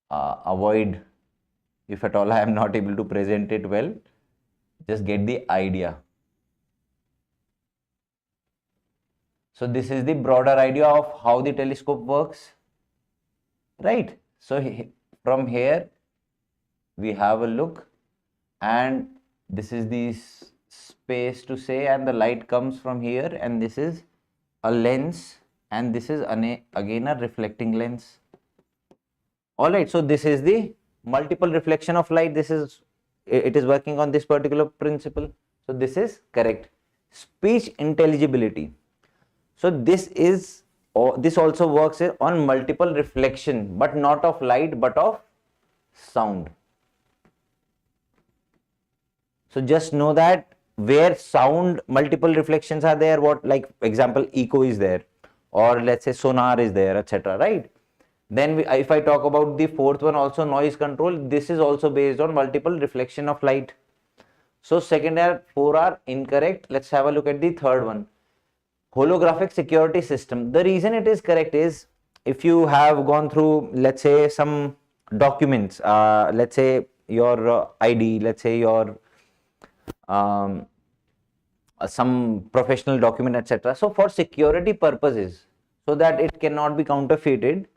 Avoid, if at all I am not able to present it well, just get the idea. So this is the broader idea of how the telescope works, right? So from here we have a look, and this is the space to say, and the light comes from here, and this is a lens, and this is again a reflecting lens. All right, so this is the multiple reflection of light. It is working on this particular principle. So this is correct. Speech intelligibility. So this also works on multiple reflection, but not of light, but of sound. So just know that where sound multiple reflections are there, what, like example, echo is there, or let's say sonar is there, etc. Right? Then if I talk about the fourth one, also noise control, this is also based on multiple reflection of light. So second and four are incorrect. Let's have a look at the third one, holographic security system. The reason it is correct is, if you have gone through, let's say, some documents, let's say your ID, let's say your some professional document, etc. So for security purposes, so that it cannot be counterfeited,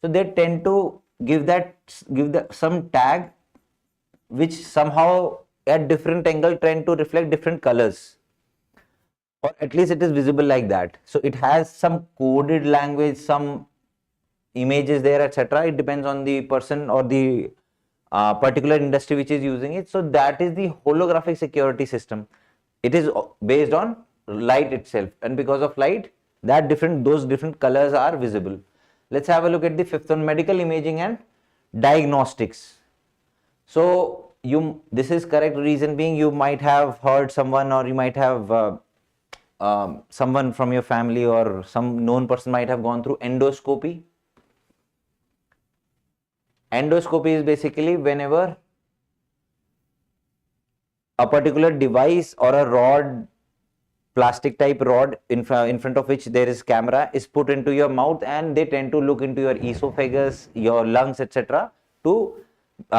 so they tend to give some tag which somehow at different angle tend to reflect different colors, or at least it is visible like that. So it has some coded language, some images there, etc. It depends on the person or the particular industry which is using it. So that is the holographic security system. It is based on light itself, and because of light, those different colors are visible. Let's have a look at the fifth one, medical imaging and diagnostics. So this is correct. Reason being, you might have heard someone, or you might have someone from your family or some known person might have gone through endoscopy. Endoscopy is basically whenever a particular device or a rod, plastic type rod in front of which there is camera, is put into your mouth, and they tend to look into your esophagus, your lungs, etc. to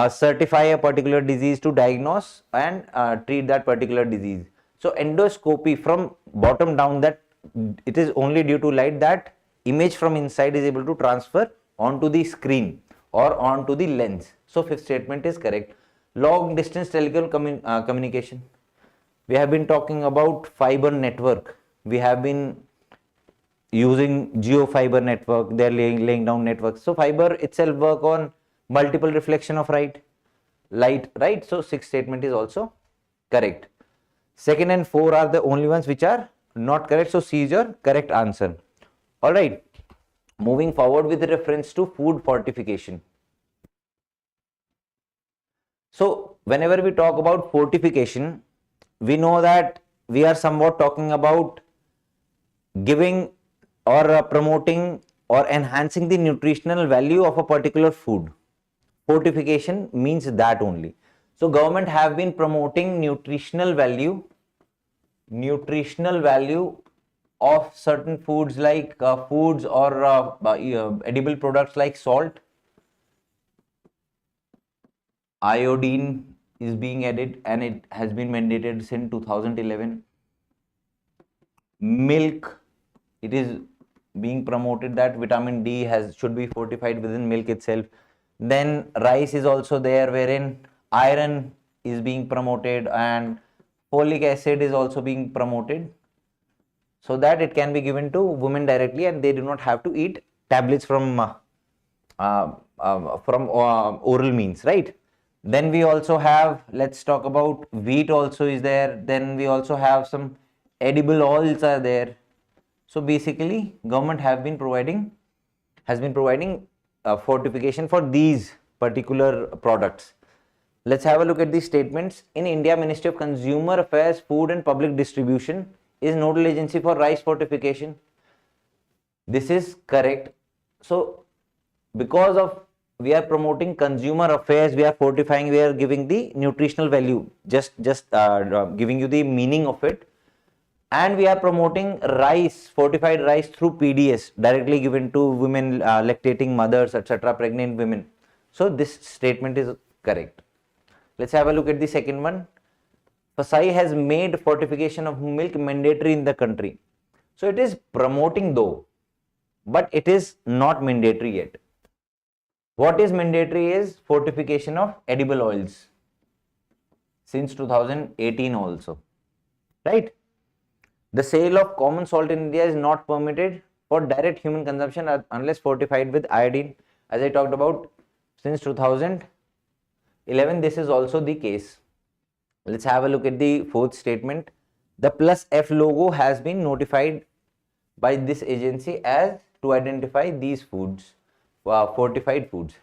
certify a particular disease, to diagnose and treat that particular disease. So endoscopy, from bottom down, that it is only due to light that image from inside is able to transfer onto the screen or onto the lens. So fifth statement is correct. Long distance telecom communication. We have been talking about fiber network. We have been using geo fiber network. They are laying down networks. So fiber itself work on multiple reflection of light, right? So sixth statement is also correct. Second and four are the only ones which are not correct. So C is your correct answer. All right. Moving forward with reference to food fortification. So whenever we talk about fortification, we know that we are somewhat talking about giving or promoting or enhancing the nutritional value of a particular food. Fortification means that only. So government have been promoting nutritional value of certain foods, like foods or edible products like salt. Iodine is being added, and it has been mandated since 2011. Milk, it is being promoted that vitamin D should be fortified within milk itself. Then rice is also there, wherein iron is being promoted and folic acid is also being promoted, so that it can be given to women directly and they do not have to eat tablets from oral means, right? Then we also have, let's talk about wheat also is there. Then we also have some edible oils are there. So basically government has been providing fortification for these particular products. Let's have a look at these statements. In India, Ministry of Consumer Affairs, Food and Public Distribution is nodal agency for rice fortification. This is correct. So because of we are promoting consumer affairs, we are fortifying, we are giving the nutritional value, just giving you the meaning of it, and we are promoting rice, fortified rice through PDS, directly given to women, lactating mothers, etc., pregnant women. So this statement is correct. Let's have a look at the second one. FSI has made fortification of milk mandatory in the country. So it is promoting though, but it is not mandatory yet. What is mandatory is fortification of edible oils since 2018 also, right? The sale of common salt in India is not permitted for direct human consumption unless fortified with iodine. As I talked about, since 2011, this is also the case. Let's have a look at the fourth statement. The plus F logo has been notified by this agency as to identify these foods, fortified foods.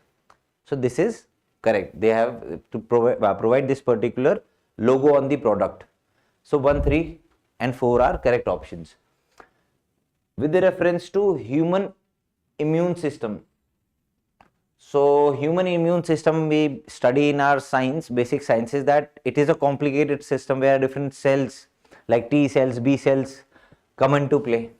So this is correct. They have to provide this particular logo on the product. So 1, 3 and 4 are correct options. With the reference to human immune system. So human immune system we study in our science, basic sciences, that it is a complicated system where different cells like T cells, B cells come into play.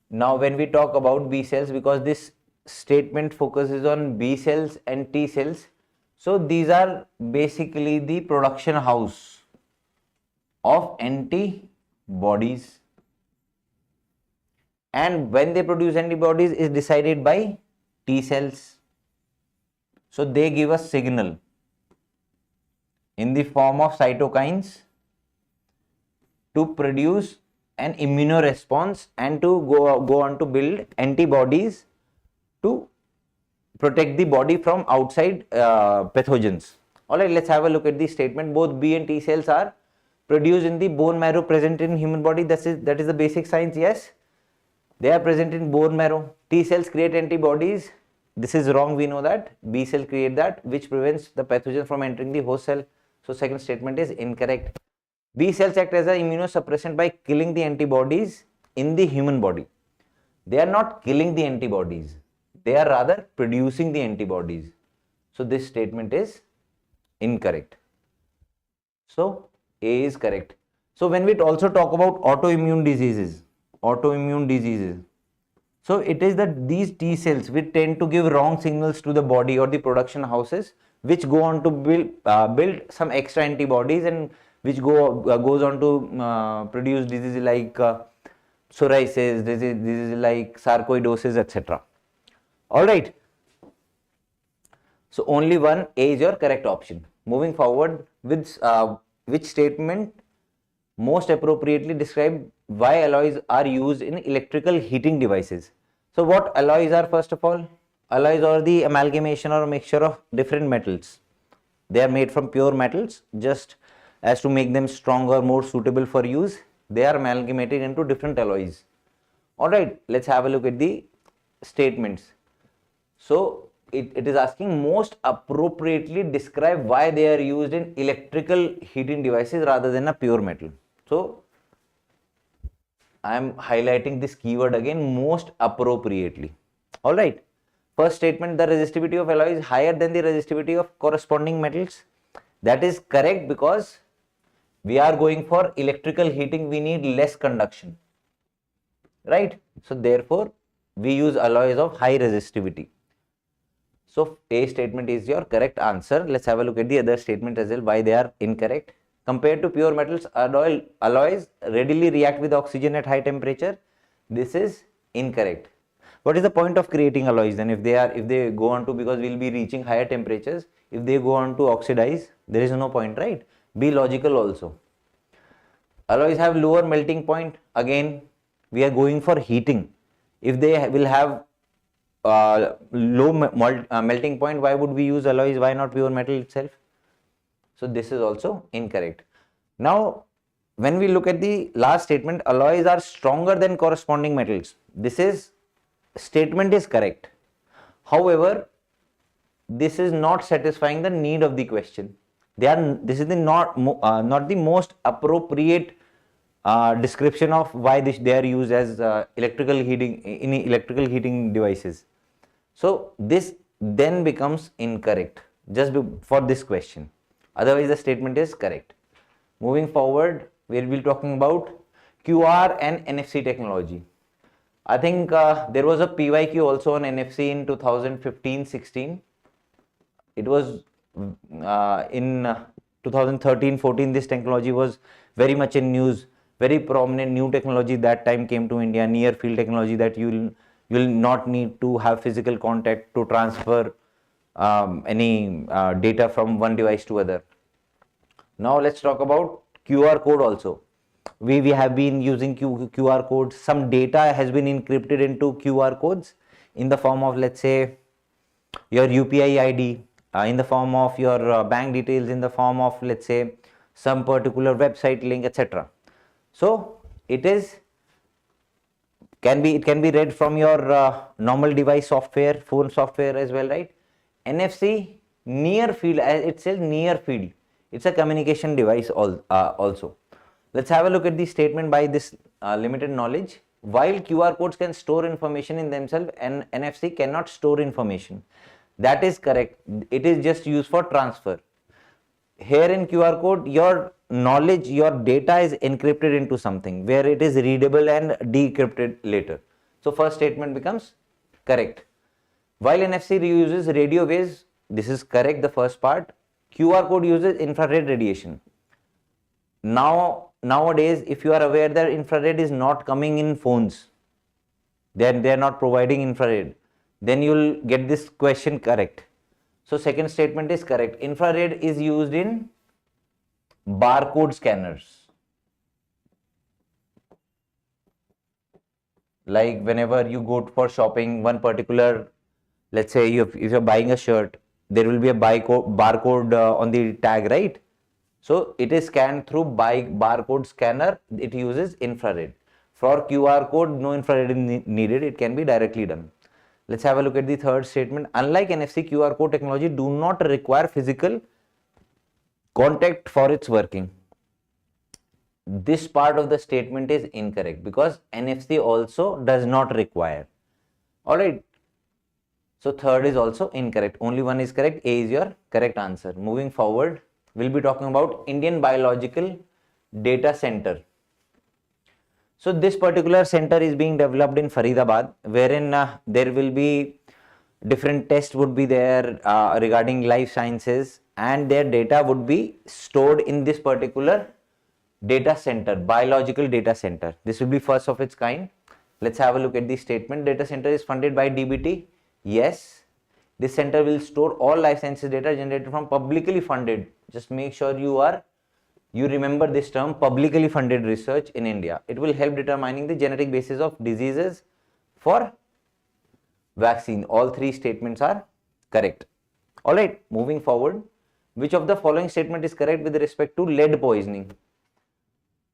Now when we talk about B cells, because this statement focuses on B cells and T cells, so these are basically the production house of antibodies, and when they produce antibodies is decided by T cells. So they give us signal in the form of cytokines to produce an immunoresponse and to go on to build antibodies to protect the body from outside pathogens. Alright, let's have a look at the statement. Both B and T cells are produced in the bone marrow present in human body. That is the basic science. Yes, they are present in bone marrow. T cells create antibodies. This is wrong, we know that. B cell create that, which prevents the pathogen from entering the host cell. So second statement is incorrect. B cells act as an immunosuppressant by killing the antibodies in the human body. They are not killing the antibodies, they are rather producing the antibodies. So this statement is incorrect. So A is correct. So when we also talk about autoimmune diseases, so it is that these T cells which tend to give wrong signals to the body or the production houses, which go on to build some extra antibodies, and which goes on to produce diseases like psoriasis, diseases like sarcoidosis, etc. All right. So only one, A is your correct option. Moving forward, with which statement most appropriately describe why alloys are used in electrical heating devices? So what alloys are? First of all, alloys are the amalgamation or mixture of different metals. They are made from pure metals, just as to make them stronger, more suitable for use. They are amalgamated into different alloys. All right, let's have a look at the statements. So it is asking most appropriately describe why they are used in electrical heating devices rather than a pure metal. So I am highlighting this keyword again, most appropriately. All right. First statement, the resistivity of alloy is higher than the resistivity of corresponding metals. That is correct, because we are going for electrical heating, we need less conduction, right? So therefore we use alloys of high resistivity. So A statement is your correct answer. Let's have a look at the other statement as well, why they are incorrect. Compared to pure metals, alloys readily react with oxygen at high temperature. This is incorrect. What is the point of creating alloys then if they go on to, because we'll be reaching higher temperatures, if they go on to oxidize, there is no point, right? Be logical also. Alloys have lower melting point. Again, we are going for heating. If they will have low melting point, why would we use alloys? Why not pure metal itself? So this is also incorrect. Now, when we look at the last statement, alloys are stronger than corresponding metals. Statement is correct. However, this is not satisfying the need of the question. This is not the most appropriate description of why they are used as electrical heating devices. So this then becomes incorrect just for this question. Otherwise, the statement is correct. Moving forward, we will be talking about QR and NFC technology. I think there was a PYQ also on NFC in 2015-16. It was in 2013-14, this technology was very much in news, very prominent new technology that time came to India, near field technology, that you will not need to have physical contact to transfer any data from one device to other. Now let's talk about QR code also. We have been using QR codes. Some data has been encrypted into QR codes in the form of, let's say, your UPI ID, in the form of your bank details, in the form of, let's say, some particular website link, etc. So it can be read from your normal device software, phone software as well, right? NFC, near field, as it says near field, it's a communication device also. Let's have a look at the statement by this limited knowledge. While QR codes can store information in themselves, and NFC cannot store information. That is correct. It is just used for transfer. Here in QR code, your knowledge, your data is encrypted into something where it is readable and decrypted later. So first statement becomes correct. While NFC uses radio waves, this is correct, the first part. QR code uses infrared radiation. Nowadays, if you are aware that infrared is not coming in phones, they are not providing infrared, then you will get this question correct. So second statement is correct. Infrared is used in barcode scanners. Like whenever you go for shopping, one particular, let's say if you're buying a shirt, there will be a barcode on the tag, right? So it is scanned through barcode scanner. It uses infrared. For QR code, no infrared is needed. It can be directly done. Let's have a look at the third statement. Unlike NFC, QR code technology do not require physical contact for its working. This part of the statement is incorrect because NFC also does not require. Alright. So third is also incorrect. Only one is correct. A is your correct answer. Moving forward, we'll be talking about Indian Biological Data Center. So this particular center is being developed in Faridabad, wherein there will be different tests would be there regarding life sciences, and their data would be stored in this particular data center, biological data center. This will be first of its kind. Let's have a look at the statement. Data center is funded by DBT. Yes, this center will store all life sciences data generated from publicly funded. Just make sure you remember this term, publicly funded research in India. It will help determining the genetic basis of diseases for vaccine. All three statements are correct. Alright, moving forward. Which of the following statement is correct with respect to lead poisoning?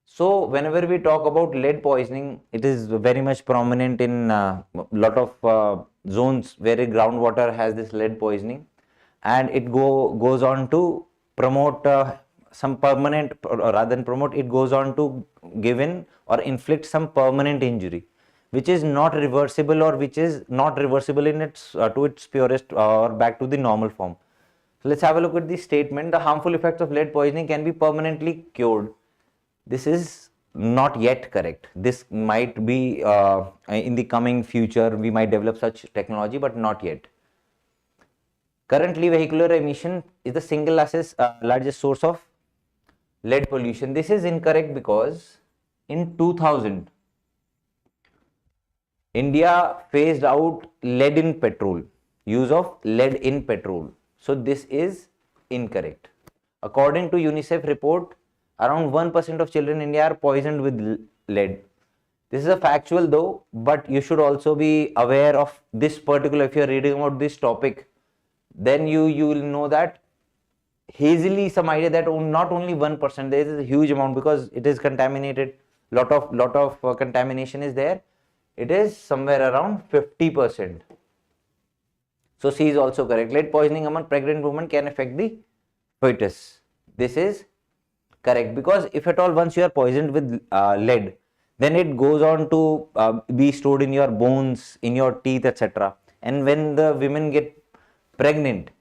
So whenever we talk about lead poisoning, it is very much prominent in a lot of zones where groundwater has this lead poisoning, and it goes on to promote some permanent, rather than promote, it goes on to give in or inflict some permanent injury, which is not reversible, or which is not reversible in its to its purest or back to the normal form. So let's have a look at the statement. The harmful effects of lead poisoning can be permanently cured. This is not yet correct. This might be in the coming future, we might develop such technology, but not yet. Currently, vehicular emission is the single largest source of lead pollution. This is incorrect because in 2000, India phased out lead in petrol, use of lead in petrol. So this is incorrect. According to UNICEF report, around 1% of children in India are poisoned with lead. This is a factual though, but you should also be aware of this particular, if you are reading about this topic, then you will know that hazily some idea that not only 1%, there is a huge amount because it is contaminated, lot of contamination is there. It is somewhere around 50%. So C is also correct. Lead poisoning among pregnant women can affect the fetus. This is correct, because if at all once you are poisoned with lead, then it goes on to be stored in your bones, in your teeth, etc. And when the women get pregnant,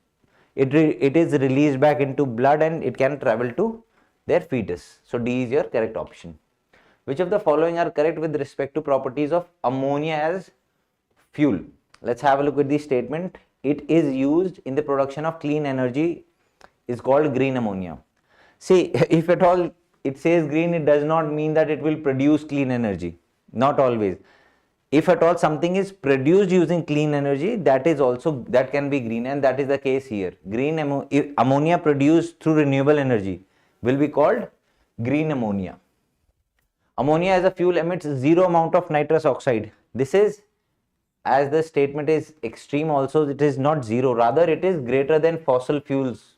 it is released back into blood and it can travel to their fetus. So D is your correct option. Which of the following are correct with respect to properties of ammonia as fuel? Let's have a look at the statement. It is used in the production of clean energy, is called green ammonia. See, if at all it says green, it does not mean that it will produce clean energy. Not always. If at all something is produced using clean energy, that can be green, and that is the case here. Green ammonia produced through renewable energy will be called green ammonia. Ammonia as a fuel emits zero amount of nitrous oxide. This is, as the statement is extreme also, it is not zero, rather it is greater than fossil fuels,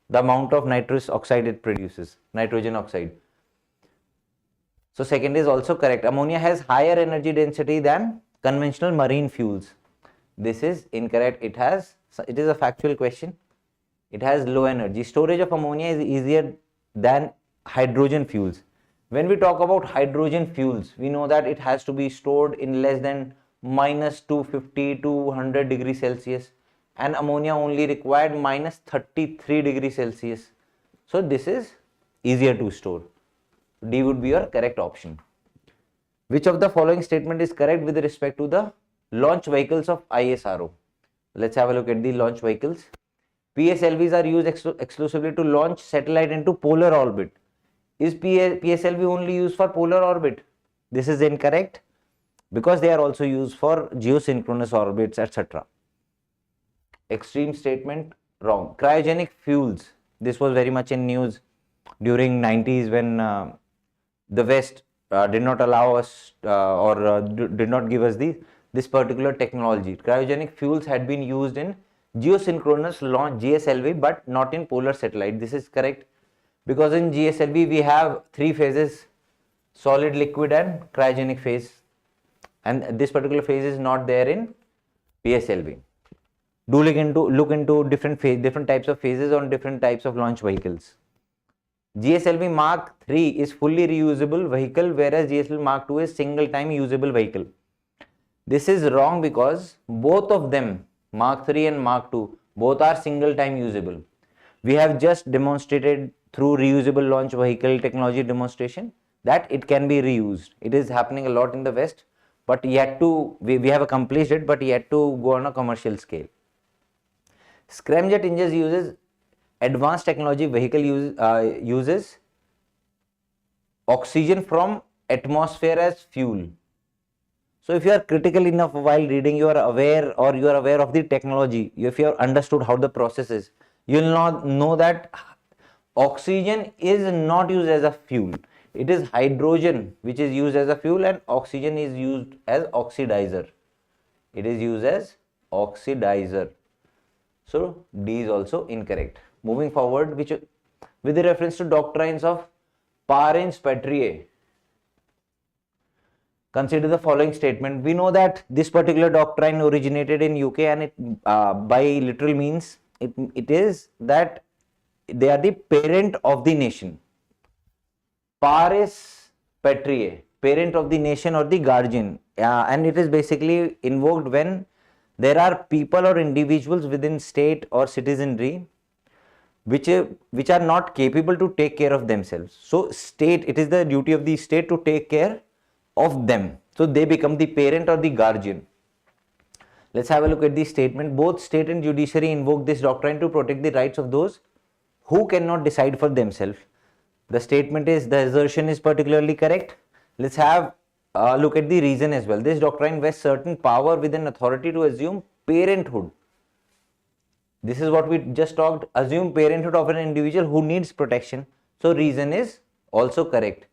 the amount of nitrous oxide it produces, nitrogen oxide. So second is also correct. Ammonia has higher energy density than conventional marine fuels. This is incorrect. It is a factual question. It has low energy. Storage of ammonia is easier than hydrogen fuels. When we talk about hydrogen fuels, we know that it has to be stored in less than minus 250 to 100 degrees Celsius, and ammonia only required minus 33 degrees Celsius. So this is easier to store. D would be your correct option. Which of the following statement is correct with respect to the launch vehicles of ISRO? Let's have a look at the launch vehicles. PSLVs are used exclusively to launch satellite into polar orbit. Is PSLV only used for polar orbit? This is incorrect, because they are also used for geosynchronous orbits, etc. Extreme statement, wrong. Cryogenic fuels, this was very much in news during 90s when the West did not allow us did not give us this particular technology. Cryogenic fuels had been used in geosynchronous launch, GSLV, but not in polar satellite. This is correct, because in GSLV we have three phases: solid, liquid and cryogenic phase, and this particular phase is not there in PSLV. Do look into different types of phases on different types of launch vehicles. GSLV Mark III is fully reusable vehicle, whereas GSLV Mark II is single time usable vehicle. This is wrong, because both of them, Mark III and Mark II, both are single time usable. We have just demonstrated through reusable launch vehicle technology demonstration that it can be reused. It is happening a lot in the West, but yet to we have accomplished it, but yet to go on a commercial scale. Scramjet engines uses advanced technology. Vehicle uses oxygen from atmosphere as fuel. So if you are critical enough while reading, you are aware of the technology, if you have understood how the process is, you will not know that oxygen is not used as a fuel. It is hydrogen which is used as a fuel, and oxygen is used as oxidizer. It is used as oxidizer. So D is also incorrect. Moving forward, with the reference to doctrines of Parens Patriae, consider the following statement. We know that this particular doctrine originated in UK, and it by literal means it is that they are the parent of the nation. Parens Patriae, parent of the nation or the guardian, and it is basically invoked when there are people or individuals within state or citizenry which are not capable to take care of themselves. So state, it is the duty of the state to take care of them. So they become the parent or the guardian. Let's have a look at the statement. Both state and judiciary invoke this doctrine to protect the rights of those who cannot decide for themselves. The statement is, the assertion is particularly correct. Let's have look at the reason as well. This doctrine vests certain power within authority to assume parenthood. This is what we just talked. Assume parenthood of an individual who needs protection. So reason is also correct.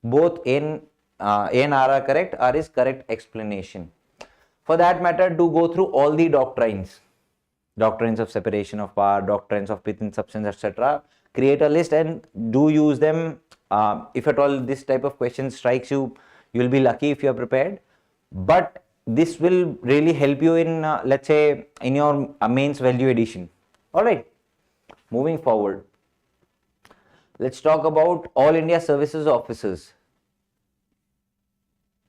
Both A and R are correct. R is correct explanation. For that matter, do go through all the doctrines. Doctrines of separation of power, doctrines of pith and substance, etc. Create a list and do use them. If at all this type of question strikes you, you will be lucky if you are prepared. But this will really help you in, let's say, in your mains value addition. All right. Moving forward, let's talk about All India Services Officers.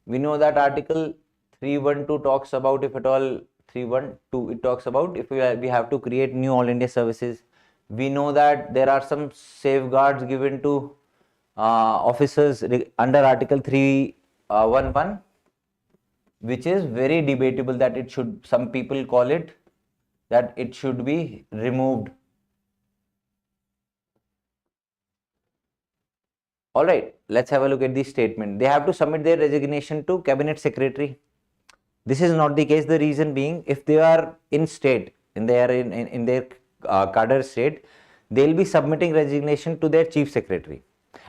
We know that Article 312 talks about, if at all 312, it talks about if we have to create new All India services. We know that there are some safeguards given to officers under Article 311, which is very debatable, that it should, some people call it that it should be removed. All right, let's have a look at the statement. They have to submit their resignation to Cabinet Secretary. This is not the case. The reason being, if they are in state, in their cadre state, they'll be submitting resignation to their Chief Secretary.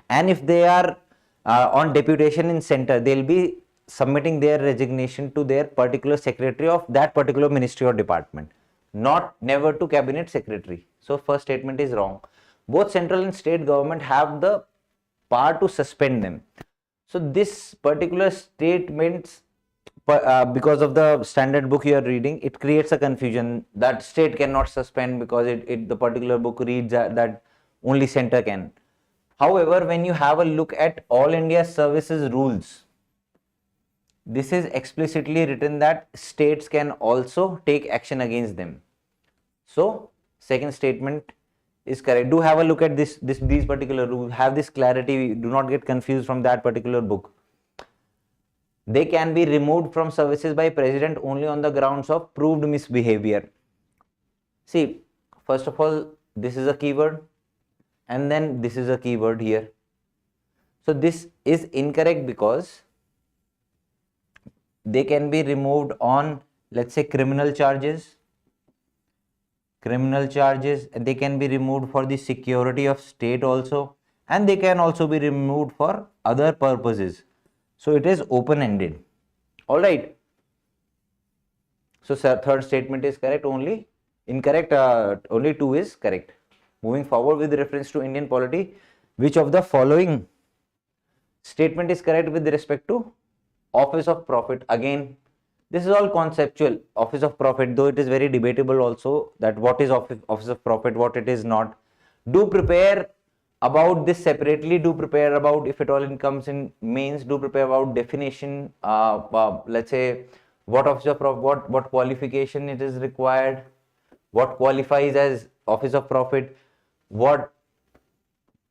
And if they are on deputation in center, they'll be submitting their resignation to their particular secretary of that particular ministry or department, never to Cabinet Secretary. So first statement is wrong. Both central and state government have the power to suspend them. So this particular statement, because of the standard book you are reading, it creates a confusion that state cannot suspend because the particular book reads that only center can. However, when you have a look at All India Services rules, this is explicitly written that states can also take action against them. So second statement is correct. Do have a look at these particular rules. Have this clarity. Do not get confused from that particular book. They can be removed from services by president only on the grounds of proved misbehavior. See, first of all, this is a keyword and then this is a keyword here. So this is incorrect because they can be removed on, let's say, criminal charges. They can be removed for the security of state also, and they can also be removed for other purposes. So it is open-ended. All right. So third statement is correct, only incorrect, only 2 is correct. Moving forward, with reference to Indian polity, which of the following statement is correct with respect to office of profit? Again, this is all conceptual. Office of profit, though it is very debatable also that what is office of profit, what it is not. Do prepare about this separately. Do prepare about, if at all it comes in mains, do prepare about definition, let's say what office of profit, what qualification it is required, what qualifies as office of profit, what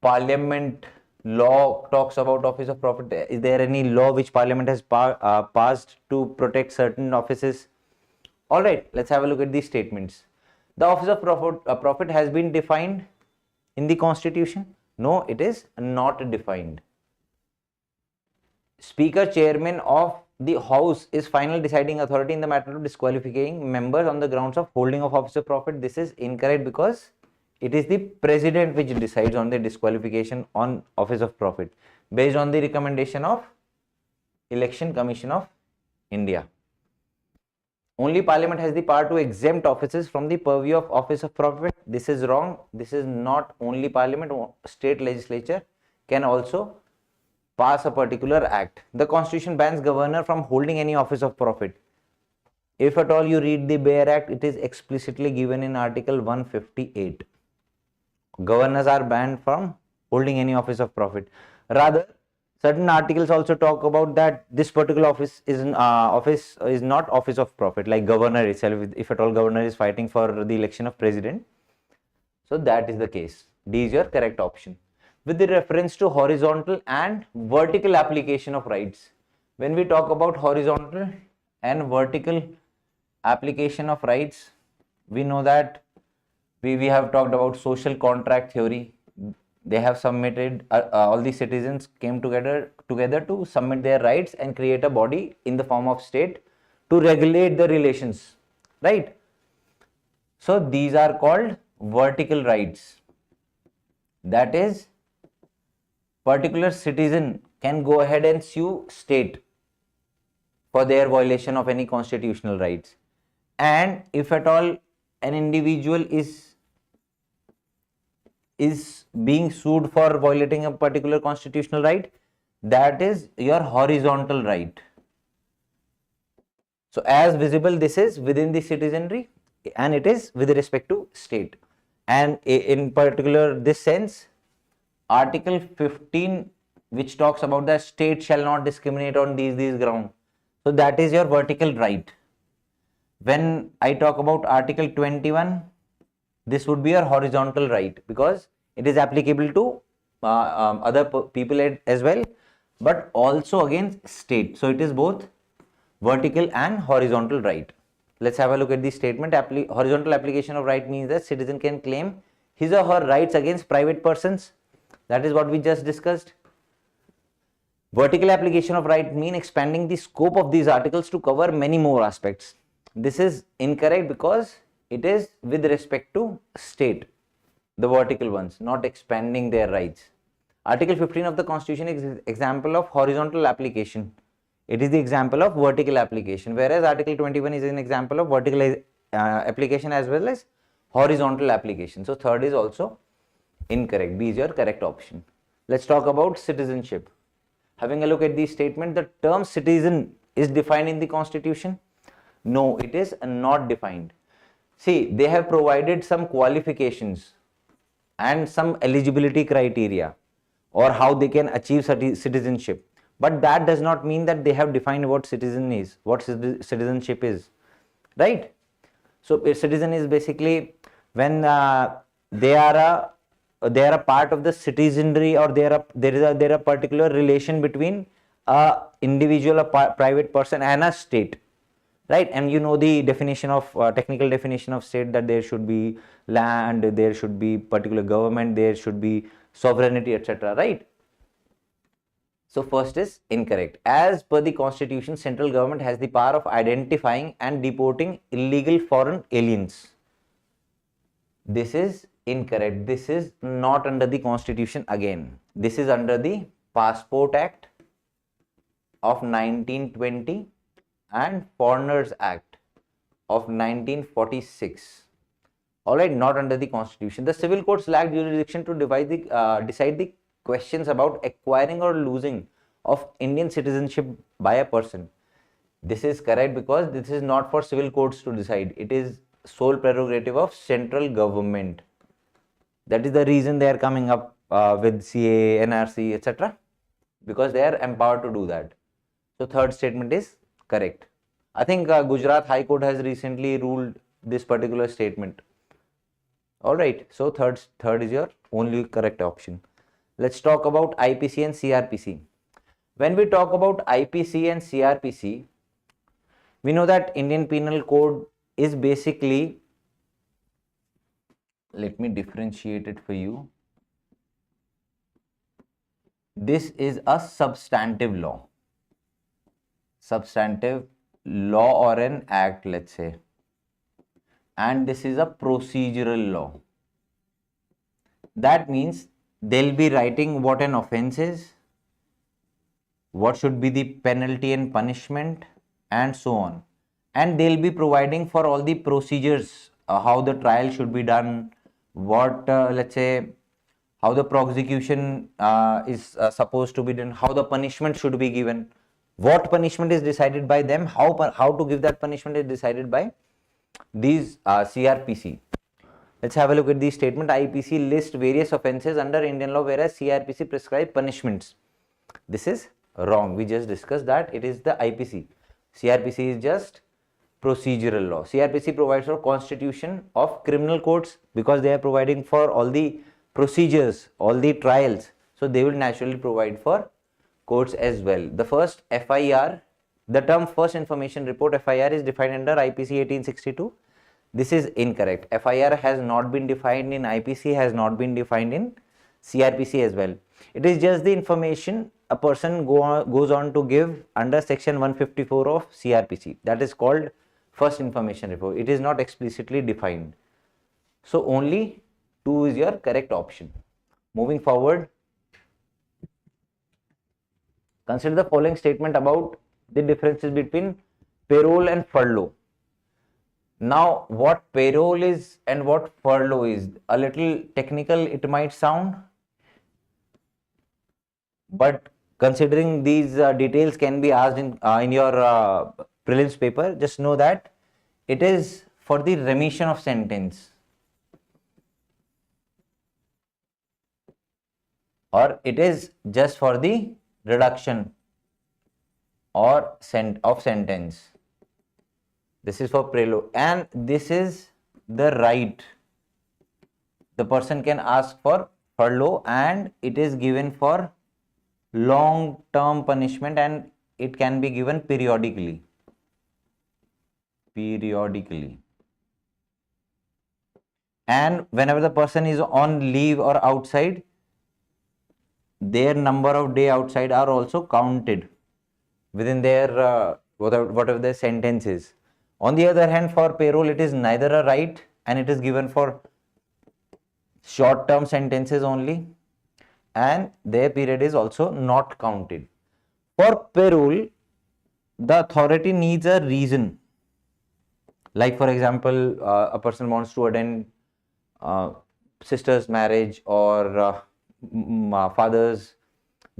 parliament law talks about office of profit. Is there any law which parliament has passed to protect certain offices? All right, let's have a look at these statements. The office of profit has been defined in the constitution. No, it is not defined. Speaker, chairman of the house is final deciding authority in the matter of disqualifying members on the grounds of holding of office of profit. This is incorrect because it is the president which decides on the disqualification on office of profit based on the recommendation of Election Commission of India. Only parliament has the power to exempt offices from the purview of office of profit. This is wrong. This is not only parliament. State legislature can also pass a particular act. The constitution bans governor from holding any office of profit. If at all you read the Bare Act, it is explicitly given in Article 158. Governors are banned from holding any office of profit. Rather, certain articles also talk about that this particular office is not office of profit, like governor itself, if at all governor is fighting for the election of president. So that is the case. D is your correct option. With the reference to horizontal and vertical application of rights, when we talk about horizontal and vertical application of rights, we know that we have talked about social contract theory. They have submitted, all the citizens came together to submit their rights and create a body in the form of state to regulate the relations, right? So these are called vertical rights. That is, particular citizen can go ahead and sue state for their violation of any constitutional rights. And if at all an individual is being sued for violating a particular constitutional right, that is your horizontal right. So as visible, this is within the citizenry and it is with respect to state. And in particular this sense, Article 15, which talks about the state shall not discriminate on these grounds. So that is your vertical right. When I talk about Article 21, this would be your horizontal right because it is applicable to other people as well, but also against state. So it is both vertical and horizontal right. Let's have a look at the statement. Horizontal application of right means that citizen can claim his or her rights against private persons. That is what we just discussed. Vertical application of right mean expanding the scope of these articles to cover many more aspects. This is incorrect because it is with respect to state, the vertical ones, not expanding their rights. Article 15 of the Constitution is example of horizontal application. It is the example of vertical application, whereas Article 21 is an example of vertical application as well as horizontal application. So third is also incorrect. B is your correct option. Let's talk about citizenship. Having a look at the statement, the term citizen is defined in the Constitution. No, it is not defined. See, they have provided some qualifications and some eligibility criteria or how they can achieve citizenship. But that does not mean that they have defined what citizen is, what citizenship is, right? So a citizen is basically when they are a part of the citizenry, or there is a particular relation between a individual, a private person and a state, right? And you know the definition of technical definition of state, that there should be land, there should be particular government, there should be sovereignty, etc., right? So first is incorrect. As per the Constitution, central government has the power of identifying and deporting illegal foreign aliens. This is incorrect. This is not under the Constitution again. This is under the Passport Act of 1920 and Foreigners Act of 1946. Alright, not under the Constitution. The civil courts lack jurisdiction to decide the questions about acquiring or losing of Indian citizenship by a person. This is correct because this is not for civil courts to decide. It is sole prerogative of central government. That is the reason they are coming up with CA, NRC, etc. because they are empowered to do that. So third statement is correct. I think Gujarat High Court has recently ruled this particular statement. Alright, so third is your only correct option. Let's talk about IPC and CRPC. When we talk about IPC and CRPC, we know that Indian Penal Code is basically, let me differentiate it for you. This is a substantive law. Substantive law or an act, let's say. And this is a procedural law. That means they'll be writing what an offense is, what should be the penalty and punishment, and so on. And they'll be providing for all the procedures, how the trial should be done, what, let's say, how the prosecution is supposed to be done, how the punishment should be given, what punishment is decided by them, how to give that punishment is decided by these CRPC. Let's have a look at the statement. IPC lists various offences under Indian law, whereas CRPC prescribe punishments. This is wrong. We just discussed that it is the IPC. CRPC is just procedural law. CRPC provides for constitution of criminal courts because they are providing for all the procedures, all the trials. So they will naturally provide for courts as well. The first FIR, the term first information report, FIR, is defined under IPC 1862. This is incorrect. FIR has not been defined in IPC, has not been defined in CRPC as well. It is just the information a person goes on to give under section 154 of CRPC. That is called first information report. It is not explicitly defined. So only 2 is your correct option. Moving forward, consider the following statement about the differences between payroll and furlough. Now, what payroll is and what furlough is, a little technical it might sound, but considering these details can be asked in your prelims paper, just know that it is for the remission of sentence, or it is just for the reduction or of sentence. This is for payroll, and this is the right. The person can ask for furlough, and it is given for long term punishment, and it can be given periodically. And whenever the person is on leave or outside, their number of day outside are also counted within their whatever their sentence is. On the other hand, for payroll, it is neither a right, and it is given for short term sentences only, and their period is also not counted. For payroll, the authority needs a reason. Like, for example, a person wants to attend sister's marriage, or father's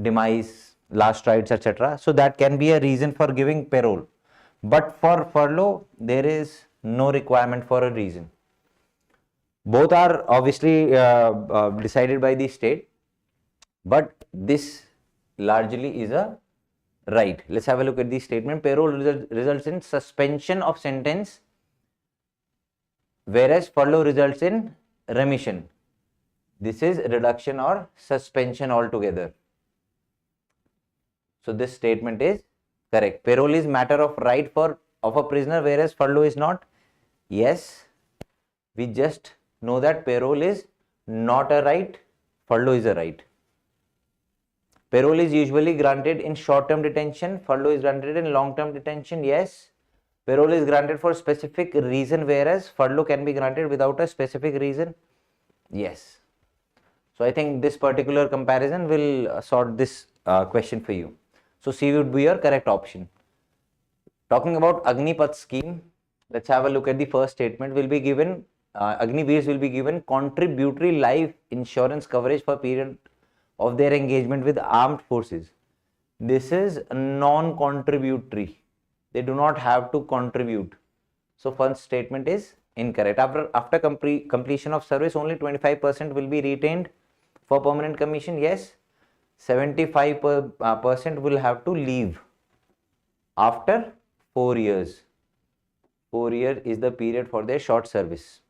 demise, last rites, etc. So that can be a reason for giving payroll. But for furlough, there is no requirement for a reason. Both are obviously decided by the state, but this largely is a right. Let's have a look at the statement. Payroll results in suspension of sentence, whereas furlough results in remission. This is reduction or suspension altogether. So this statement is correct. Payroll is matter of right of a prisoner, whereas furlough is not. Yes, we just know that payroll is not a right, furlough is a right. Payroll is usually granted in short-term detention, furlough is granted in long-term detention. Yes, payroll is granted for specific reason, whereas furlough can be granted without a specific reason. Yes. So I think this particular comparison will sort this question for you. So C would be your correct option. Talking about Agnipath scheme, let's have a look at the first statement. Will be given Agniveers will be given contributory life insurance coverage for period of their engagement with armed forces. This is non-contributory. They do not have to contribute. So first statement is incorrect. After completion of service, only 25% will be retained for permanent commission. Yes, 75% will have to leave after 4 years. 4 years is the period for their short service.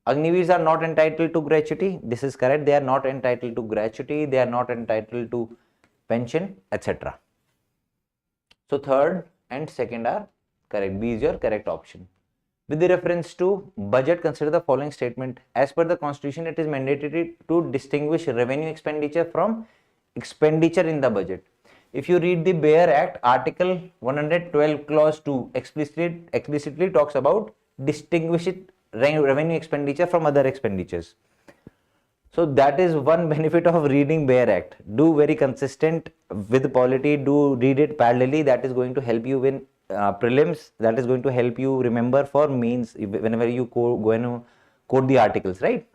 Agniveers are not entitled to gratuity. This is correct. They are not entitled to gratuity. They are not entitled to pension, etc. So third and second are correct. B is your correct option. With the reference to budget, consider the following statement. As per the constitution, it is mandatory to distinguish revenue expenditure from expenditure in the budget. If you read the Bayer Act, Article 112 Clause 2 explicitly talks about distinguish revenue expenditure from other expenditures. So that is one benefit of reading Bayer Act. Do very consistent with polity, do read it parallelly. That is going to help you in prelims. That is going to help you remember for mains whenever you go and quote the articles, right?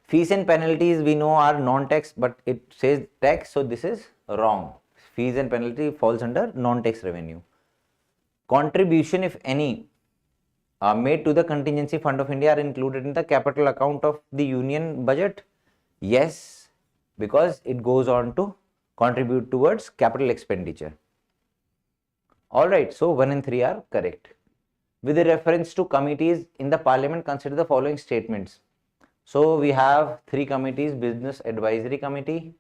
Fees and penalties we know are non-tax, but it says tax, so this is wrong. Fees and penalty falls under non-tax revenue. Contribution, if any, made to the contingency fund of India are included in the capital account of the union budget. Yes, because it goes on to contribute towards capital expenditure. Alright, so 1 and 3 are correct. With the reference to committees in the parliament, consider the following statements. So we have 3 committees: Business Advisory Committee,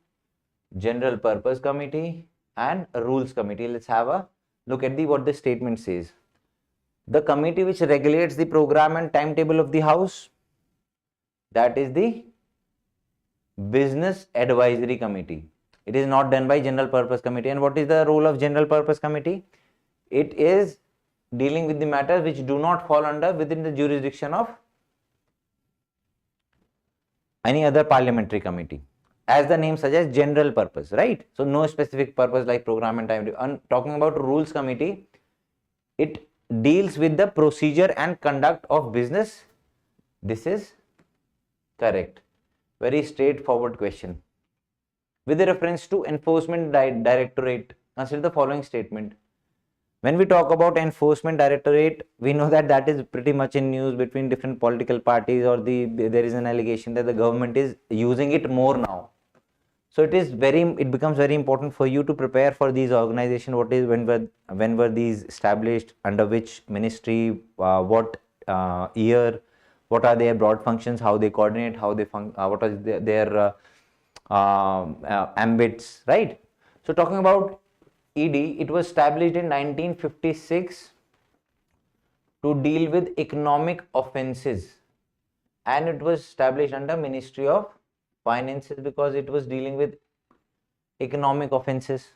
General Purpose Committee, and Rules Committee. Let's have a look at what the statement says. The committee which regulates the program and timetable of the house, that is the business advisory committee. It is not done by general purpose committee. And what is the role of general purpose committee? It is dealing with the matters which do not fall under within the jurisdiction of any other parliamentary committee. As the name suggests, general purpose, right? So no specific purpose like program and time. And talking about rules committee, it deals with the procedure and conduct of business. This is correct. Very straightforward question. With reference to enforcement directorate, consider the following statement. When we talk about enforcement directorate, we know that that is pretty much in news between different political parties, or there is an allegation that the government is using it more now. So it becomes very important for you to prepare for these organizations. When were these established, under which ministry, what year, what are their broad functions, how they coordinate, what are their ambits, right? So talking about ED, it was established in 1956 to deal with economic offences, and it was established under Ministry of Finances because it was dealing with economic offences,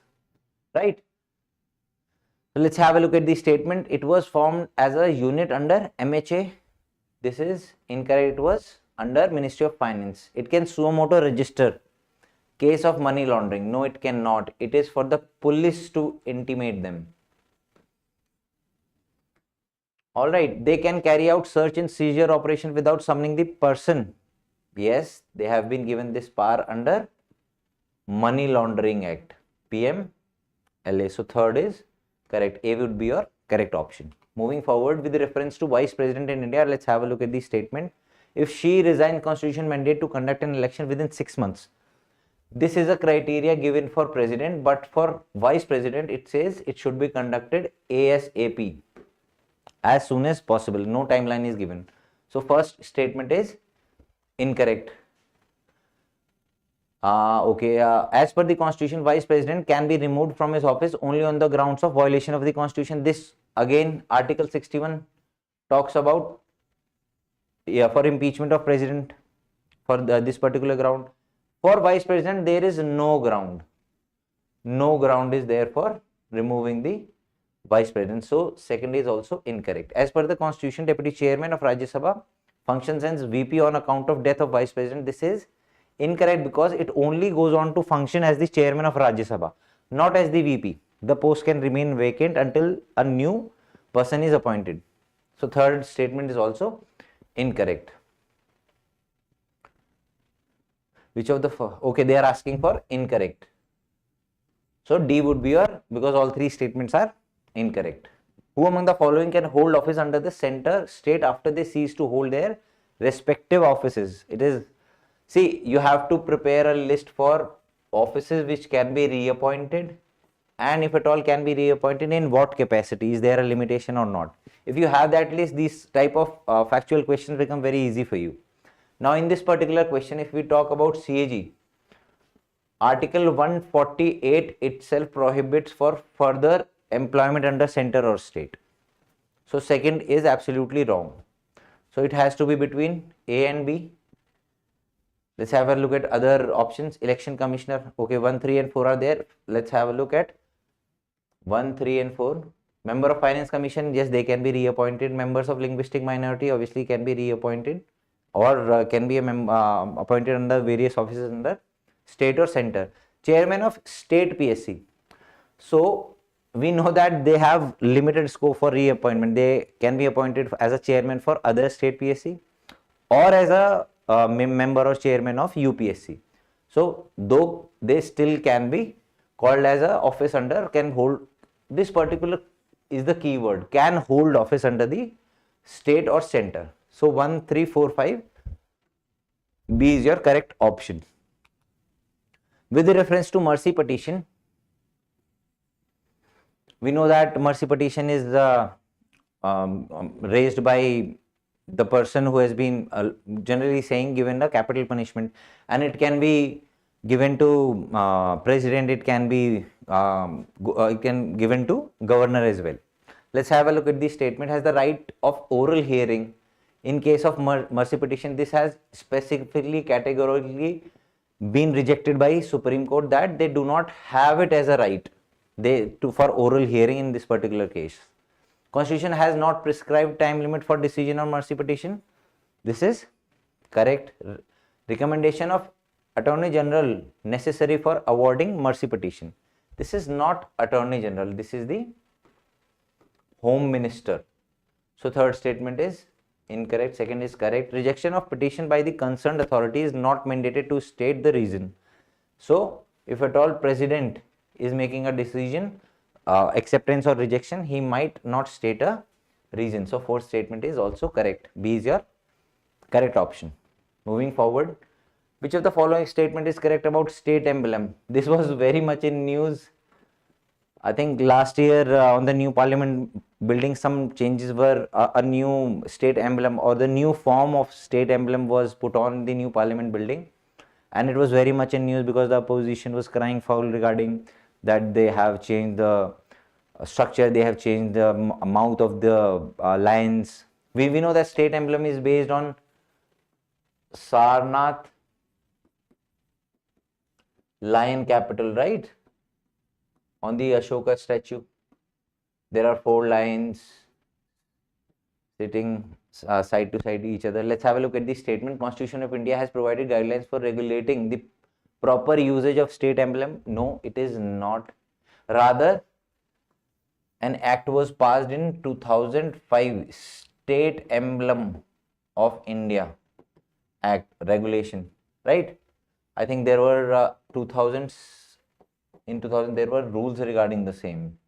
right? So let's have a look at the statement. It was formed as a unit under MHA. This is incorrect. It was under Ministry of Finance. It can suo motu register case of money laundering. No, it cannot. It is for the police to intimate them. All right. They can carry out search and seizure operation without summoning the person. Yes, they have been given this power under Money Laundering Act, PMLA. So third is correct. A would be your correct option. Moving forward, with reference to Vice President in India, let's have a look at the statement. If she resigns constitution mandate to conduct an election within 6 months, this is a criteria given for president, but for vice president, it says it should be conducted ASAP, as soon as possible. No timeline is given. So first statement is incorrect. As per the constitution, vice president can be removed from his office only on the grounds of violation of the constitution. This again, Article 61 talks about for impeachment of president for this particular ground. For vice president, there is no ground. No ground is there for removing the vice president. So second is also incorrect. As per the constitution, deputy chairman of Rajya Sabha functions as VP on account of death of vice president. This is incorrect because it only goes on to function as the chairman of Rajya Sabha, not as the VP. The post can remain vacant until a new person is appointed. So third statement is also incorrect. Which of the okay, they are asking for incorrect. So D would be your, because all three statements are incorrect. Who among the following can hold office under the center state after they cease to hold their respective offices? It is, see, you have to prepare a list for offices which can be reappointed, and if at all can be reappointed, in what capacity, is there a limitation or not? If you have that list, these type of factual questions become very easy for you. Now in this particular question, if we talk about CAG, Article 148 itself prohibits for further employment under center or state. So second is absolutely wrong. So it has to be between A and B. Let's have a look at other options. Election commissioner, okay, 1, 3 and 4 are there. Let's have a look at 1, 3 and 4. Member of Finance Commission, yes, they can be reappointed. Members of linguistic minority obviously can be reappointed, or can be appointed under various offices under state or center. Chairman of state PSC. So we know that they have limited scope for reappointment. They can be appointed as a chairman for other state PSC, or as a member or chairman of UPSC. So though they still can be called as a office under, can hold, this particular is the key word, can hold office under the state or center. So 1, 3, 4, 5, B is your correct option. With reference to mercy petition, we know that mercy petition is raised by the person who has been generally saying given a capital punishment, and it can be given to president, it can be given to governor as well. Let's have a look at the statement. Has the right of oral hearing in case of mercy petition. This has specifically categorically been rejected by Supreme Court that they do not have it as a right for oral hearing in this particular case. Constitution has not prescribed time limit for decision on mercy petition. This is correct. Recommendation of Attorney General necessary for awarding mercy petition. This is not Attorney General, this is the Home Minister. So third statement is incorrect, second is correct. Rejection of petition by the concerned authority is not mandated to state the reason. So if at all President is making a decision, acceptance or rejection, he might not state a reason. So fourth statement is also correct. B is your correct option. Moving forward, which of the following statement is correct about state emblem? This was very much in news. I think last year on the new parliament building, some changes were a new state emblem or the new form of state emblem was put on the new parliament building, and it was very much in news because the opposition was crying foul regarding that they have changed the structure, they have changed the mouth of the lions. We know that state emblem is based on Sarnath lion capital, right? On the Ashoka statue, there are 4 lions sitting side to side each other. Let's have a look at the statement. Constitution of India has provided guidelines for regulating the proper usage of state emblem. No, it is not. Rather, an act was passed in 2005, State Emblem of India Act regulation, right? I think there were 2000 there were rules regarding the same.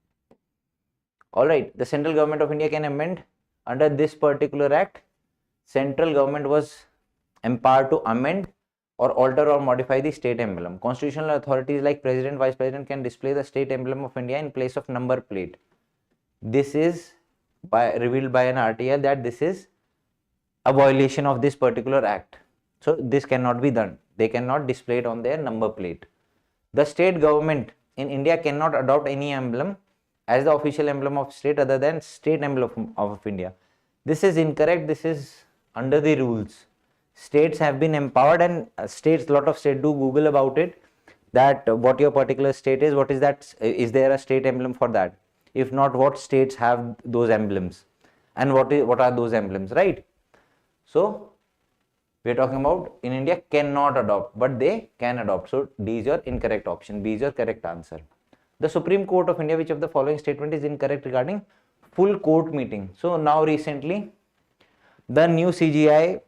All right, the central government of India can amend under this particular act. Central government was empowered to amend or alter or modify the state emblem. Constitutional authorities like president, vice president can display the state emblem of India in place of number plate. This is revealed by an RTL that this is a violation of this particular act. So this cannot be done. They cannot display it on their number plate. The state government in India cannot adopt any emblem as the official emblem of state other than state emblem of India. This is incorrect. This is under the rules. States have been empowered, and states, lot of states do Google about it, that what your particular state is, what is that, is there a state emblem for that? If not, what states have those emblems and what are those emblems, right? So we are talking about in India cannot adopt, but they can adopt. So D is your incorrect option. B is your correct answer. The Supreme Court of India, which of the following statement is incorrect regarding full court meeting? So now recently, the new CGI,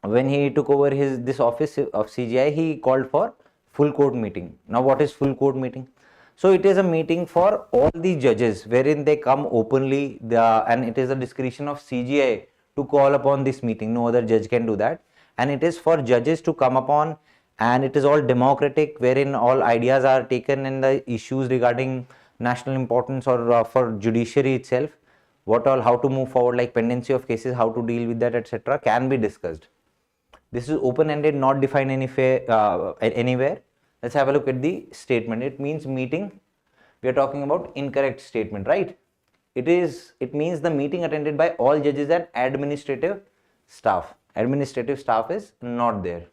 when he took over this office of CGI, he called for full court meeting. Now what is full court meeting? So it is a meeting for all the judges wherein they come openly, and it is a discretion of CGI to call upon this meeting. No other judge can do that, and it is for judges to come upon, and it is all democratic wherein all ideas are taken and the issues regarding national importance or for judiciary itself, what all, how to move forward, like pendency of cases, how to deal with that, etc., can be discussed. This is open-ended, not defined anywhere. Let's have a look at the statement. It means meeting. We are talking about incorrect statement, right? It means the meeting attended by all judges and administrative staff. Administrative staff is not there.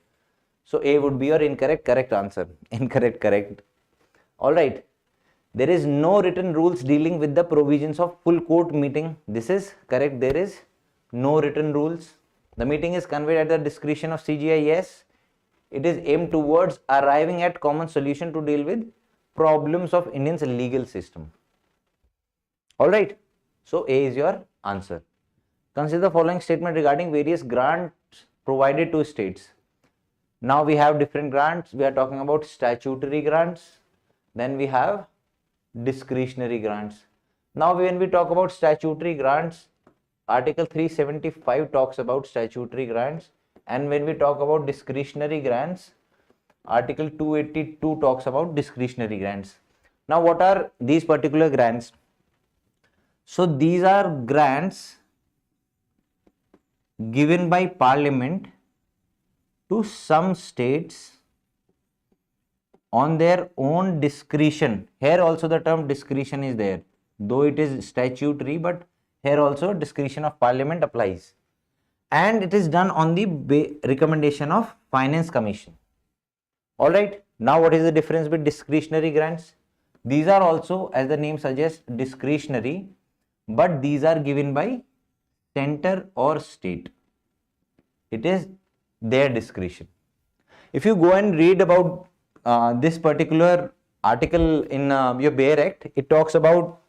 So A would be your correct answer. Incorrect, correct. All right. There is no written rules dealing with the provisions of full court meeting. This is correct. There is no written rules. The meeting is conveyed at the discretion of CGI. Yes. It is aimed towards arriving at common solution to deal with problems of Indian's legal system. All right. So A is your answer. Consider the following statement regarding various grants provided to states. Now we have different grants. We are talking about statutory grants. Then we have discretionary grants. Now when we talk about statutory grants, Article 375 talks about statutory grants, and when we talk about discretionary grants, Article 282 talks about discretionary grants. Now what are these particular grants? So these are grants given by Parliament to some states on their own discretion. Here also the term discretion is there, though it is statutory, but here also discretion of Parliament applies, and it is done on the recommendation of Finance Commission. All right. Now, what is the difference with discretionary grants? These are also, as the name suggests, discretionary, but these are given by center or state. It is their discretion. If you go and read about this particular article in your Bear Act, it talks about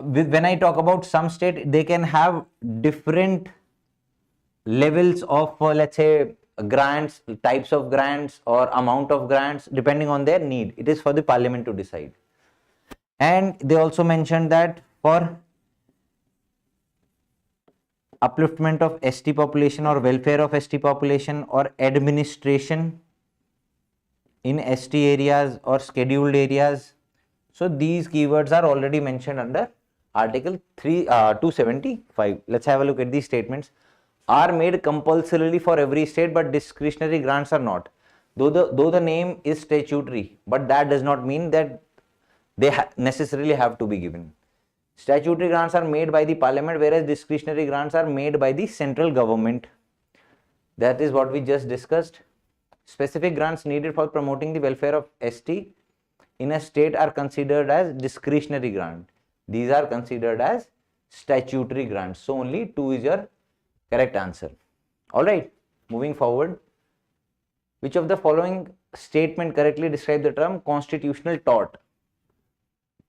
when I talk about some state, they can have different levels of let's say grants, types of grants or amount of grants depending on their need. It is for the parliament to decide. And they also mentioned that for upliftment of ST population or welfare of ST population or administration in ST areas or scheduled areas. So these keywords are already mentioned under Article 275. Let's have a look at these statements. Are made compulsorily for every state, but discretionary grants are not. Though the name is statutory, but that does not mean that they necessarily have to be given. Statutory grants are made by the parliament, whereas discretionary grants are made by the central government. That is what we just discussed. Specific grants needed for promoting the welfare of ST in a state are considered as discretionary grant. These are considered as statutory grants. So only 2 is your correct answer. All right, moving forward. Which of the following statement correctly describe the term constitutional tort?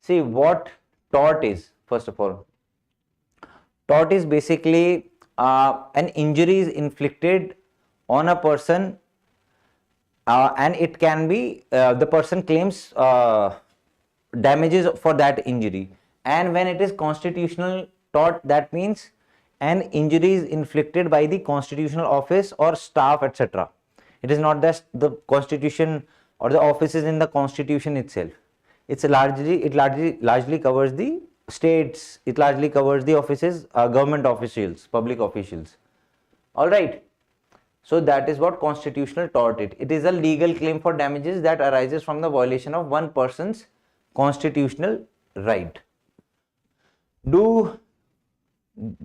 See what tort is. First of all, tort is basically an injury is inflicted on a person and it can be the person claims damages for that injury. And when it is constitutional tort, that means an injury is inflicted by the constitutional office or staff, etc. It is not that the constitution or the office is in the constitution itself. It largely covers the states, it largely covers the offices, government officials, public officials. All right. So that is what constitutional tort is. It is a legal claim for damages that arises from the violation of one person's constitutional right. Do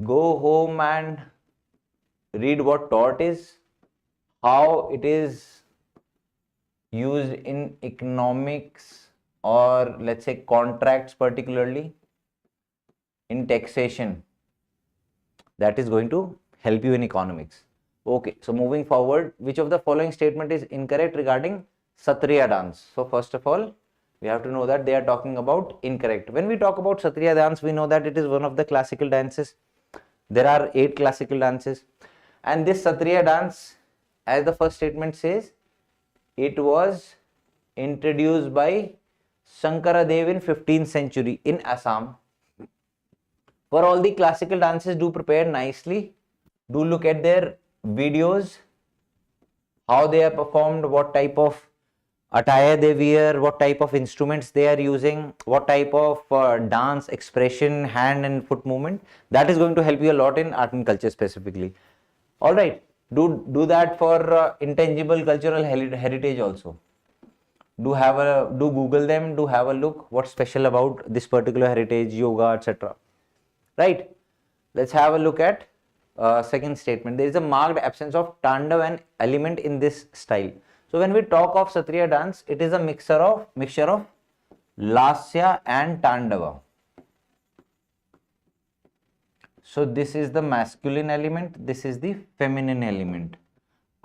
go home and read what tort is, how it is used in economics or let's say contracts, particularly in taxation. That is going to help you in economics. Okay, so moving forward, which of the following statement is incorrect regarding Satriya dance? So first of all, we have to know that they are talking about incorrect. When we talk about Satriya dance, we know that it is one of the classical dances. There are 8 classical dances, and this Satriya dance, as the first statement says, it was introduced by Shankaradev in 15th century in Assam. For all the classical dances, do prepare nicely. Do look at their videos, how they are performed, what type of attire they wear, what type of instruments they are using, what type of dance, expression, hand and foot movement. That is going to help you a lot in art and culture specifically. All right, do that for intangible cultural heritage also. Do Google them, do have a look what's special about this particular heritage, yoga, etc. Right, let's have a look at second statement. There is a marked absence of Tandav and element in this style. So when we talk of Satriya dance, it is a mixture of Lasya and Tandava. So this is the masculine element, this is the feminine element.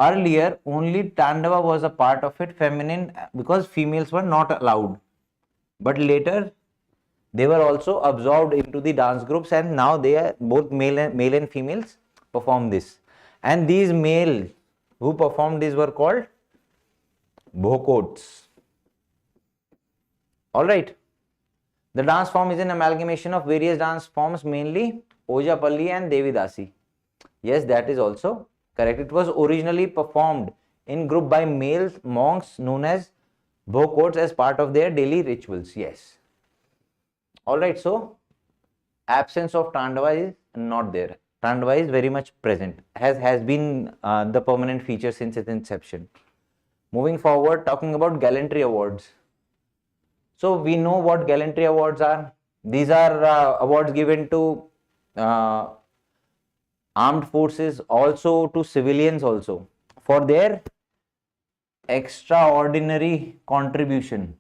Earlier, only Tandava was a part of it, feminine, because females were not allowed. But later, they were also absorbed into the dance groups, and now they are both male and females perform this. And these male who performed these were called bhokots. All right. The dance form is an amalgamation of various dance forms, mainly Ojapalli and Devidasi. Yes, that is also correct. It was originally performed in group by male monks known as bhokots as part of their daily rituals. Yes. All right. So absence of Tandava is not there. Tandava is very much present, has been the permanent feature since its inception. Moving forward, talking about gallantry awards. So we know what gallantry awards are. These are awards given to armed forces, also to civilians also, for their extraordinary contribution,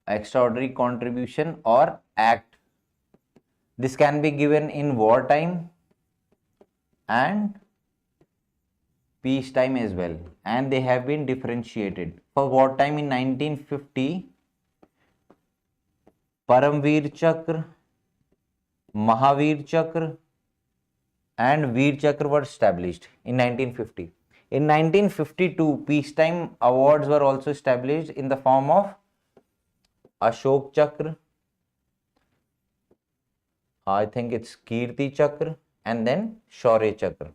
extraordinary contribution or act. This can be given in wartime and peacetime as well, and they have been differentiated. For wartime in 1950, Paramveer Chakra, Mahavir Chakra and Veer Chakra were established in 1950. In 1952, peacetime awards were also established in the form of Ashok Chakra, I think it's Kirti Chakra, and then Shaurya Chakra.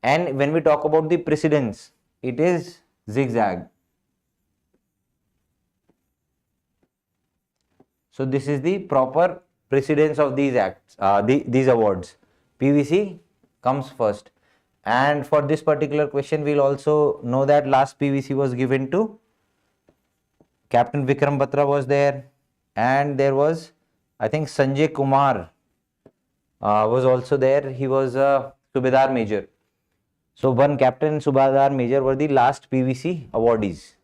And when we talk about the precedence, it is zigzag. So this is the proper precedence of these acts, these awards. PVC comes first. And for this particular question, we'll also know that last PVC was given to Captain Vikram Batra was there, and there was, I think, Sanjay Kumar was also there. He was a Subedar Major. So one Captain Subedar Major were the last PVC awardees.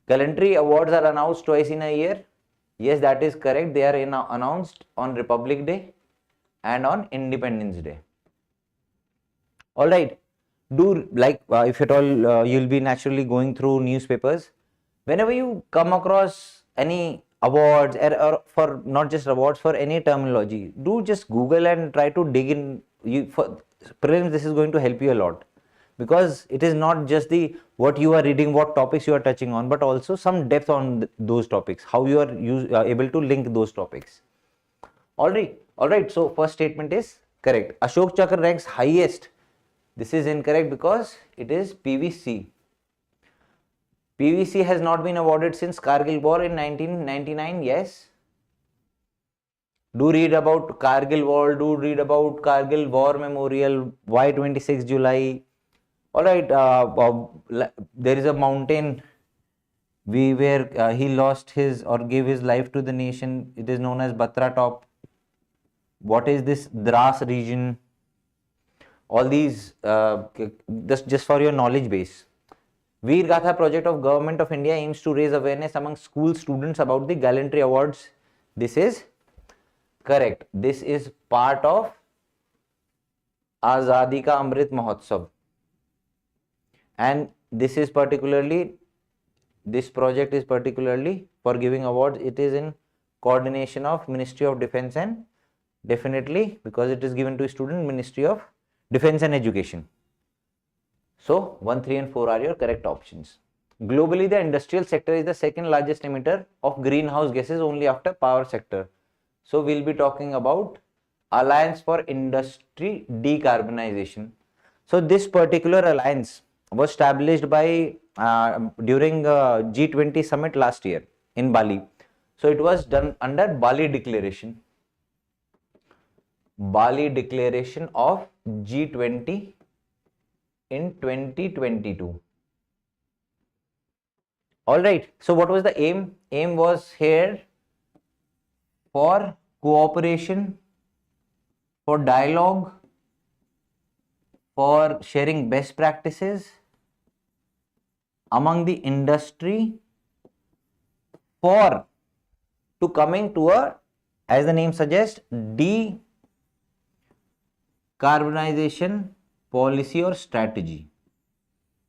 Gallantry awards are announced twice in a year. Yes, that is correct. They are announced on Republic Day and on Independence Day. All right. Do like if at all you'll be naturally going through newspapers. Whenever you come across any awards or for not just awards, for any terminology, do just Google and try to dig in. For prelims, this is going to help you a lot, because it is not just the what you are reading, what topics you are touching on, but also some depth on those topics, how you are able to link those topics. All right. So first statement is correct. Ashok Chakra ranks highest. This is incorrect because it is PVC. PVC has not been awarded since Kargil War in 1999. Yes. Do read about Kargil War. Do read about Kargil War Memorial. Why 26 July? All right. There is a mountain where he lost his or gave his life to the nation. It is known as Batra Top. What is this Dras region? All these just for your knowledge base. Veer Gatha project of Government of India aims to raise awareness among school students about the gallantry awards. This is correct. This is part of Azadi Ka Amrit Mahotsav, and this project is particularly for giving awards. It is in coordination of Ministry of Defence and definitely because it is given to a student, Ministry of Defence and Education. So 1, 3 and 4 are your correct options. Globally, the industrial sector is the second largest emitter of greenhouse gases only after power sector. So we'll be talking about Alliance for Industry Decarbonization. So this particular alliance was established by during G20 summit last year in Bali. So it was done under Bali Declaration. Bali Declaration of G20 in 2022. All right. So what was the aim? Aim was here for cooperation, for dialogue, for sharing best practices among the industry, for to coming to a, as the name suggests, decarbonization policy or strategy.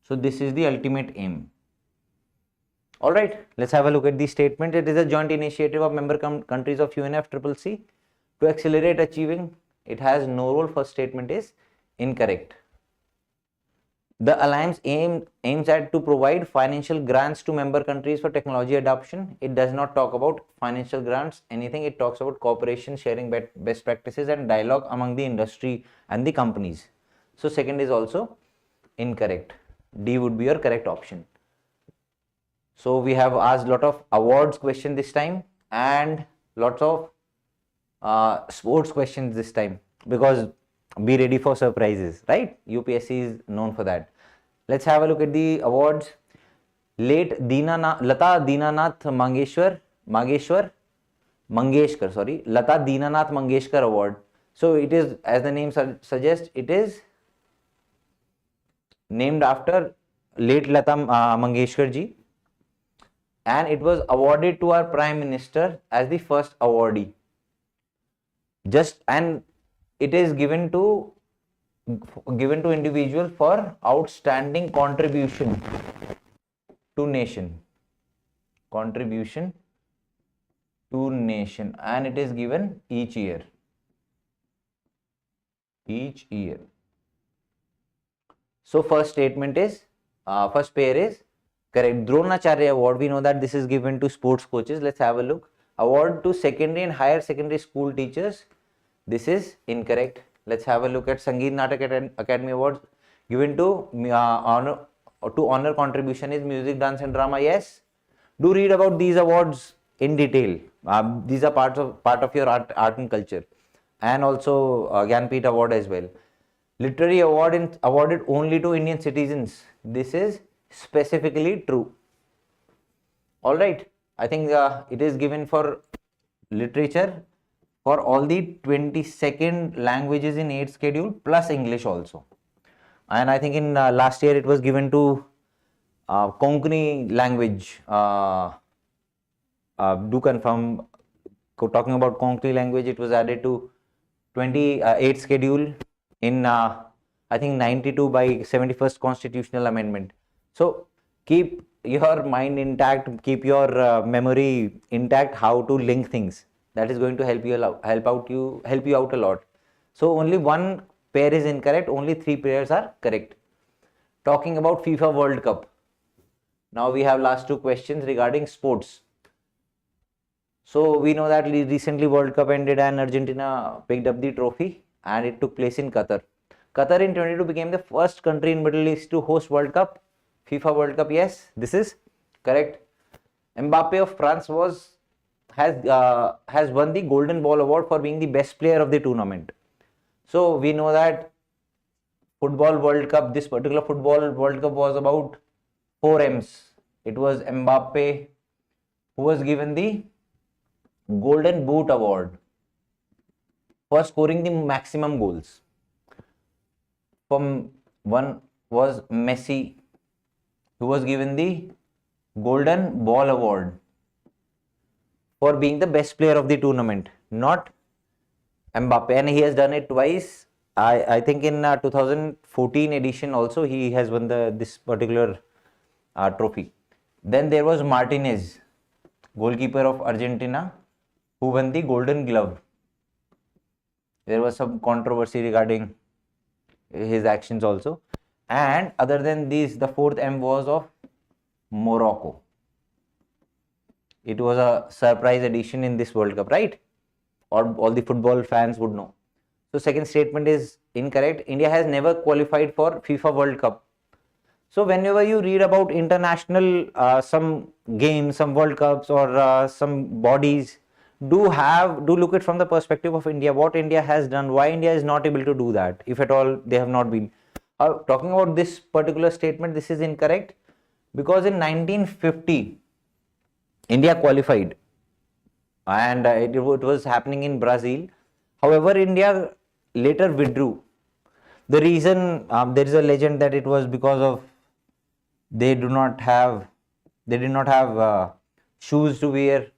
So this is the ultimate aim. All right, let's have a look at the statement. It is a joint initiative of member countries of UNFCCC to accelerate achieving. It has no role. First statement is incorrect. The alliance aims at to provide financial grants to member countries for technology adoption. It does not talk about financial grants, anything. It talks about cooperation, sharing best practices and dialogue among the industry and the companies. So second is also incorrect. D would be your correct option. So we have asked lot of awards question this time and lots of sports questions this time, because be ready for surprises, right? UPSC is known for that. Let's have a look at the awards. Late Lata Dinanath Mangeshkar, Lata Dinanath Mangeshkar Award. So it is, as the name suggests, it is named after late Lata Mangeshkar ji, and it was awarded to our Prime Minister as the first awardee. And it is given to individual for outstanding contribution to nation. Contribution to nation, and it is given each year. So first statement is, first pair is correct. Dronacharya Award, we know that this is given to sports coaches. Let's have a look. Award to secondary and higher secondary school teachers. This is incorrect. Let's have a look at Sangeet Natak Academy Awards, given to honor contribution is music, dance and drama. Yes. Do read about these awards in detail. These are part of your art and culture, and also Gyanpith Award as well. Literary award awarded only to Indian citizens. This is specifically true. All right. I think it is given for literature for all the 22nd languages in 8th schedule plus English also. And I think in last year it was given to Konkani language. Do confirm. Talking about Konkani language, it was added to 28th schedule in I think 92 by 71st constitutional amendment. So keep your mind intact, keep your memory intact, how to link things. That is going to help you out a lot. So only one pair is incorrect, only 3 pairs are correct. Talking about FIFA World Cup. Now we have last 2 questions regarding sports. So we know that recently World Cup ended and Argentina picked up the trophy, and it took place in Qatar. Qatar in 22 became the first country in Middle East to host World Cup, FIFA World Cup. Yes, this is correct. Mbappe of France has won the Golden Ball Award for being the best player of the tournament. So we know that Football World Cup, this particular Football World Cup was about 4 M's. It was Mbappe who was given the Golden Boot Award for scoring the maximum goals. From one was Messi, who was given the Golden Ball Award for being the best player of the tournament, not Mbappe, and he has done it twice. I think in 2014 edition also he has won this particular trophy. Then there was Martinez, goalkeeper of Argentina, who won the Golden Glove. There was some controversy regarding his actions also. And other than these, the 4th M was of Morocco. It was a surprise edition in this World Cup, right? Or all the football fans would know. So second statement is incorrect. India has never qualified for FIFA World Cup. So whenever you read about international some games, some World Cups or some bodies, do look at from the perspective of India, what India has done, why India is not able to do that, if at all they have not been. Talking about this particular statement, this is incorrect, because in 1950 India qualified, and it was happening in Brazil. However, India later withdrew. The reason, there is a legend that it was because of they did not have shoes to wear.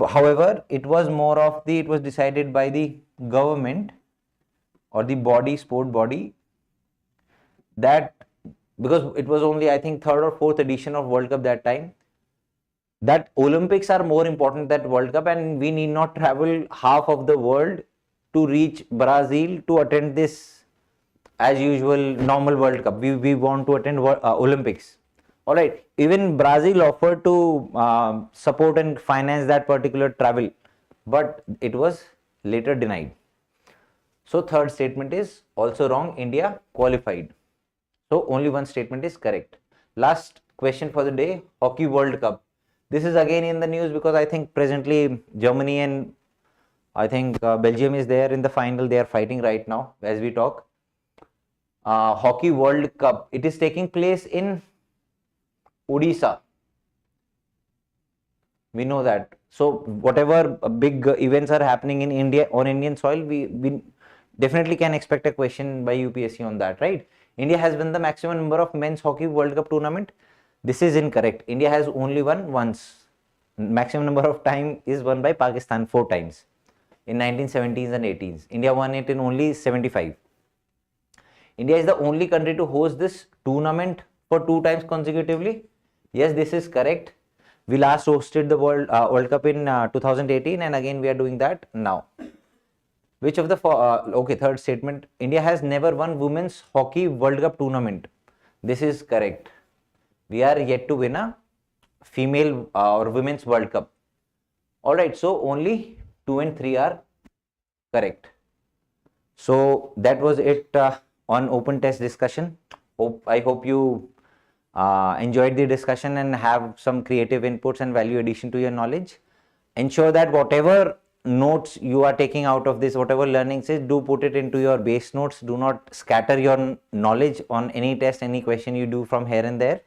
However, it was decided by the government or the sport body, that because it was only, I think, 3rd or 4th edition of World Cup that time, that Olympics are more important than World Cup, and we need not travel half of the world to reach Brazil to attend this as usual normal World Cup. We want to attend Olympics. All right. Even Brazil offered to support and finance that particular travel, but it was later denied. So third statement is also wrong. India qualified. So only one statement is correct. Last question for the day, Hockey World Cup. This is again in the news because I think presently Germany and I think Belgium is there in the final. They are fighting right now as we talk. Hockey World Cup. It is taking place in Odisha. We know that. So whatever big events are happening in India on Indian soil, we definitely can expect a question by UPSC on that, right? India has won the maximum number of men's hockey World Cup tournament. This is incorrect. India has only won once. Maximum number of time is won by Pakistan 4 times in 1970s and 80s. India won it in only 75. India is the only country to host this tournament for 2 times consecutively. Yes, this is correct. We last hosted the World Cup in 2018, and again we are doing that now. Which of the third statement, India has never won women's hockey World Cup tournament. This is correct. We are yet to win a female or women's World Cup. Alright, so only 2 and 3 are correct. So that was it on open test discussion. I hope you enjoyed the discussion and have some creative inputs and value addition to your knowledge. Ensure that whatever notes you are taking out of this, whatever learnings is, do put it into your base notes. Do not scatter your knowledge on any test, any question you do from here and there.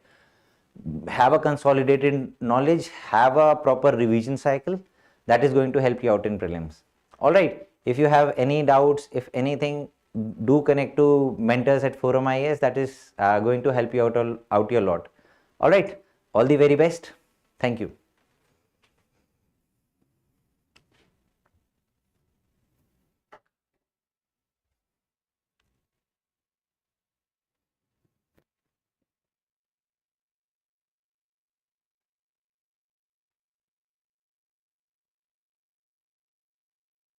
Have a consolidated knowledge, have a proper revision cycle. That is going to help you out in prelims. All right. If you have any doubts, if anything, do connect to mentors at Forum IAS. That is going to help you out a lot. All right. All the very best. Thank you.